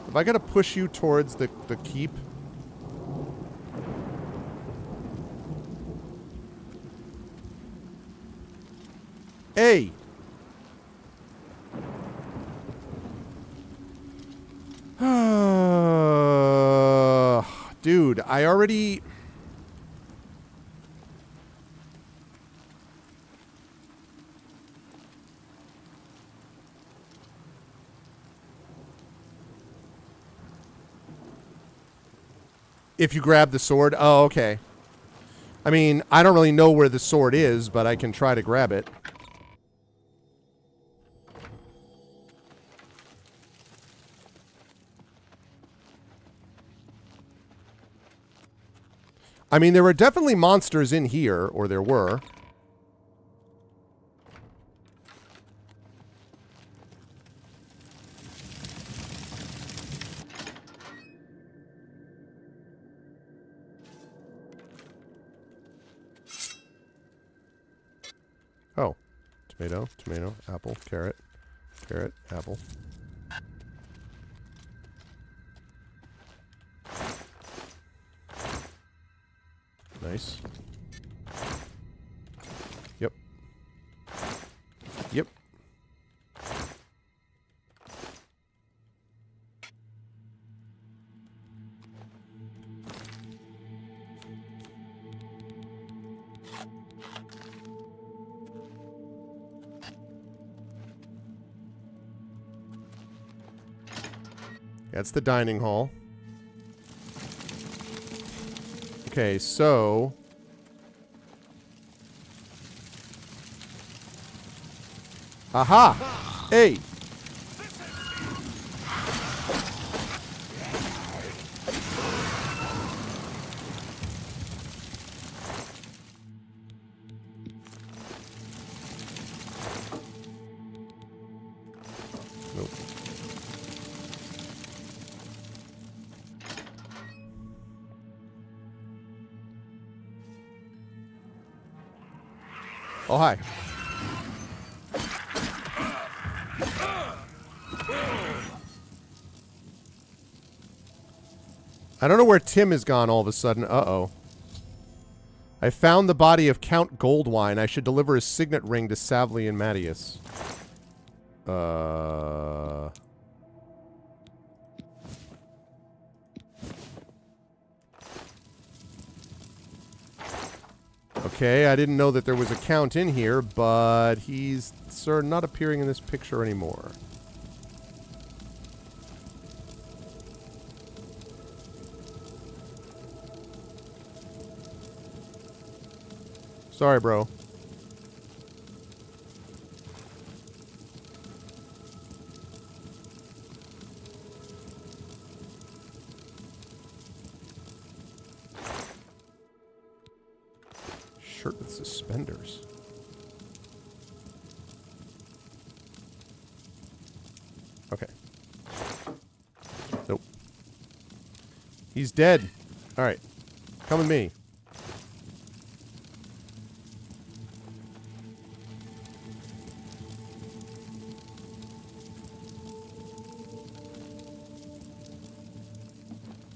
Have I got to push you towards the keep? Hey! Dude, I already... If you grab the sword? Oh, okay. I mean, I don't really know where the sword is, but I can try to grab it. I mean, there were definitely monsters in here, or there were. Oh. Tomato, tomato, apple, carrot, carrot, apple. Nice. That's the dining hall. Okay, so... Aha! Hey! Nope. Oh, hi. I don't know where Tim has gone all of a sudden. Uh-oh. I found the body of Count Goldwine. I should deliver his signet ring to Savli and Mattias. Okay, I didn't know that there was a Count in here, but he's, sir, not appearing in this picture anymore. Sorry, bro. Shirt with suspenders. Okay. Nope. He's dead. All right. Come with me.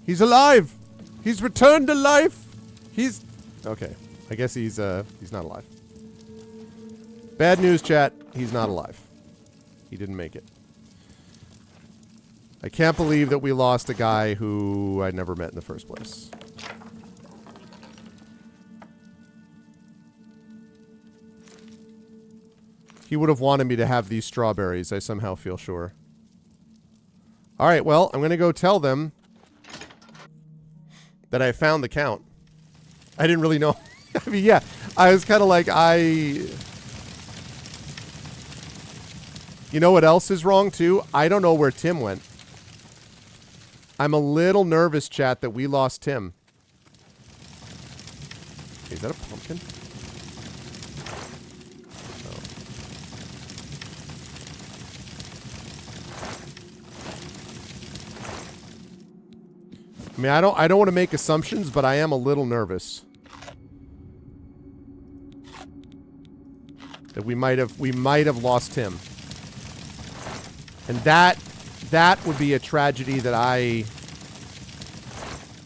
He's alive! He's returned to life! He's... Okay. I guess he's not alive. Bad news, chat. He's not alive. He didn't make it. I can't believe that we lost a guy who I never met in the first place. He would have wanted me to have these strawberries, I somehow feel sure. Alright, well, I'm going to go tell them that I found the Count. I didn't really know. I mean, yeah, I was kind of like, You know what else is wrong, too? I don't know where Tim went. I'm a little nervous, chat, that we lost Tim. Is that a pumpkin? Oh. I mean, I don't want to make assumptions, but I am a little nervous that we might have lost him, and that would be a tragedy that I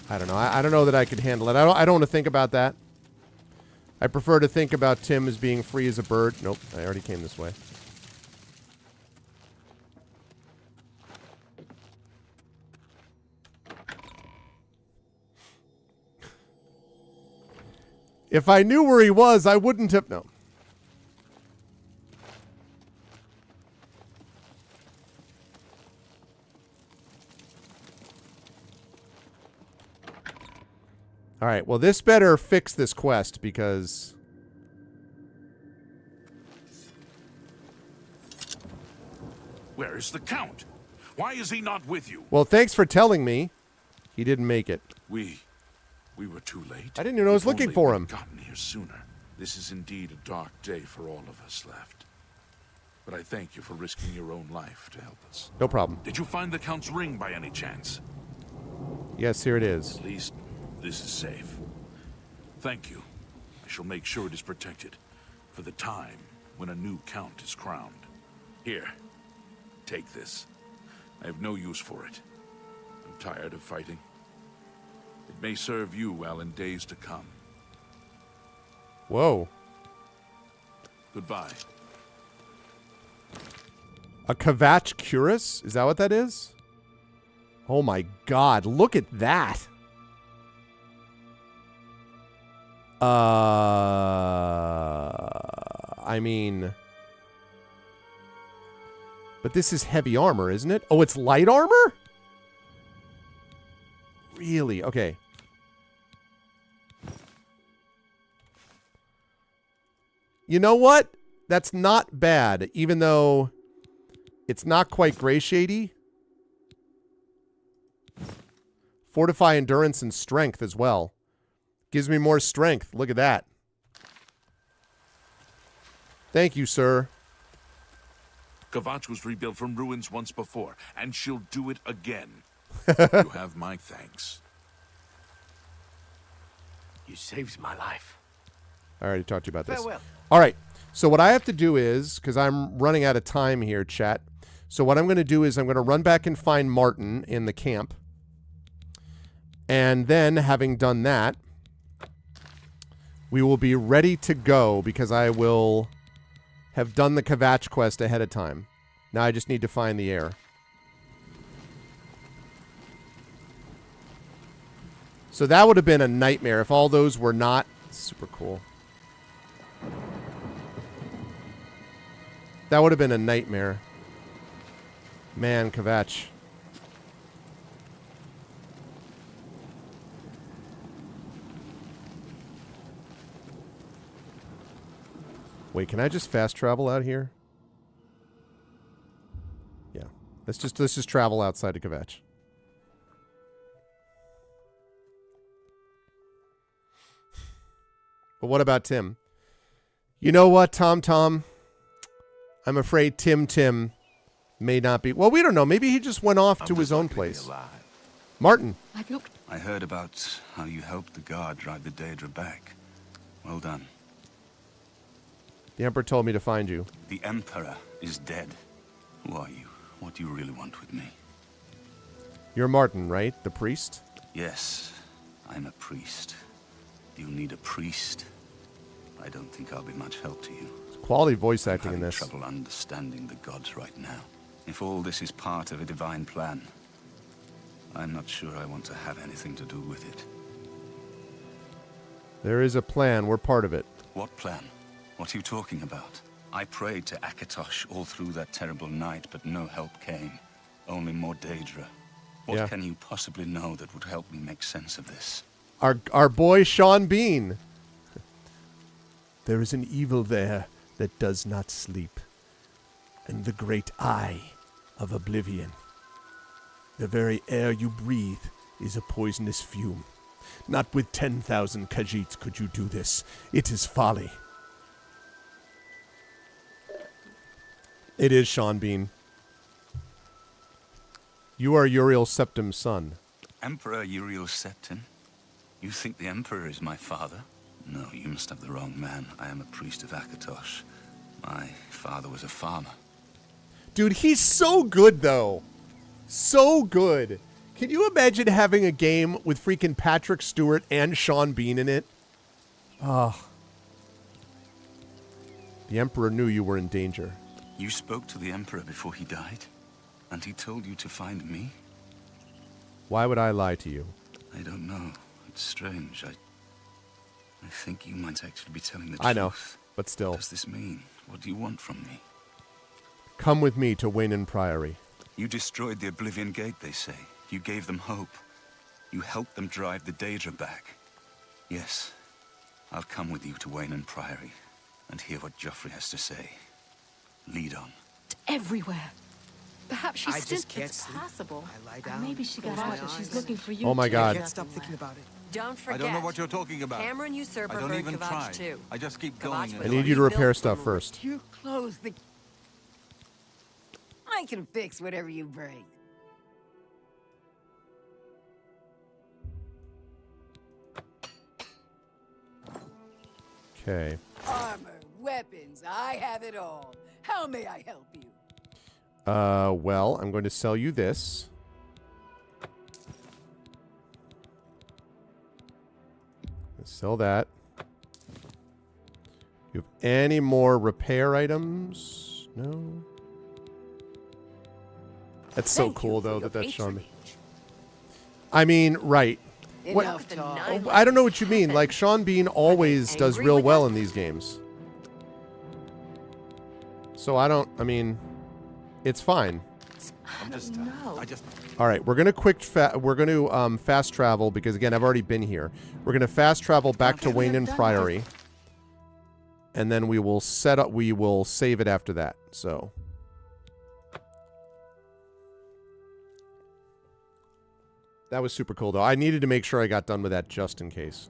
don't know. I don't know that I could handle it. I don't want to think about that. I prefer to think about Tim as being free as a bird. Nope, I already came this way. If I knew where he was, I wouldn't have... No. Alright, well, this better fix this quest, because... Where is the Count? Why is he not with you? Well, thanks for telling me. He didn't make it. We were too late. I didn't even know I was looking for him. Gotten here sooner. This is indeed a dark day for all of us left. But I thank you for risking your own life to help us. No problem. Did you find the Count's ring by any chance? Yes, here it is. At least this is safe. Thank you. I shall make sure it is protected for the time when a new Count is crowned. Here, take this. I have no use for it. I'm tired of fighting. It may serve you well in days to come. Whoa. Goodbye. A Kvatch Cuirass? Is that what that is? Oh my god, look at that. I mean... But this is heavy armor, isn't it? Oh, it's light armor? Really? Okay. You know what? That's not bad, even though it's not quite gray shady. Fortify endurance and strength as well. Gives me more strength. Look at that. Thank you, sir. Kvatch was rebuilt from ruins once before, and she'll do it again. You have my thanks. You saved my life. I already talked to you about this. Farewell. All right. So what I have to do is, because I'm running out of time here, chat. So what I'm going to do is I'm going to run back and find Martin in the camp. And then, having done that, we will be ready to go because I will have done the Kvatch quest ahead of time. Now I just need to find the heir. So that would have been a nightmare if all those were not super cool. That would have been a nightmare. Man, Kvatch. Wait, can I just fast travel out here? Yeah. Let's just travel outside of Kvatch. But what about Tim? You know what, Tom? I'm afraid Tim may not be... Well, we don't know. Maybe he just went off to his own place. Martin. I've looked. I heard about how you helped the guard drive the Daedra back. Well done. The Emperor told me to find you. The Emperor is dead. Who are you? What do you really want with me? You're Martin, right? The priest? Yes, I'm a priest. Do you need a priest? I don't think I'll be much help to you. Quality voice I'm acting in having this. trouble understanding the gods right now. If all this is part of a divine plan, I'm not sure I want to have anything to do with it. There is a plan. We're part of it. What plan? What are you talking about? I prayed to Akatosh all through that terrible night, but no help came. Only more Daedra. What can you possibly know that would help me make sense of this? Our boy Sean Bean. There is an evil there that does not sleep. And the great eye of Oblivion. The very air you breathe is a poisonous fume. Not with 10,000 Khajiits could you do this. It is folly. It is Sean Bean. You are Uriel Septim's son. Emperor Uriel Septim? You think the Emperor is my father? No, you must have the wrong man. I am a priest of Akatosh. My father was a farmer. Dude, he's so good, though. So good. Can you imagine having a game with freaking Patrick Stewart and Sean Bean in it? Oh. The Emperor knew you were in danger. You spoke to the Emperor before he died? And he told you to find me? Why would I lie to you? I don't know. It's strange. I think you might actually be telling the truth. I know, but still. What does this mean? What do you want from me? Come with me to Wayne Priory. You destroyed the Oblivion Gate, they say. You gave them hope. You helped them drive the Daedra back. Yes, I'll come with you to Wayne Priory and hear what Joffrey has to say. Lead on. Everywhere. Perhaps she's still... just can't It's sleep. possible. I lie Or down, maybe she got close out my and she's eyes. looking for you. Oh my too. God. I can't stop thinking about it. Don't forget. I don't know what you're talking about. Cameron Usurper I don't heard even Kvatch try. too. I just keep Kvatch going. was I need you to repair rebuilt stuff from first. You close the... I can fix whatever you bring. Okay. Armor, weapons, I have it all. How may I help you? Well, I'm going to sell you this. Sell that. You have any more repair items? No. That's so Thank cool, you for though, your that's Sean. patronage. I mean, right. What? Enough talk. I don't know what you mean. Like, Sean Bean always does real well in these games. So I mean, it's fine. I'm just, All right, we're gonna fast travel because again, I've already been here. We're gonna fast travel back to Wayne and Priory, and then we will save it after that. So. That was super cool, though. I needed to make sure I got done with that just in case.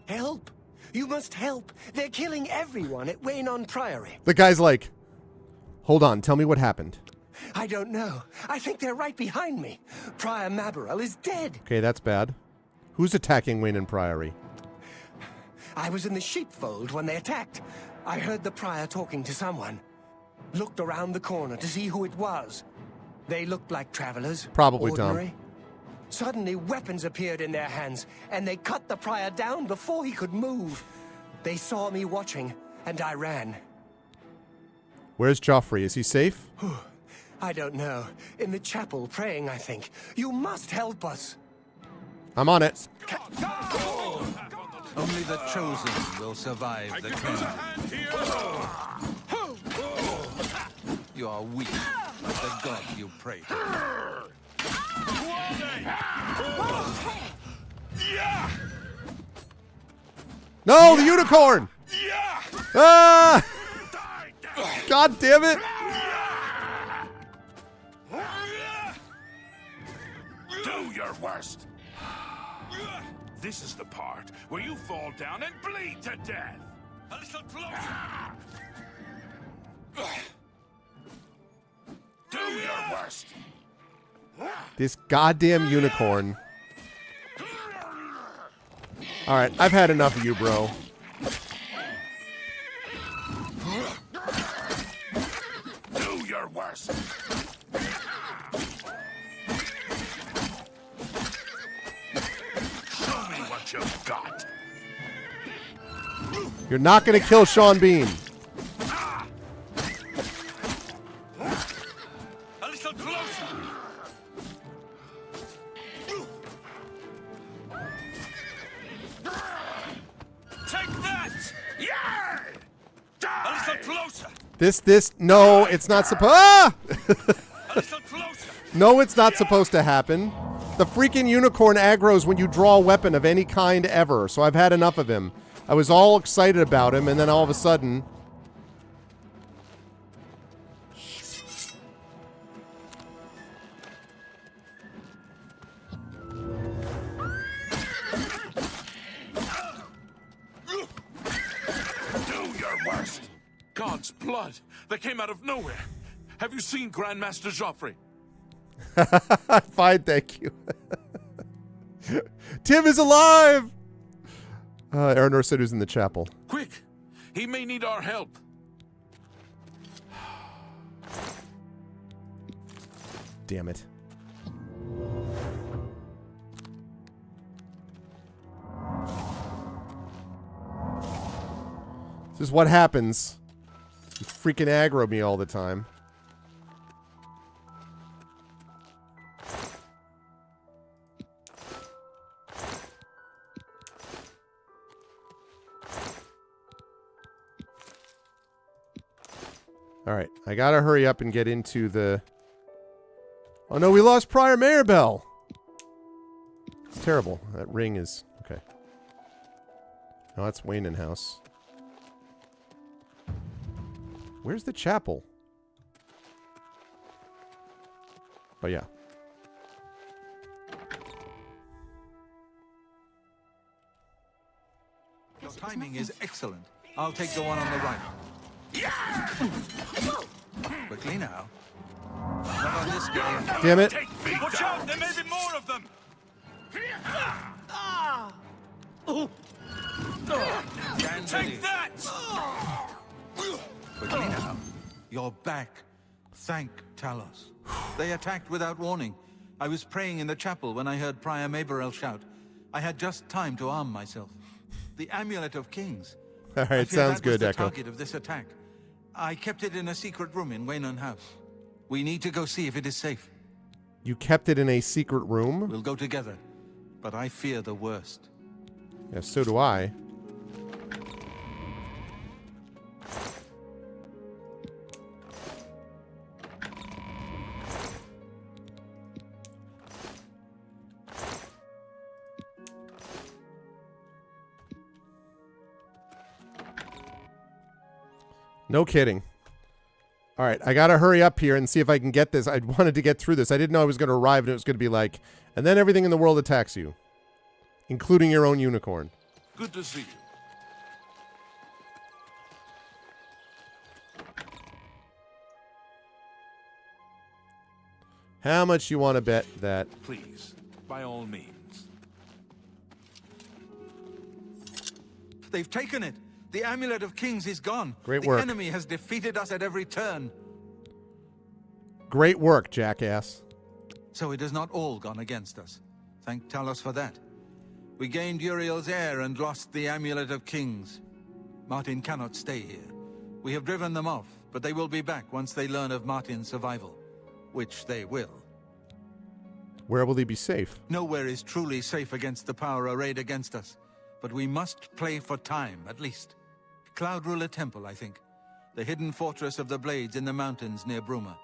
Help! You must help! They're killing everyone at Wayne Priory. The guy's like, hold on, tell me what happened. I don't know. I think they're right behind me. Prior Maborel is dead. Okay, that's bad. Who's attacking Wayne and Priory? I was in the sheepfold when they attacked. I heard the prior talking to someone. Looked around the corner to see who it was. They looked like travelers. Probably ordinary. Tom. Suddenly, weapons appeared in their hands, and they cut the prior down before he could move. They saw me watching, and I ran. Where's Joffrey? Is he safe? I don't know. In the chapel, praying, I think. You must help us. I'm on it. Only the chosen will survive the cleansing. You are weak, like the god you pray to. No, the unicorn! Ah! God damn it! Do your worst. This is the part where you fall down and bleed to death. A little closer. Do your worst. This goddamn unicorn. Alright, I've had enough of you, bro. Do your worst. Show me what you've got. You're not gonna kill Sean Bean. A little closer. Take that! Yeah! Die! A little closer. No, it's not supposed. Ah! A little closer. No, it's not supposed to happen. The freaking unicorn aggroes when you draw a weapon of any kind ever, so I've had enough of him. I was all excited about him, and then all of a sudden... Do your worst. God's blood that came out of nowhere. Have you seen Grandmaster Joffrey? Fine, thank you. Tim is alive! Aranor said who's in the chapel. Quick! He may need our help. Damn it. This is what happens. You freaking aggro me all the time. Alright, I gotta hurry up and get into the... Oh no, we lost Prior Maribel! It's terrible. That ring is... Okay. No, that's Wayne House. Where's the chapel? Oh, yeah. Your timing is excellent. I'll take the one on the right. Quickly now. Not on this game. Damn it. Watch out! There may be more of them! Take that! Quickly now. You're back. Thank Talos. They attacked without warning. I was praying in the chapel when I heard Prior Maborel shout. I had just time to arm myself. The Amulet of Kings. Alright, sounds good, the Echo. target of this attack. I kept it in a secret room in Waynon House. We need to go see if it is safe. You kept it in a secret room? We'll go together, but I fear the worst. Yeah, so do I. No kidding. All right, I got to hurry up here and see if I can get this. I wanted to get through this. I didn't know I was going to arrive and it was going to be like, and then everything in the world attacks you, including your own unicorn. Good to see you. How much you want to bet that? Please, by all means. They've taken it. The Amulet of Kings is gone. Great work. The enemy has defeated us at every turn. Great work, jackass. So it has not all gone against us. Thank Talos for that. We gained Uriel's heir and lost the Amulet of Kings. Martin cannot stay here. We have driven them off, but they will be back once they learn of Martin's survival. Which they will. Where will he be safe? Nowhere is truly safe against the power arrayed against us. But we must play for time, at least. Cloud Ruler Temple, I think. The hidden fortress of the Blades in the mountains near Bruma.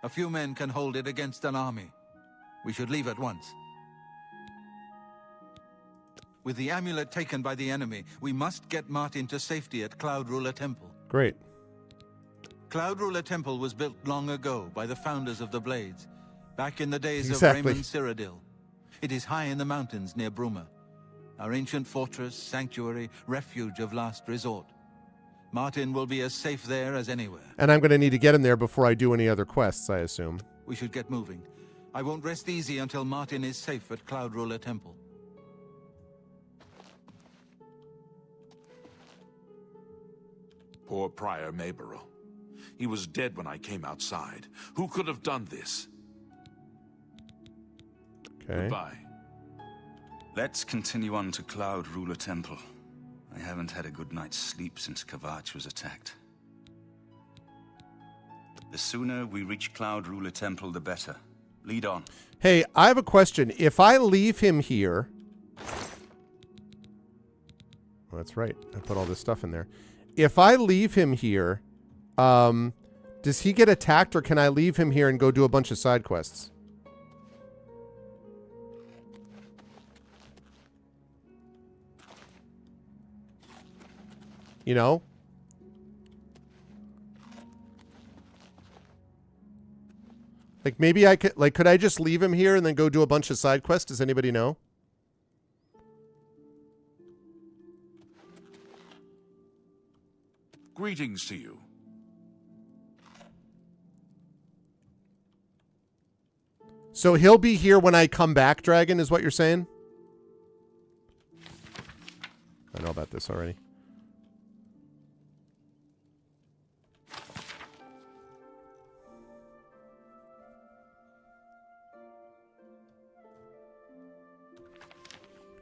A few men can hold it against an army. We should leave at once. With the amulet taken by the enemy, we must get Martin to safety at Cloud Ruler Temple. Great. Cloud Ruler Temple was built long ago by the founders of the Blades, back in the days Exactly. of Raymond Cyrodiil. It is high in the mountains near Bruma. Our ancient fortress, sanctuary, refuge of last resort. Martin will be as safe there as anywhere. And I'm going to need to get him there before I do any other quests, I assume. We should get moving. I won't rest easy until Martin is safe at Cloud Ruler Temple. Poor Prior Maberel. He was dead when I came outside. Who could have done this? Okay. Goodbye. Let's continue on to Cloud Ruler Temple. I haven't had a good night's sleep since Kavach was attacked. The sooner we reach Cloud Ruler Temple, the better. Lead on. Hey, I have a question. If I leave him here... Well, that's right. I put all this stuff in there. If I leave him here, does he get attacked, or can I leave him here and go do a bunch of side quests? You know? Like, maybe I could, like, could I just leave him here and then go do a bunch of side quests? Does anybody know? Greetings to you. So he'll be here when I come back, Dragon, is what you're saying? I know about this already.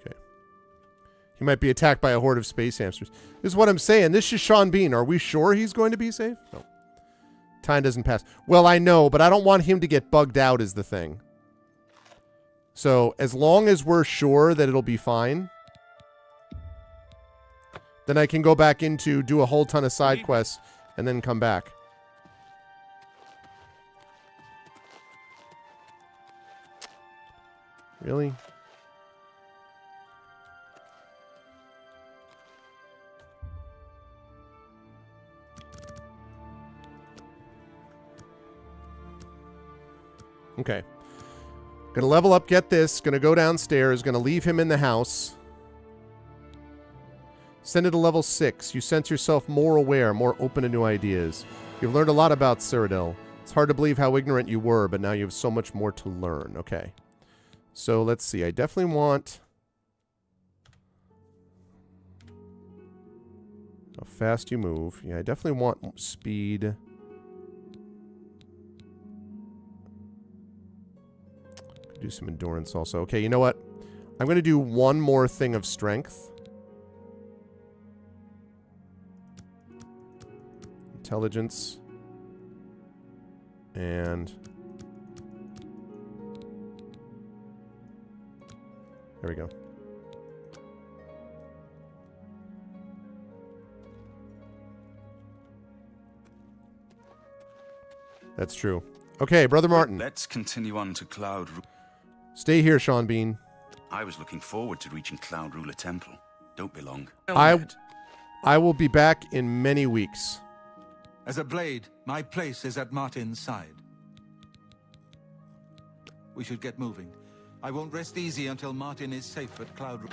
Okay. He might be attacked by a horde of space hamsters. This is what I'm saying. This is Sean Bean. Are we sure he's going to be safe? No. Time doesn't pass. Well, I know, but I don't want him to get bugged out is the thing. So, as long as we're sure that it'll be fine, then I can go back into, do a whole ton of side quests, and then come back. Really? Okay. Gonna level up, get this. Gonna go downstairs. Gonna leave him in the house. Send it to level 6. You sense yourself more aware, more open to new ideas. You've learned a lot about Cyrodiil. It's hard to believe how ignorant you were, but now you have so much more to learn. Okay. So let's see. I definitely want... how fast you move. Yeah, I definitely want speed... do some endurance also. Okay, you know what? I'm going to do one more thing of strength. Intelligence. And there we go. That's true. Okay, Brother Martin. Let's continue on to Cloud. Stay here, Sean Bean. I was looking forward to reaching Cloud Ruler Temple. Don't be long. I will be back in many weeks. As a blade, my place is at Martin's side. We should get moving. I won't rest easy until Martin is safe at Cloud.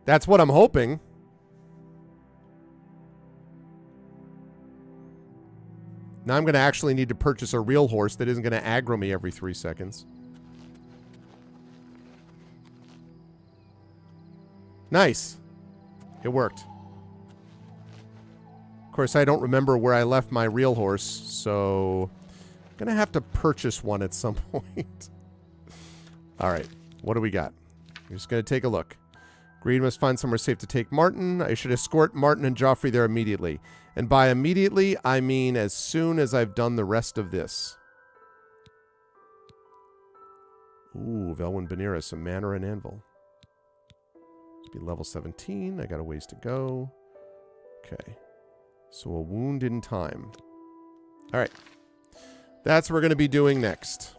That's what I'm hoping. Now I'm going to actually need to purchase a real horse that isn't going to aggro me every 3 seconds. Nice. It worked. Of course, I don't remember where I left my real horse, so I'm going to have to purchase one at some point. All right. What do we got? We're just going to take a look. Greed must find somewhere safe to take Martin. I should escort Martin and Joffrey there immediately. And by immediately, I mean as soon as I've done the rest of this. Ooh, Velwyn Beneris, a manor and anvil. Let's be level 17. I got a ways to go. Okay. So a wound in time. All right. That's what we're going to be doing next.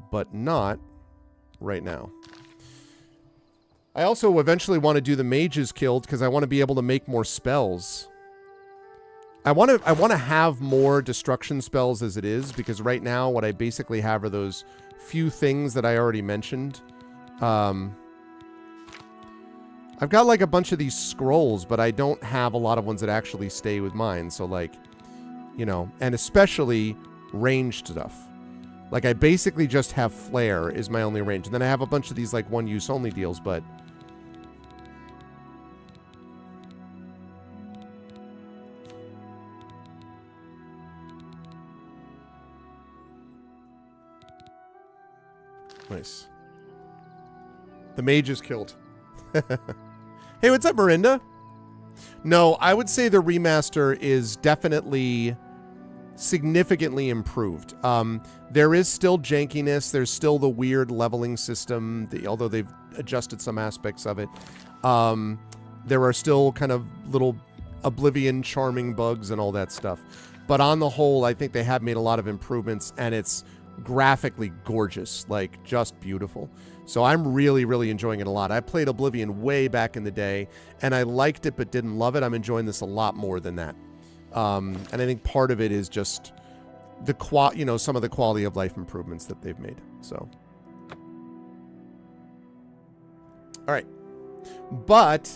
But not right now. I also eventually want to do the Mages Guild because I want to be able to make more spells. I want to have more destruction spells as it is, because right now what I basically have are those few things that I already mentioned. I've got like a bunch of these scrolls, but I don't have a lot of ones that actually stay with mine. So like, you know, and especially ranged stuff. Like I basically just have flare is my only range. And then I have a bunch of these like one use only deals, but nice. The mage is killed. Hey, what's up, Marinda? No, I would say the remaster is definitely significantly improved. There is still jankiness. There's still the weird leveling system, although they've adjusted some aspects of it. There are still kind of little Oblivion charming bugs and all that stuff. But on the whole, I think they have made a lot of improvements, and it's graphically gorgeous, like just beautiful. So I'm really, really enjoying it a lot. I played Oblivion way back in the day, and I liked it but didn't love it. I'm enjoying this a lot more than that. And I think part of it is just the some of the quality of life improvements that they've made. So, all right. But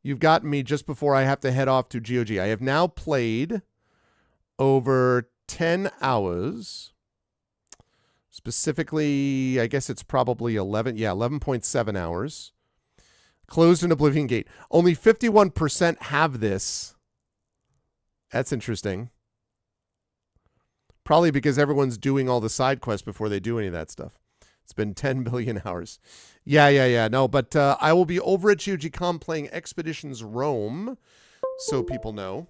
you've gotten me just before I have to head off to GOG. I have now played over 10 hours. Specifically, I guess it's probably 11.7 hours. Closed in Oblivion Gate. Only 51% have this. That's interesting. Probably because everyone's doing all the side quests before they do any of that stuff. It's been 10 billion hours. Yeah. No, but I will be over at GOG.com playing Expeditions Rome, so people know.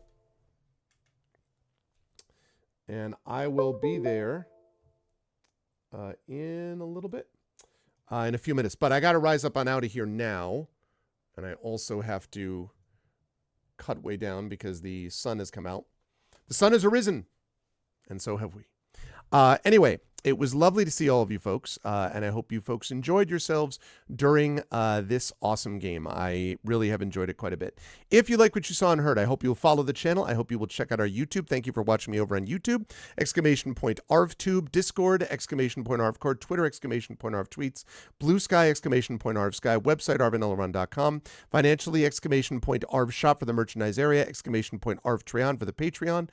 And I will be there in a little bit, in a few minutes. But I got to rise up on out of here now. And I also have to cut way down because the sun has come out. The sun has arisen. And so have we. Anyway, it was lovely to see all of you folks. And I hope you folks enjoyed yourselves during this awesome game. I really have enjoyed it quite a bit. If you like what you saw and heard, I hope you'll follow the channel. I hope you will check out our YouTube. Thank you for watching me over on YouTube. ! ArvTube, Discord, ! ArvCord, Twitter, ! ArvTweets, Blue Sky, ! ArvSky, website, arvanelaron.com, financially, ! ArvShop for the merchandise area, ! ArvTreon for the Patreon.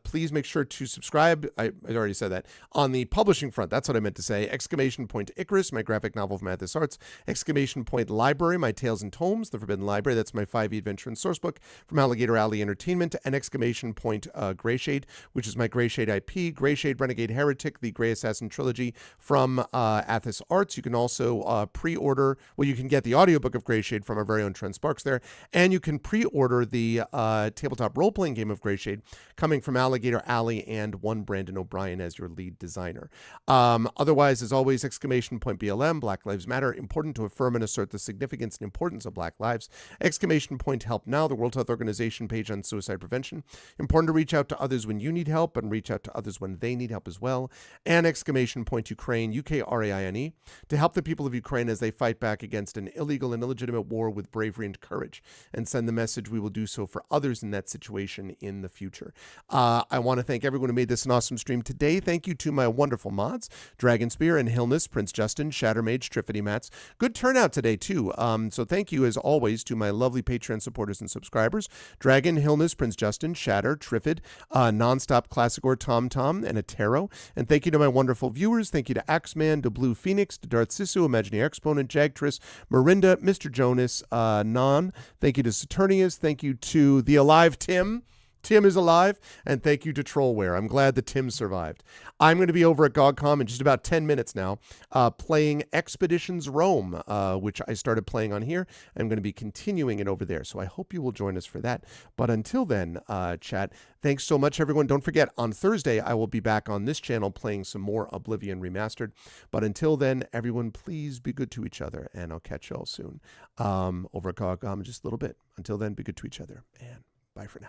Please make sure to subscribe. I already said that. On the the publishing front, that's what I meant to say. Exclamation point Icarus, my graphic novel from Athos Arts. Exclamation point Library, my Tales and Tomes, The Forbidden Library. That's my 5e adventure and sourcebook from Alligator Alley Entertainment. And exclamation point Greyshade, which is my Greyshade IP. Greyshade, Renegade Heretic, the Grey Assassin trilogy from Athos Arts. You can also pre-order, well, you can get the audiobook of Greyshade from our very own Trent Sparks there. And you can pre-order the tabletop role-playing game of Greyshade coming from Alligator Alley and one Brandon O'Brien as your lead designer. Otherwise, as always, exclamation point BLM, Black Lives Matter, important to affirm and assert the significance and importance of Black lives. Exclamation point Help Now, the World Health Organization page on suicide prevention. Important to reach out to others when you need help and reach out to others when they need help as well. And exclamation point Ukraine, UKRAINE, to help the people of Ukraine as they fight back against an illegal and illegitimate war with bravery and courage, and send the message we will do so for others in that situation in the future. I want to thank everyone who made this an awesome stream today. Thank you to my wonderful mods, Dragonspear and Hillness, Prince Justin, Shattermage, Triffity Mats. Good turnout today, too. So thank you, as always, to my lovely Patreon supporters and subscribers, Dragon, Hillness, Prince Justin, Shatter, Triffid, Nonstop, Classicor, Tom, and Atero. And thank you to my wonderful viewers. Thank you to Axeman, to Blue Phoenix, to Darth Sisu, Imagineer Exponent, Jagtris, Marinda, Mr. Jonas, Non. Thank you to Saturnius. Thank you to the Alive Tim. Tim is alive, and thank you to Trollware. I'm glad that Tim survived. I'm going to be over at GogCom in just about 10 minutes now, playing Expeditions Rome, which I started playing on here. I'm going to be continuing it over there, so I hope you will join us for that. But until then, chat, thanks so much, everyone. Don't forget, on Thursday, I will be back on this channel playing some more Oblivion Remastered. But until then, everyone, please be good to each other, and I'll catch you all soon over at GogCom in just a little bit. Until then, be good to each other, and bye for now.